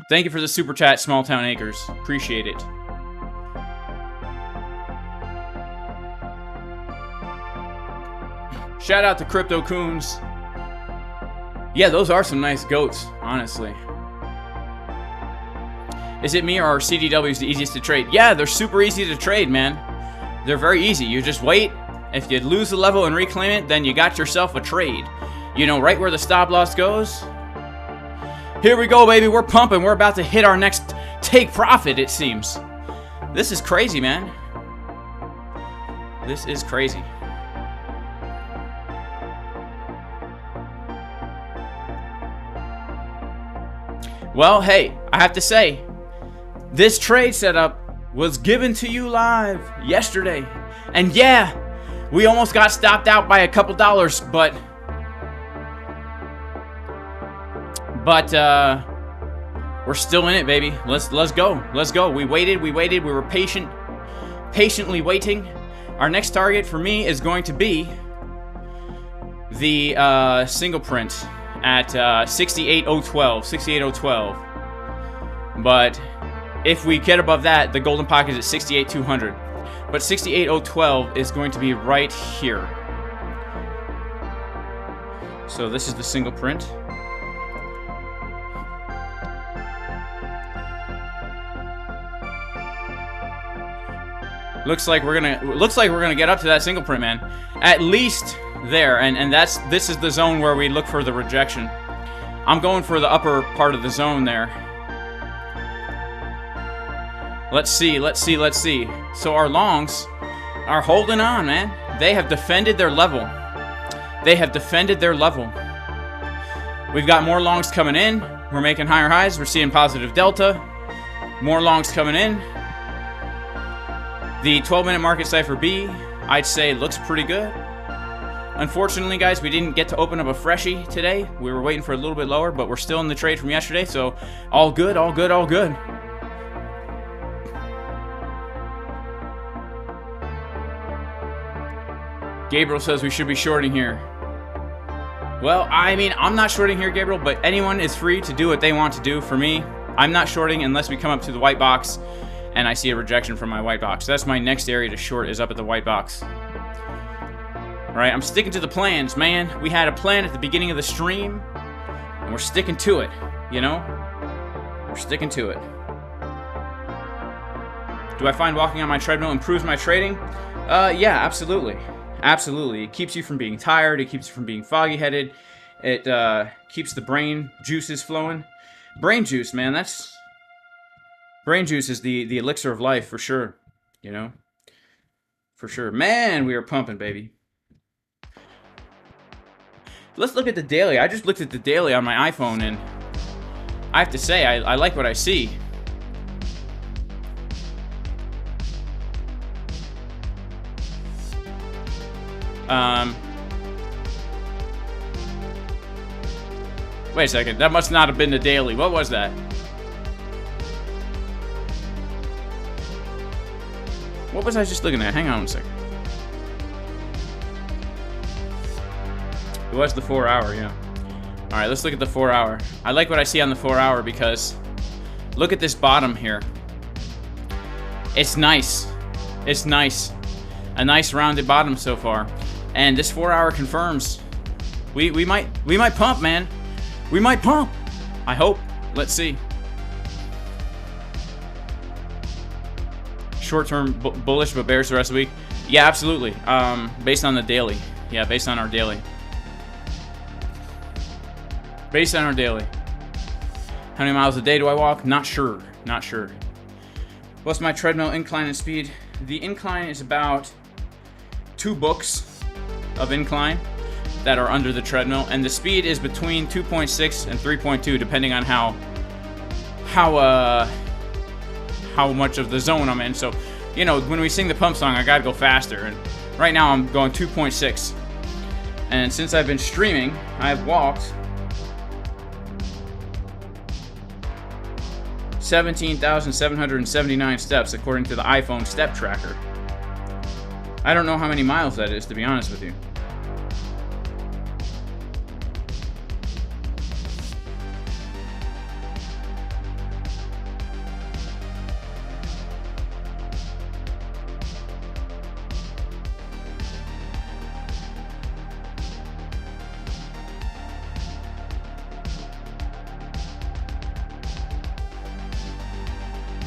Thank you for the super chat, Small Town Acres. Appreciate it. Shout out to Crypto Coons. Yeah, those are some nice goats, honestly. Is it me or are CDWs the easiest to trade? Yeah, they're super easy to trade, man. They're very easy. You just wait. If you lose the level and reclaim it, then you got yourself a trade. You know right where the stop loss goes. Here we go, baby. We're pumping. We're about to hit our next take profit, it seems. This is crazy, man. This is crazy. Well, hey, I have to say, this trade setup was given to you live yesterday. And yeah, we almost got stopped out by a couple dollars, but we're still in it, baby. Let's go. Let's go. We waited, we were patiently waiting. Our next target for me is going to be the single print at 68.012. But if we get above that, the golden pocket is at 68.200. But 68.012 is going to be right here. So this is the single print. Looks like we're gonna get up to that single print, man. At least there, and this is the zone where we look for the rejection. I'm going for the upper part of the zone there. Let's see. So our longs are holding on, man. They have defended their level. We've got more longs coming in. We're making higher highs. We're seeing positive delta. More longs coming in. The 12-minute market Cipher B, I'd say, looks pretty good. Unfortunately, guys, we didn't get to open up a freshie today. We were waiting for a little bit lower, but we're still in the trade from yesterday, so all good. Gabriel says we should be shorting here. Well, I mean, I'm not shorting here, Gabriel, but anyone is free to do what they want to do. For me, I'm not shorting unless we come up to the white box and I see a rejection from my white box. That's my next area to short, is up at the white box. All right, I'm sticking to the plans, man. We had a plan at the beginning of the stream, and we're sticking to it, you know? We're sticking to it. Do I find walking on my treadmill improves my trading? Yeah, absolutely. Absolutely. It keeps you from being tired. It keeps you from being foggy-headed. It keeps the brain juices flowing. Brain juice, man, that's... Brain juice is the elixir of life, for sure. You know? For sure. Man, we are pumping, baby. Let's look at the daily. I just looked at the daily on my iPhone, and I have to say, I like what I see. Wait a second. That must not have been the daily. What was that? What was I just looking at? Hang on a second. It was the 4 hour, yeah. Alright, let's look at the 4 hour. I like what I see on the 4 hour because look at this bottom here. It's nice. It's nice. A nice rounded bottom so far. And this 4 hour confirms. We might pump, man. We might pump. I hope. Let's see. Short-term bullish but bearish the rest of the week. Yeah, absolutely. Based on the daily. Yeah, based on our daily. Based on our daily. How many miles a day do I walk? Not sure. Not sure. What's my treadmill incline and speed? The incline is about 2 books of incline that are under the treadmill, and the speed is between 2.6 and 3.2, depending on how much of the zone I'm in. So, you know, when we sing the pump song, I gotta go faster, and right now I'm going 2.6. And since I've been streaming, I've walked 17,779 steps according to the iPhone step tracker. I don't know how many miles that is, to be honest with you.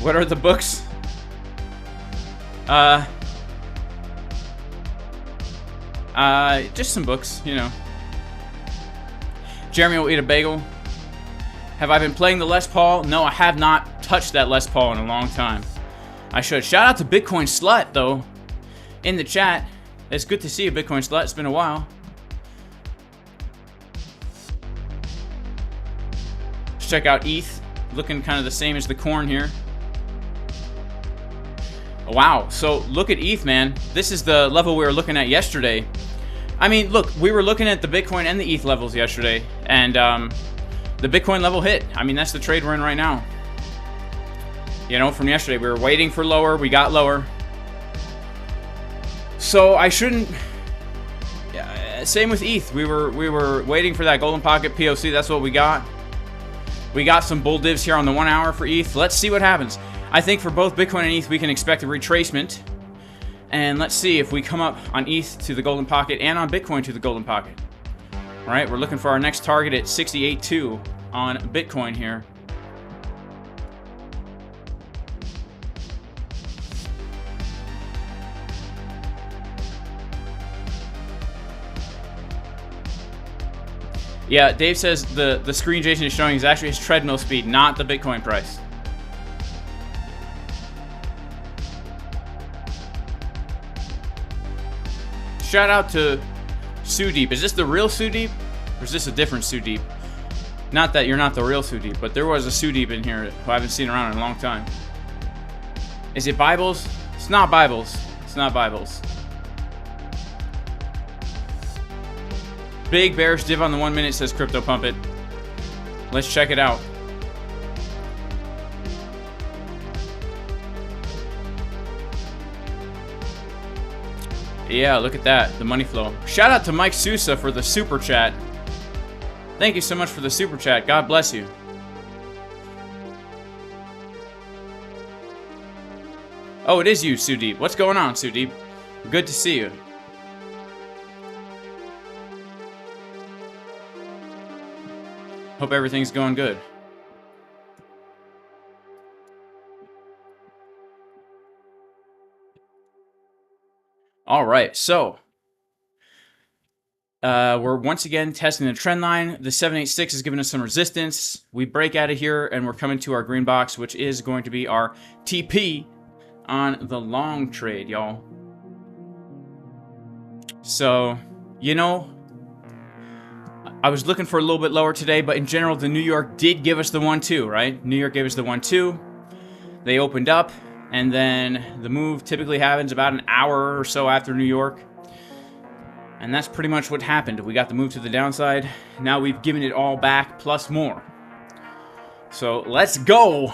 What are the books? Just some books, you know. Jeremy will eat a bagel. Have I been playing the Les Paul? No, I have not touched that Les Paul in a long time. I should. Shout out to Bitcoin Slut, though, in the chat. It's good to see you, Bitcoin Slut. It's been a while. Let's check out ETH. Looking kind of the same as the corn here. Wow, so look at ETH, man. This is the level we were looking at yesterday. I mean, look, we were looking at the Bitcoin and the ETH levels yesterday, and the Bitcoin level hit. I mean, that's the trade we're in right now. You know, from yesterday, we were waiting for lower, we got lower. So I shouldn't. Same with ETH. We were waiting for that golden pocket POC. That's what we got. We got some bull divs here on the 1 hour for ETH. Let's see what happens. I think for both Bitcoin and ETH, we can expect a retracement. And let's see if we come up on ETH to the golden pocket and on Bitcoin to the golden pocket. All right, we're looking for our next target at 68.2 on Bitcoin here. Yeah, Dave says the screen Jason is showing is actually his treadmill speed, not the Bitcoin price. Shout out to Sudeep. Is this the real Sudeep? Or is this a different Sudeep? Not that you're not the real Sudeep, but there was a Sudeep in here who I haven't seen around in a long time. Is it Bibles? It's not Bibles. It's not Bibles. Big bearish div on the 1 minute, says Crypto Pump It. Let's check it out. Yeah, look at that, the money flow. Shout out to Mike Sousa for the super chat. Thank you so much for the super chat. God bless you. Oh, it is you, Sudeep. What's going on, Sudeep? Good to see you. Hope everything's going good. All right, so we're once again testing the trend line. The 786 is giving us some resistance. We break out of here, and we're coming to our green box, which is going to be our TP on the long trade, y'all. So, you know, I was looking for a little bit lower today, but in general, the New York did give us the 1-2, right? New York gave us the 1-2. They opened up, and then the move typically happens about an hour or so after New York. And that's pretty much what happened. We got the move to the downside. Now we've given it all back, plus more. So let's go.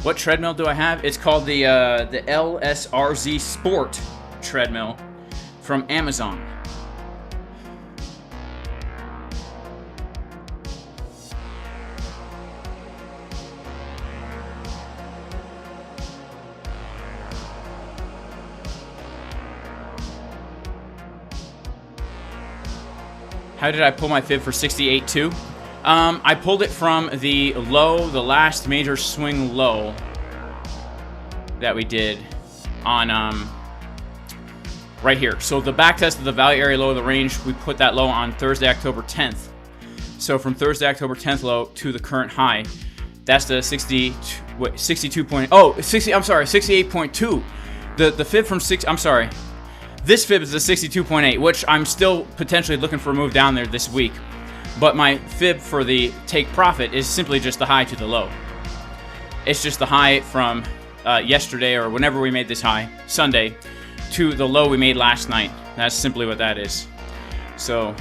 What treadmill do I have? It's called the LSRZ Sport treadmill from Amazon. How did I pull my fib for 68.2? I pulled it from the low, the last major swing low that we did on right here. So the back test of the value area low of the range, we put that low on Thursday, October 10th. So from Thursday, October 10th low to the current high, that's the 68.2. The fib from this fib is the 62.8, which I'm still potentially looking for a move down there this week. But my fib for the take profit is simply just the high to the low. It's just the high from yesterday or whenever we made this high, Sunday, to the low we made last night. That's simply what that is. So,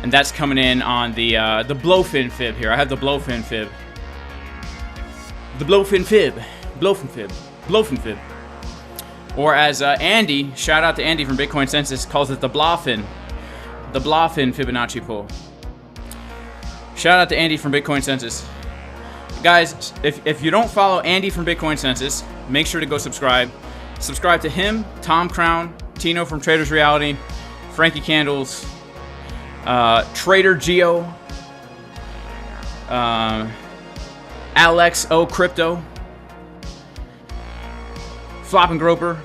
and that's coming in on the BLOFIN fib here. I have the BLOFIN fib. The BLOFIN fib. BLOFIN fib. BLOFIN fib. Or as Andy, shout out to Andy from Bitcoin Census, calls it the BLOFIN. The BLOFIN Fibonacci pull. Shout out to Andy from Bitcoin Census. Guys, if you don't follow Andy from Bitcoin Census, make sure to go subscribe. Subscribe to him, Tom Crown, Tino from Traders Reality, Frankie Candles, Trader Geo, Alex O Crypto, Flop and Groper.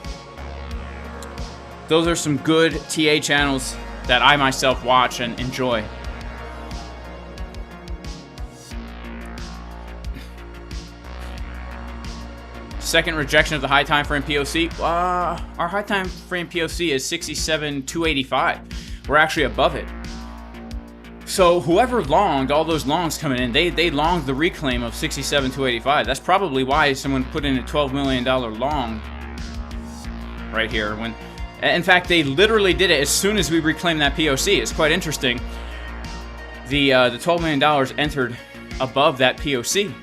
Those are some good TA channels that I myself watch and enjoy. Second rejection of the high time frame POC. Our high time frame POC is 67,285. We're actually above it. So whoever longed, all those longs coming in, they longed the reclaim of 67,285. That's probably why someone put in a $12 million long right here. When, in fact, they literally did it as soon as we reclaimed that POC. It's quite interesting. The $12 million entered above that POC.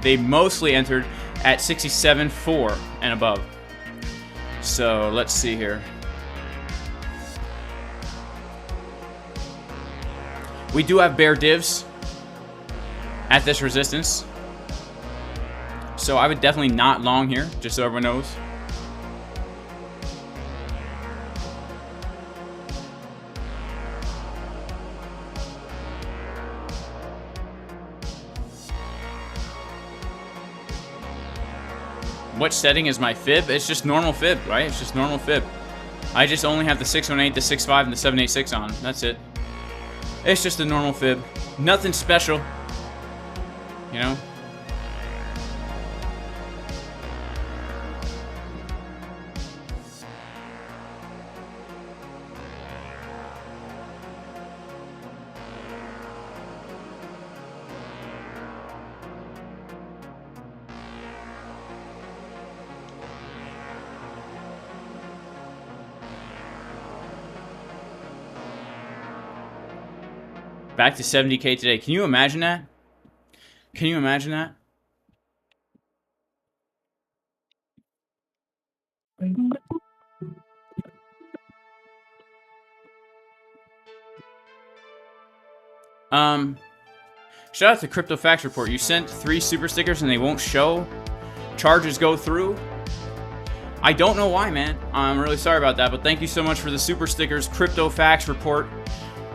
They mostly entered at 67.4 and above. So let's see here. We do have bear divs at this resistance. So I would definitely not long here, just so everyone knows. What setting is my fib? It's just normal fib, right? It's just normal fib. I just only have the 618, the 65, and the 786 on. That's it. It's just a normal fib. Nothing special. You know? Back to 70K today. Can you imagine that? Can you imagine that? Shout out to Crypto Facts Report. You sent 3 super stickers and they won't show. Charges go through. I don't know why, man. I'm really sorry about that, but thank you so much for the super stickers, Crypto Facts Report.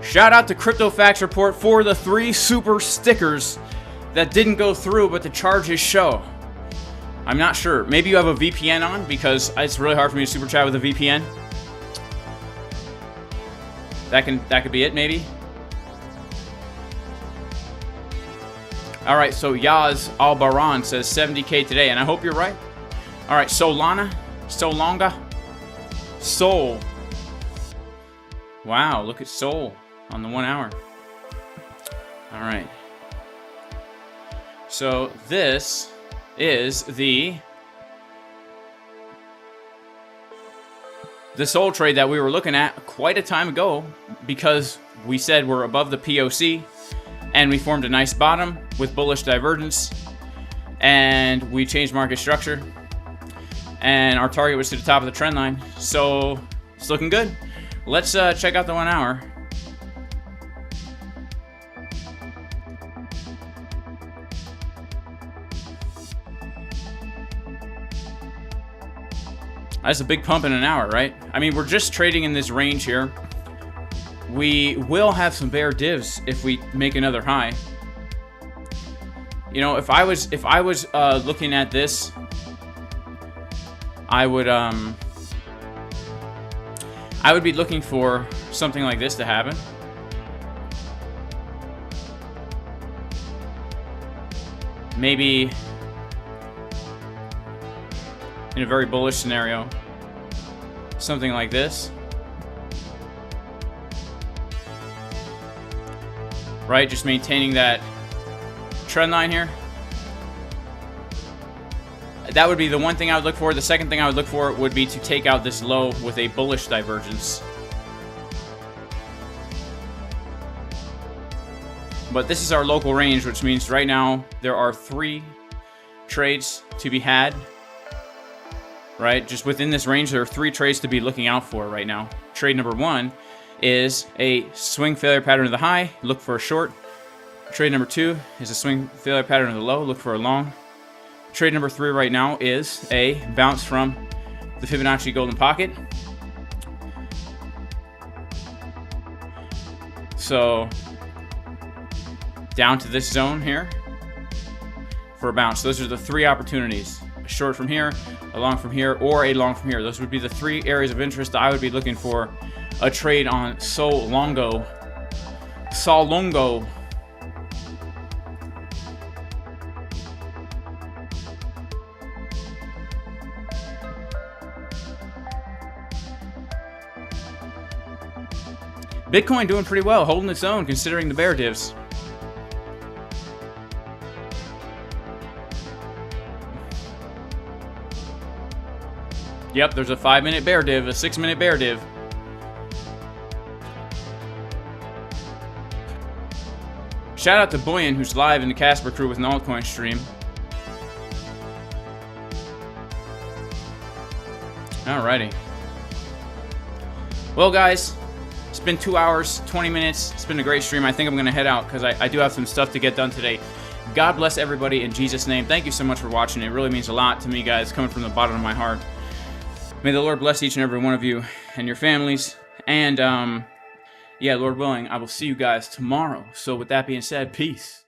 Shout out to Crypto Facts Report for the 3 super stickers that didn't go through, but the charges show. I'm not sure. Maybe you have a VPN on, because it's really hard for me to super chat with a VPN. That could be it, maybe. All right, so Yaz Albaran says 70K today, and I hope you're right. All right, Solana, Solonga, Sol. Wow, look at Sol on the 1 hour. All right. So this is the Sol trade that we were looking at quite a time ago, because we said we're above the POC and we formed a nice bottom with bullish divergence, and we changed market structure, and our target was to the top of the trend line. So it's looking good. Let's check out the 1 hour. That's a big pump in an hour, right? I mean, we're just trading in this range here. We will have some bear divs if we make another high. You know, if I was looking at this, I would be looking for something like this to happen. Maybe in a very bullish scenario, something like this. Right, just maintaining that trend line here. That would be the one thing I would look for. The second thing I would look for would be to take out this low with a bullish divergence. But this is our local range, which means right now there are 3 trades to be had. Right, just within this range, there are 3 trades to be looking out for right now. Trade number 1 is a swing failure pattern of the high, look for a short. Trade number 2 is a swing failure pattern of the low, look for a long. Trade number 3 right now is a bounce from the Fibonacci Golden Pocket. So down to this zone here for a bounce. Those are the 3 opportunities: a short from here, a long from here, or a long from here. Those would be the 3 areas of interest that I would be looking for a trade on Solongo. Bitcoin doing pretty well, holding its own considering the bear divs. Yep, there's a 5-minute bear div, a 6-minute bear div. Shout out to Boyan, who's live in the Casper crew with an altcoin stream. Alrighty. Well, guys, it's been 2 hours, 20 minutes. It's been a great stream. I think I'm going to head out because I do have some stuff to get done today. God bless everybody in Jesus' name. Thank you so much for watching. It really means a lot to me, guys, coming from the bottom of my heart. May the Lord bless each and every one of you and your families. And, yeah, Lord willing, I will see you guys tomorrow. So with that being said, peace.